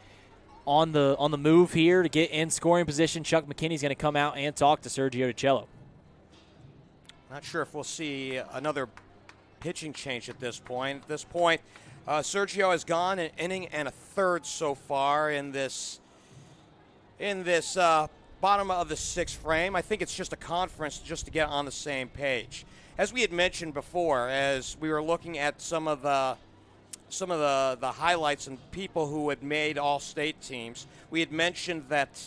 on the move here to get in scoring position. Chuck McKinney's going to come out and talk to Sergio DiCello. Not sure if we'll see another pitching change at this point. At this point, Sergio has gone an inning and a third so far in this bottom of the sixth frame. I think it's just a conference just to get on the same page. As we had mentioned before, as we were looking at some of the highlights and people who had made all-state teams, we had mentioned that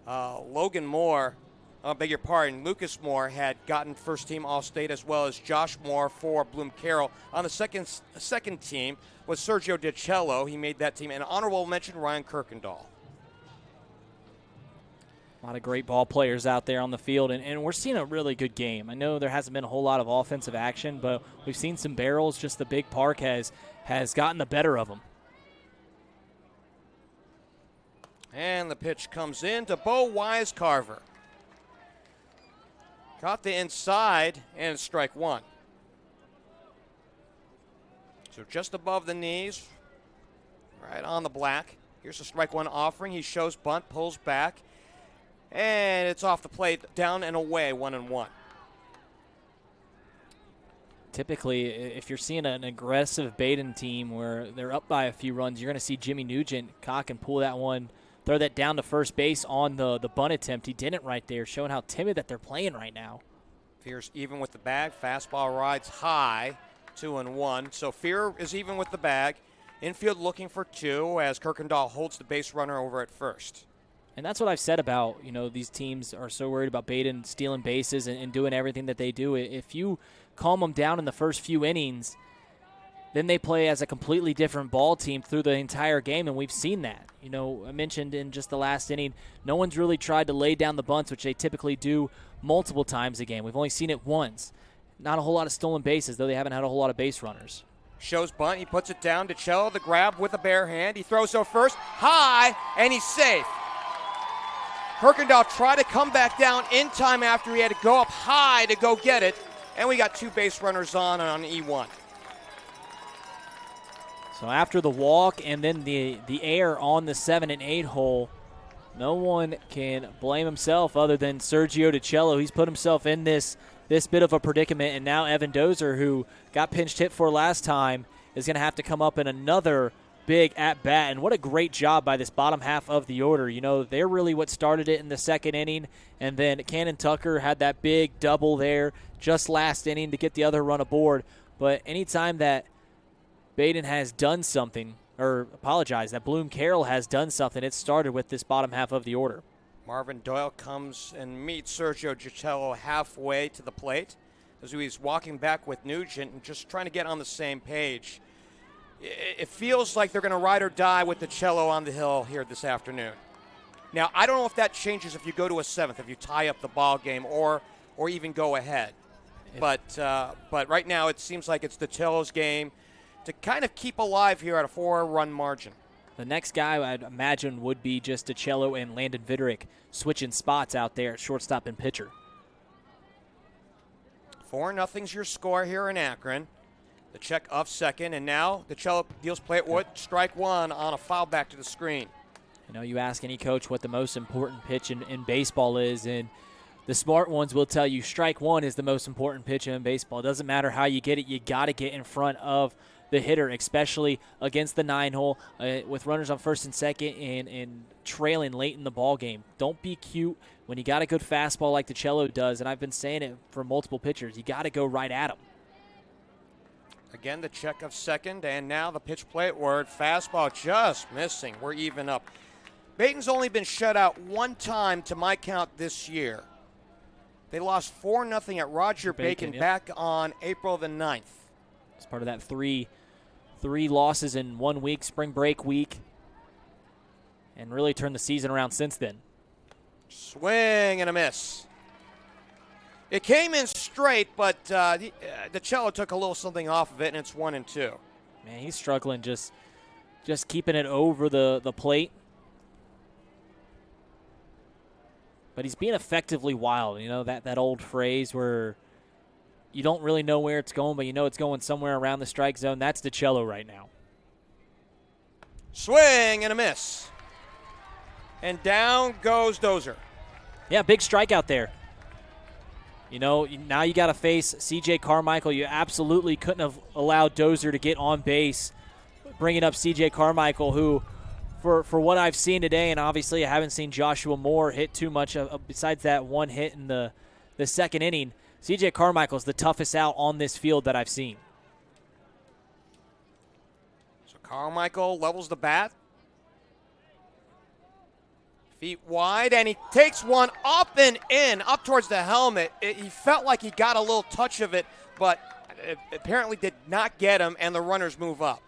Logan Moore, Lucas Moore had gotten first-team All-State, as well as Josh Moore for Bloom-Carroll. On the second team was Sergio DiCello. He made that team. And honorable mention, Ryan Kirkendall. A lot of great ball players out there on the field, and we're seeing a really good game. I know there hasn't been a whole lot of offensive action, but we've seen some barrels. Just the big park has gotten the better of them. And the pitch comes in to Bo Wisecarver. Got the inside, and it's strike one. So just above the knees, right on the black. Here's a strike one offering. He shows bunt, pulls back, and it's off the plate, down and away, 1-1. Typically, if you're seeing an aggressive Badin team where they're up by a few runs, you're going to see Jimmy Nugent cock and pull that one, throw that down to first base on the bunt attempt. He didn't right there, showing how timid that they're playing right now. Fear's even with the bag. Fastball rides high, 2-1. So Fear is even with the bag. Infield looking for two as Kirkendall holds the base runner over at first. And that's what I've said about, you know, these teams are so worried about Badin stealing bases and doing everything that they do. If you calm them down in the first few innings, then they play as a completely different ball team through the entire game, and we've seen that. You know, I mentioned in just the last inning, no one's really tried to lay down the bunts, which they typically do multiple times a game. We've only seen it once. Not a whole lot of stolen bases, though they haven't had a whole lot of base runners. Shows bunt. He puts it down to DiCello, the grab with a bare hand. He throws to first, high, and he's safe. Kirkendall tried to come back down in time after he had to go up high to go get it, and we got two base runners on E1. So after the walk and then the air on the 7 and 8 hole, no one can blame himself other than Sergio DiCello. He's put himself in this bit of a predicament, and now Evan Dozer, who got pinched hit for last time, is going to have to come up in another big at-bat. And what a great job by this bottom half of the order. You know, they're really what started it in the second inning, and then Cannon Tucker had that big double there just last inning to get the other run aboard. But anytime that Badin has done something, that Bloom-Carroll has done something, it started with this bottom half of the order. Marvin Doyle comes and meets Sergio DiCello halfway to the plate as he's walking back with Nugent and just trying to get on the same page. It feels like they're going to ride or die with DiCello on the hill here this afternoon. Now, I don't know if that changes if you go to a seventh, if you tie up the ball game or even go ahead. But right now it seems like it's DiCello's game to kind of keep alive here at a 4-run margin. The next guy I'd imagine would be just DiCello and Landon Viderick switching spots out there at shortstop and pitcher. 4-0's your score here in Akron. The check of second, and now DiCello deals play at wood. Strike one on a foul back to the screen. You know, you ask any coach what the most important pitch in baseball is, and the smart ones will tell you strike one is the most important pitch in baseball. It doesn't matter how you get it. You got to get in front of the hitter, especially against the 9-hole with runners on first and second and trailing late in the ball game. Don't be cute when you got a good fastball like DiCello does, and I've been saying it for multiple pitchers. You got to go right at him. Again, the check of second, and now the pitch play at word. Fastball just missing. We're even up. Badin's only been shut out one time to my count this year. They lost 4-0 at Roger Bacon yep. back on April the 9th. It's part of that three losses in 1 week, spring break week, and really turned the season around since then. Swing and a miss. It came in straight, but DiCello took a little something off of it, and it's 1-2. Man, he's struggling just keeping it over the plate. But he's being effectively wild. You know, that old phrase where you don't really know where it's going, but you know it's going somewhere around the strike zone. That's DiCello right now. Swing and a miss. And down goes Dozier. Yeah, big strikeout there. You know, now you got to face C.J. Carmichael. You absolutely couldn't have allowed Dozier to get on base, bringing up C.J. Carmichael, who, for what I've seen today, and obviously I haven't seen Joshua Moore hit too much besides that one hit in the second inning. C.J. Carmichael's the toughest out on this field that I've seen. So Carmichael levels the bat. Feet wide, and he takes one up and in, up towards the helmet. He felt like he got a little touch of it, but it apparently did not get him, and the runners move up.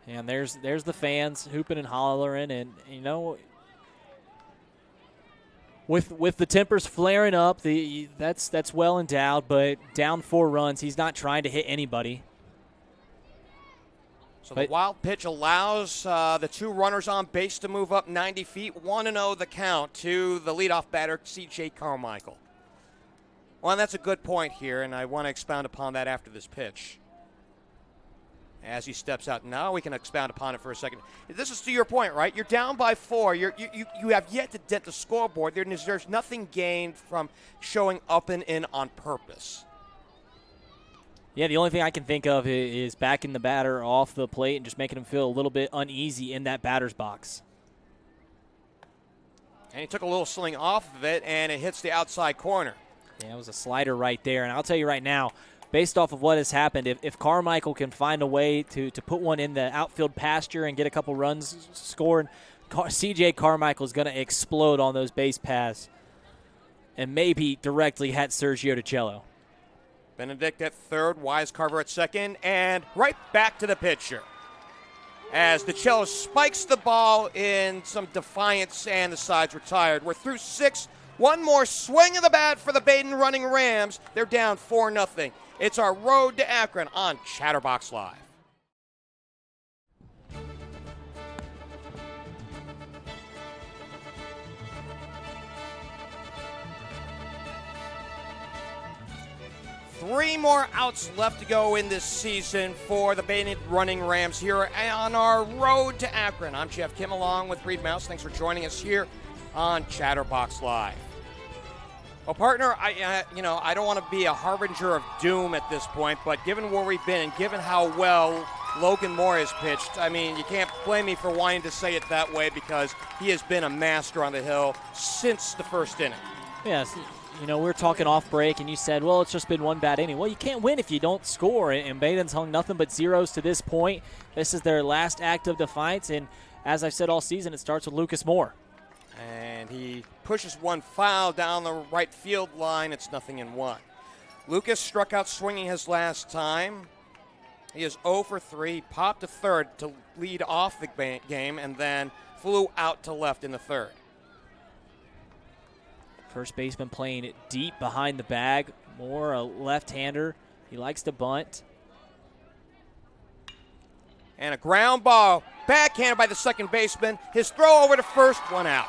And there's the fans hooping and hollering, and, you know, with the tempers flaring up, that's well endowed, but down 4 runs, he's not trying to hit anybody. So the wild pitch allows the 2 runners on base to move up 90 feet. 1-0 the count to the leadoff batter, C.J. Carmichael. Well, and that's a good point here, and I want to expound upon that after this pitch. As he steps out. Now we can expound upon it for a second. This is to your point, right? You're down by 4. You have yet to dent the scoreboard. There's nothing gained from showing up and in on purpose. Yeah, the only thing I can think of is backing the batter off the plate and just making him feel a little bit uneasy in that batter's box. And he took a little swing off of it, and it hits the outside corner. Yeah, it was a slider right there. And I'll tell you right now, based off of what has happened, if Carmichael can find a way to put one in the outfield pasture and get a couple runs scored, C.J. Carmichael is going to explode on those base paths and maybe directly hit Sergio DiCello. Benedict at third, Wise Carver at second, and right back to the pitcher. As DiCello spikes the ball in some defiance and the side's retired. We're through 6. One more swing of the bat for the Badin running Rams. They're down 4-0. It's our road to Akron on Chatterbox Live. Three more outs left to go in this season for the Badin running Rams here on our road to Akron. I'm Geoff Kim along with Reid Mouse. Thanks for joining us here on Chatterbox Live. Well, partner, I don't want to be a harbinger of doom at this point, but given where we've been and given how well Logan Moore has pitched, I mean, you can't blame me for wanting to say it that way because he has been a master on the hill since the first inning. Yes. You know, we're talking off break, and you said, well, it's just been one bad inning. Well, you can't win if you don't score, and Badin's hung nothing but zeros to this point. This is their last act of defiance, and as I've said all season, it starts with Lucas Moore. And he pushes one foul down the right field line. It's 0-1. Lucas struck out swinging his last time. He is 0 for 3, popped to third to lead off the game, and then flew out to left in the third. First baseman playing it deep behind the bag. Moore, a left-hander. He likes to bunt. And a ground ball, backhanded by the second baseman. His throw over to first, 1 out.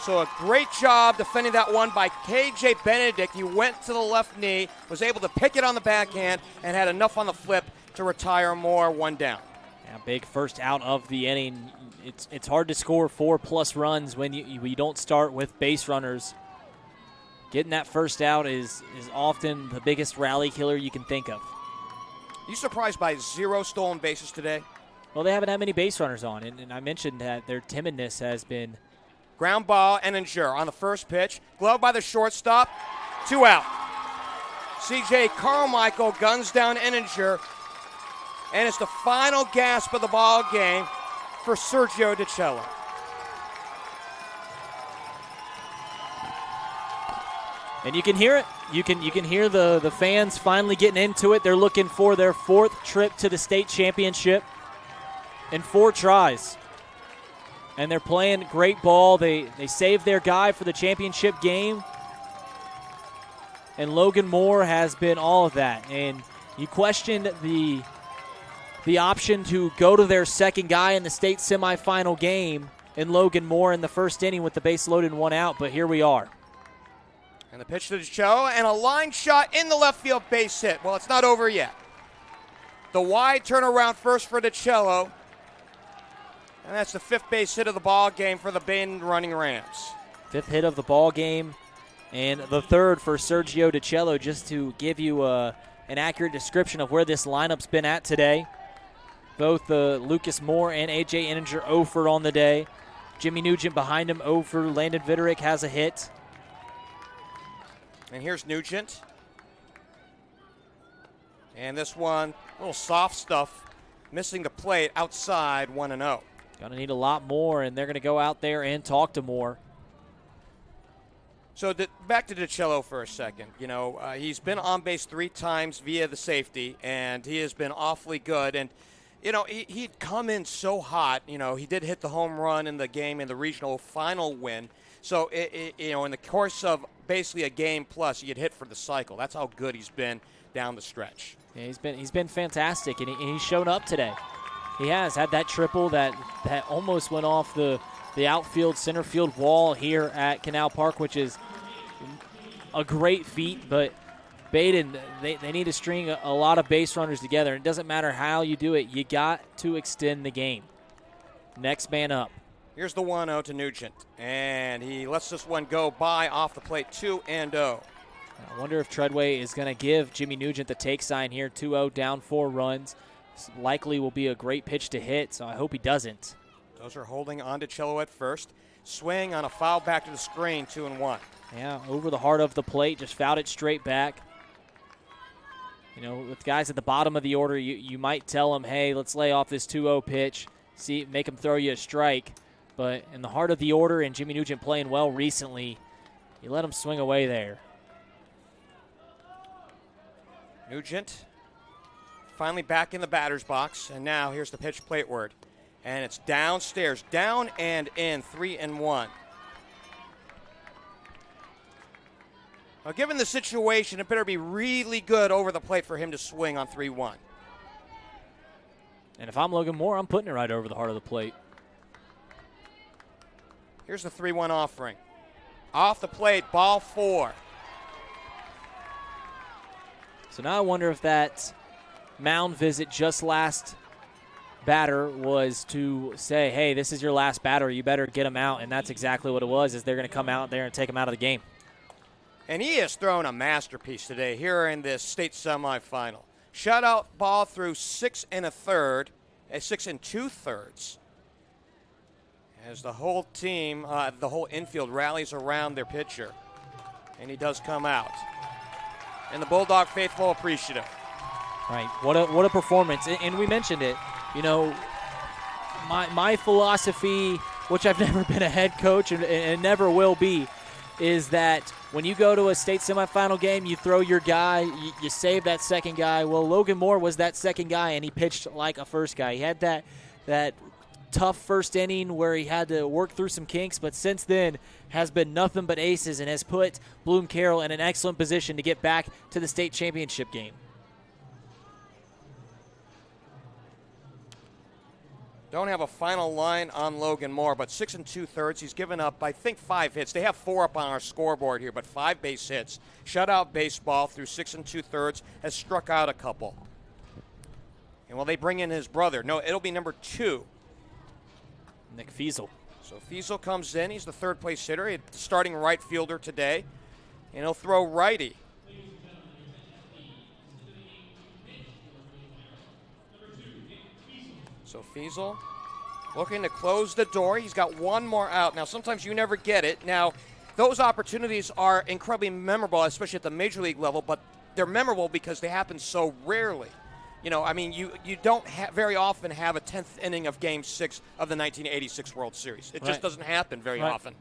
So a great job defending that one by K.J. Benedict. He went to the left knee, was able to pick it on the backhand, and had enough on the flip to retire Moore, 1 down. Yeah, big first out of the inning. It's hard to score 4+ runs when you don't start with base runners. Getting that first out is often the biggest rally killer you can think of. You surprised by 0 stolen bases today? Well, they haven't had many base runners on, and I mentioned that their timidness has been. Ground ball, Enninger on the first pitch. Glove by the shortstop, 2 out. C.J. Carmichael guns down Enninger, and it's the final gasp of the ball game for Sergio DiCello. And you can hear it. You can hear the fans finally getting into it. They're looking for their 4th trip to the state championship in 4 tries. And they're playing great ball. They saved their guy for the championship game. And Logan Moore has been all of that. And you questioned the option to go to their second guy in the state semifinal game in Logan Moore in the first inning with the base loaded and 1 out, but here we are. And the pitch to DiCello, and a line shot in the left field base hit. Well, it's not over yet. The wide turnaround first for DiCello, and that's the 5th base hit of the ball game for the Badin running Rams. 5th hit of the ball game, and the 3rd for Sergio DiCello, just to give you an accurate description of where this lineup's been at today. Both Lucas Moore and A.J. Inninger 0 for on the day. Jimmy Nugent behind him 0 for. Landon Vitterick has a hit. And here's Nugent. And this one, a little soft stuff, missing the plate outside 1-0. Going to need a lot more, and they're going to go out there and talk to Moore. So back to DiCello for a second. You know, he's been on base 3 times via the safety, and he has been awfully good. And, you know, he'd come in so hot. You know, he did hit the home run in the game in the regional final win. So, you know, in the course of basically a game plus, he'd hit for the cycle. That's how good he's been down the stretch. Yeah, he's been fantastic, and he's shown up today. He has had that triple that almost went off the outfield center field wall here at Canal Park, which is a great feat. But Badin, they need to string a lot of base runners together. It doesn't matter how you do it. You got to extend the game. Next man up. Here's the 1-0 to Nugent, and he lets this one go by off the plate, 2-0. I wonder if Treadway is going to give Jimmy Nugent the take sign here, 2-0, down 4 runs. This likely will be a great pitch to hit, so I hope he doesn't. Those are holding on to DiCello at first. Swing on a foul back to the screen, 2-1. Yeah, over the heart of the plate, just fouled it straight back. You know, with guys at the bottom of the order, you might tell them, hey, let's lay off this 2-0 pitch, make him throw you a strike. But in the heart of the order, and Jimmy Nugent playing well recently, you let him swing away there. Nugent finally back in the batter's box, and now here's the pitch plateward. And it's downstairs, down and in, 3-1. Now, given the situation, it better be really good over the plate for him to swing on 3-1. And if I'm Logan Moore, I'm putting it right over the heart of the plate. Here's the 3-1 offering. Off the plate, ball 4. So now I wonder if that mound visit just last batter was to say, hey, this is your last batter, you better get him out. And that's exactly what it was, is they're going to come out there and take him out of the game. And he has thrown a masterpiece today here in this state semifinal. Shutout ball through 6 2/3. As the whole team, the whole infield rallies around their pitcher. And he does come out. And the Bulldog faithful appreciative. Right, what a performance. And we mentioned it. You know, my philosophy, which I've never been a head coach and never will be, is that when you go to a state semifinal game, you throw your guy, you save that second guy. Well, Logan Moore was that second guy, and he pitched like a first guy. He had that tough first inning where he had to work through some kinks, but since then has been nothing but aces and has put Bloom-Carroll in an excellent position to get back to the state championship game. Don't have a final line on Logan Moore, but 6 2/3. He's given up, I think, 5 hits. They have 4 up on our scoreboard here, but 5 base hits. Shutout baseball through 6 2/3. Has struck out a couple. And will they bring in his brother? No, it'll be number 2. Nick Fiesel. So Fiesel comes in. He's the third place hitter. He's the starting right fielder today. And he'll throw righty. So Fiesel looking to close the door. He's got one more out. Now, sometimes you never get it. Now, those opportunities are incredibly memorable, especially at the major league level, but they're memorable because they happen so rarely. You know, I mean, you don't very often have a 10th inning of Game 6 of the 1986 World Series. It just doesn't happen very often.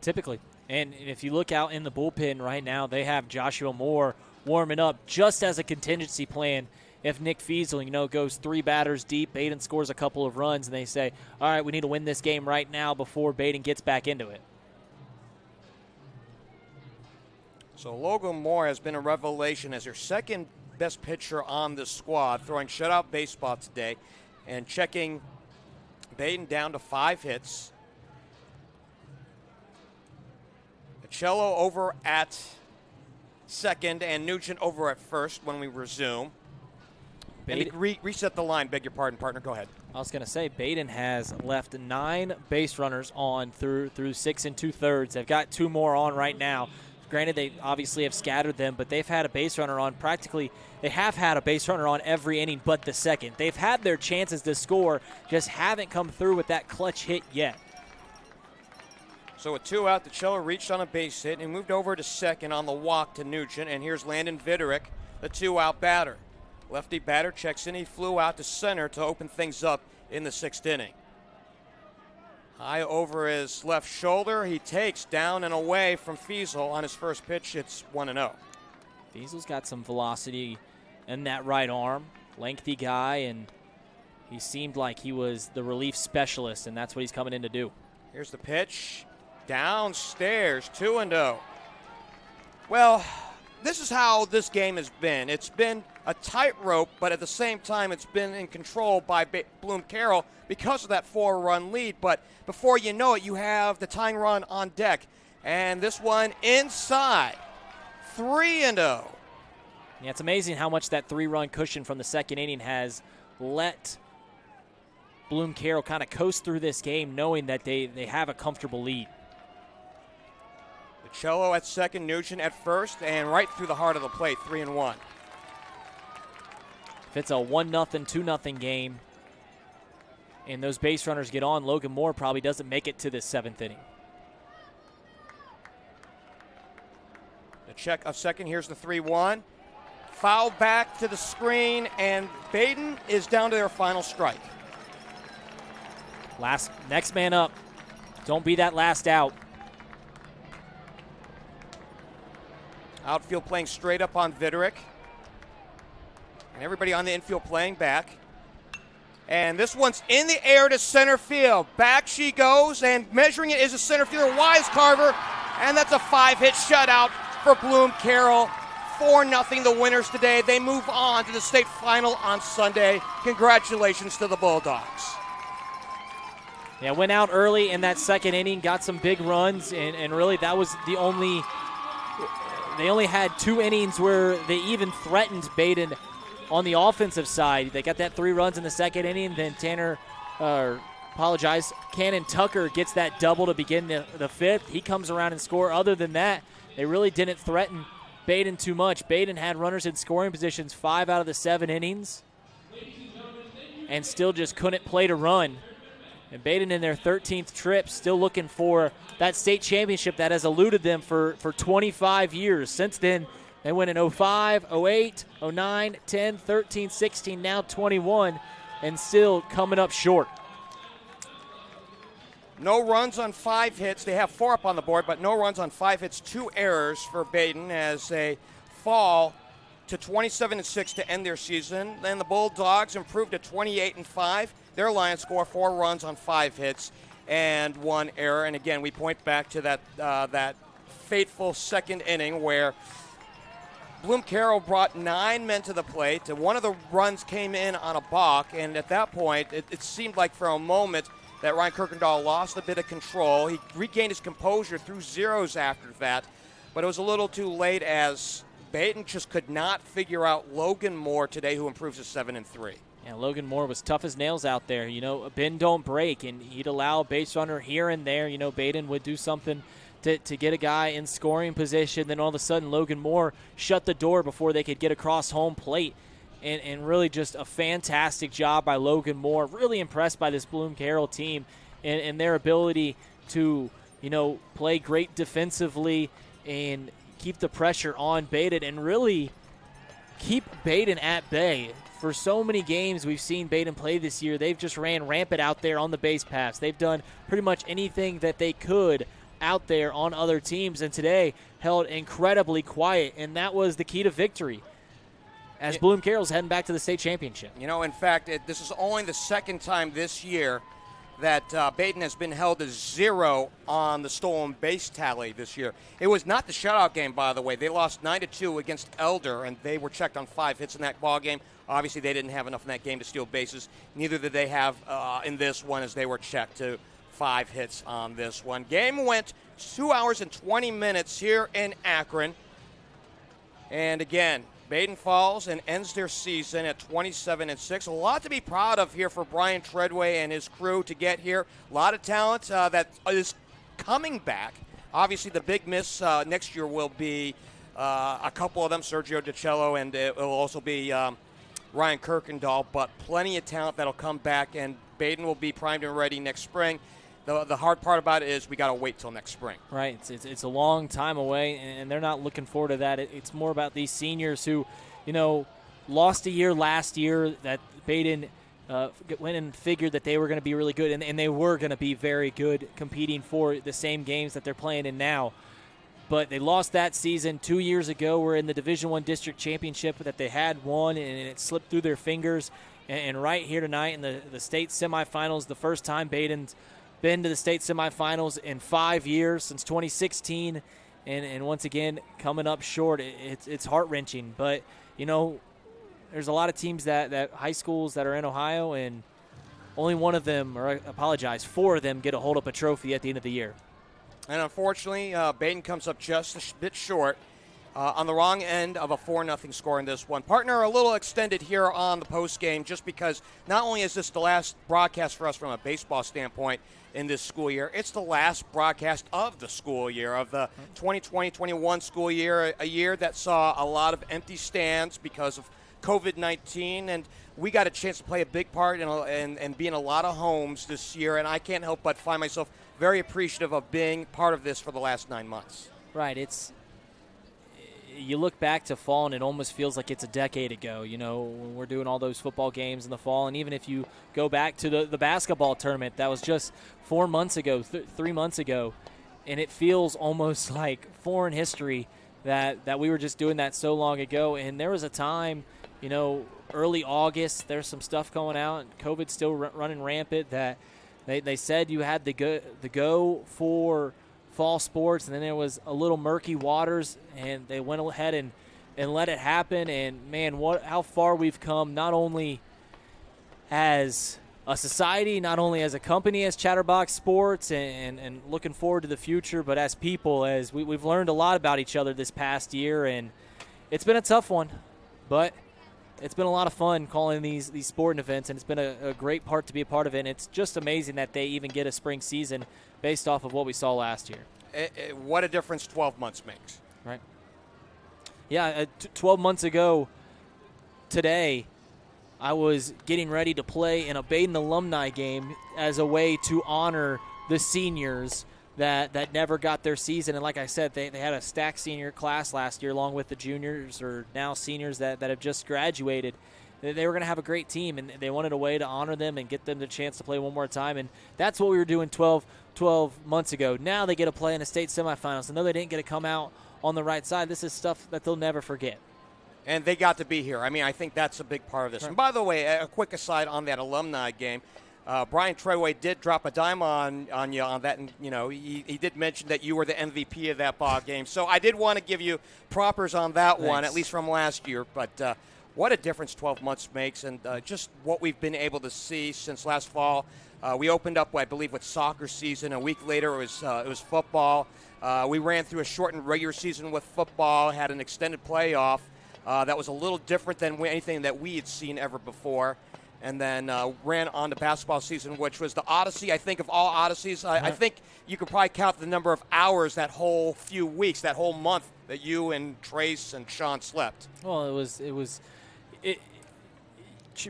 Typically. And if you look out in the bullpen right now, they have Joshua Moore warming up just as a contingency plan. If Nick Feasel, goes 3 batters deep, Badin scores a couple of runs, and they say, all right, we need to win this game right now before Badin gets back into it. So Logan Moore has been a revelation as their second best pitcher on the squad, throwing shutout baseball today and checking Badin down to 5 hits. Cello over at second and Nugent over at first when we resume. And reset the line, beg your pardon, partner. Go ahead. I was going to say, Badin has left 9 base runners on through 6 2/3. They've got 2 more on right now. Granted, they obviously have scattered them, but they've had a base runner on they have had a base runner on every inning but the second. They've had their chances to score, just haven't come through with that clutch hit yet. So with 2 out, DeCello reached on a base hit and moved over to second on the walk to Nugent. And here's Landon Viderick, the 2-out batter. Lefty batter checks in. He flew out to center to open things up in the 6th inning. High over his left shoulder. He takes down and away from Feasel on his first pitch. It's 1-0. Feasel's got some velocity in that right arm. Lengthy guy, and he seemed like he was the relief specialist, and that's what he's coming in to do. Here's the pitch. Downstairs, 2-0. Well, this is how this game has been. It's been a tightrope, but at the same time, it's been in control by Bloom-Carroll because of that 4-run lead. But before you know it, you have the tying run on deck. And this one inside, 3-0. Yeah, it's amazing how much that 3-run cushion from the second inning has let Bloom-Carroll kind of coast through this game knowing that they have a comfortable lead. Cello at second, Nugent at first, and right through the heart of the plate, 3-1. If it's a 1-0, 2-0 game, and those base runners get on, Logan Moore probably doesn't make it to the 7th inning. The check of second, here's the 3-1. Foul back to the screen, and Badin is down to their final strike. Next man up. Don't be that last out. Outfield playing straight up on Viderick. And everybody on the infield playing back. And this one's in the air to center field. Back she goes, and measuring it is a center fielder, Wisecarver. And that's a 5-hit shutout for Bloom-Carroll. 4-0 the winners today. They move on to the state final on Sunday. Congratulations to the Bulldogs. Yeah, went out early in that second inning, got some big runs, and really that was the only – they only had 2 innings where they even threatened Badin on the offensive side. They got that 3 runs in the second inning, then Cannon Tucker gets that double to begin the 5th. He comes around and scores. Other than that, they really didn't threaten Badin too much. Badin had runners in scoring positions 5 out of the 7 innings and still just couldn't play to run. And Badin in their 13th trip still looking for that state championship that has eluded them for 25 years. Since then, they went in 05, 08, 09, 10, 13, 16, now 21, and still coming up short. No runs on 5 hits. They have 4 up on the board, but no runs on 5 hits. 2 errors for Badin as they fall to 27-6 to end their season. Then the Bulldogs improved to 28-5. Their Lions score 4 runs on 5 hits and 1 error. And again, we point back to that fateful second inning where Bloom-Carroll brought 9 men to the plate. And one of the runs came in on a balk, and at that point, it seemed like for a moment that Ryan Kirkendall lost a bit of control. He regained his composure through zeros after that, but it was a little too late as Badin just could not figure out Logan Moore today, who improves to 7-3. Yeah, Logan Moore was tough as nails out there. A bend don't break, and he'd allow a base runner here and there. Badin would do something to get a guy in scoring position. Then all of a sudden, Logan Moore shut the door before they could get across home plate. And really just a fantastic job by Logan Moore. Really impressed by this Bloom-Carroll team and their ability to, play great defensively and keep the pressure on Badin and really keep Badin at bay. For so many games we've seen Badin play this year, they've just ran rampant out there on the base paths. They've done pretty much anything that they could out there on other teams, and today held incredibly quiet, and that was the key to victory as Bloom-Carroll's heading back to the state championship. In fact, this is only the second time this year that Badin has been held to 0 on the stolen base tally this year. It was not the shutout game, by the way. They lost 9-2 against Elder, and they were checked on 5 hits in that ball game. Obviously, they didn't have enough in that game to steal bases. Neither did they have in this one, as they were checked to 5 hits on this one. Game went 2 hours and 20 minutes here in Akron. And again, Badin falls and ends their season at 27-6. A lot to be proud of here for Brian Treadway and his crew to get here. A lot of talent that is coming back. Obviously, the big miss next year will be a couple of them, Sergio DiCello, and it will also be Ryan Kirkendall. But plenty of talent that'll come back, and Badin will be primed and ready next spring. The hard part about it is we got to wait till next spring. Right. It's a long time away, and they're not looking forward to that. It's more about these seniors who, lost a year last year that Badin went and figured that they were going to be really good, and they were going to be very good competing for the same games that they're playing in now. But they lost that season 2 years ago. We're in the Division I district championship that they had won, and it slipped through their fingers. And right here tonight in the state semifinals, the first time Badin's been to the state semifinals in 5 years, since 2016, and once again coming up short. It's heart-wrenching, but there's a lot of teams that high schools that are in Ohio, and only one of them, or I apologize, 4 of them get a hold up a trophy at the end of the year. And unfortunately, Badin comes up just a bit short on the wrong end of a 4-0 score in this one. Partner, a little extended here on the post game, just because not only is this the last broadcast for us from a baseball standpoint in this school year, it's the last broadcast of the school year, of the 2020-21 school year, a year that saw a lot of empty stands because of COVID-19, and we got a chance to play a big part and be in a lot of homes this year, and I can't help but find myself very appreciative of being part of this for the last 9 months. Right. You look back to fall, and it almost feels like it's a decade ago, when we're doing all those football games in the fall. And even if you go back to the basketball tournament, that was just 4 months ago, 3 months ago, and it feels almost like foreign history that we were just doing that so long ago. And there was a time, early August, there's some stuff going out, and COVID's still running rampant, that they said you had the go for fall sports, and then there was a little murky waters, and they went ahead and let it happen. And man, how far we've come, not only as a society, not only as a company, as Chatterbox Sports, and looking forward to the future, but as people, as we've learned a lot about each other this past year. And it's been a tough one, but it's been a lot of fun calling these sporting events, and it's been a great part to be a part of it. And it's just amazing that they even get a spring season based off of what we saw last year. What a difference 12 months makes. Right. Yeah, 12 months ago today, I was getting ready to play in a Badin alumni game as a way to honor the seniors that never got their season. And like I said, they had a stacked senior class last year, along with the juniors, or now seniors that have just graduated. They were going to have a great team, and they wanted a way to honor them and get them the chance to play one more time. And that's what we were doing 12 months ago. Now they get to play in the state semifinals. I know they didn't get to come out on the right side. This is stuff that they'll never forget. And they got to be here. I mean, I think that's a big part of this. Right. And by the way, a quick aside on that alumni game, Brian Treadway did drop a dime on you on that, and he did mention that you were the MVP of that ball game. So I did want to give you propers on that one, at least from last year. But what a difference 12 months makes, and just what we've been able to see since last fall. We opened up, I believe, with soccer season. A week later, it was football. We ran through a shortened regular season with football, had an extended playoff that was a little different than anything that we had seen ever before. And then ran on the basketball season, which was the Odyssey, I think, of all Odysseys. I think you could probably count the number of hours that whole few weeks, that whole month that you and Trace and Sean slept. Well,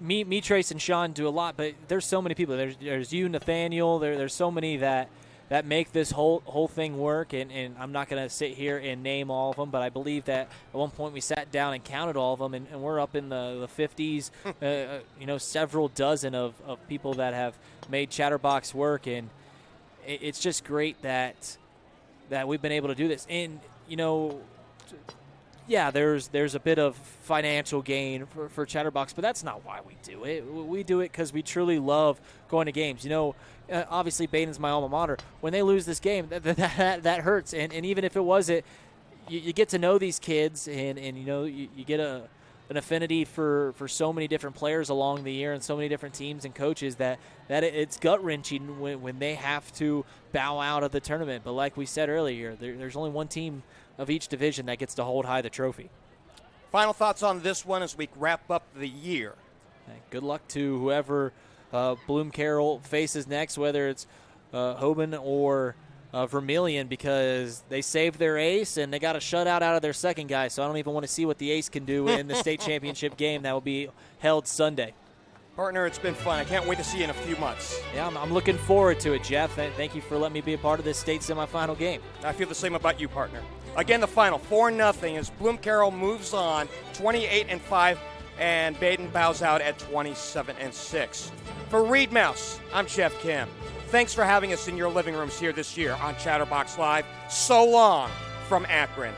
me, Trace, and Sean do a lot, but there's so many people. There's you, Nathaniel. There's so many that make this whole thing work, and I'm not going to sit here and name all of them, but I believe that at one point we sat down and counted all of them, and we're up in the 50s, several dozen of people that have made Chatterbox work, and it's just great that that we've been able to do this. And, yeah, there's a bit of financial gain for Chatterbox, but that's not why we do it. We do it because we truly love going to games. Obviously Badin's my alma mater. When they lose this game, that hurts. And even if it wasn't, you get to know these kids, and you get an affinity for so many different players along the year and so many different teams and coaches that it's gut-wrenching when they have to bow out of the tournament. But like we said earlier, there's only one team of each division that gets to hold high the trophy. Final thoughts on this one as we wrap up the year. Good luck to whoever Bloom-Carroll faces next, whether it's Hoban or Vermilion, because they saved their ace and they got a shutout out of their second guy, so I don't even want to see what the ace can do in the state championship game that will be held Sunday. Partner, it's been fun. I can't wait to see you in a few months. Yeah, I'm looking forward to it, Geoff. Thank you for letting me be a part of this state semifinal game. I feel the same about you, partner. Again, the final 4-0 as Bloom-Carroll moves on 28-5, and Badin bows out at 27-6. For Reid Mouse, I'm Geoff Kim. Thanks for having us in your living rooms here this year on Chatterbox Live. So long from Akron.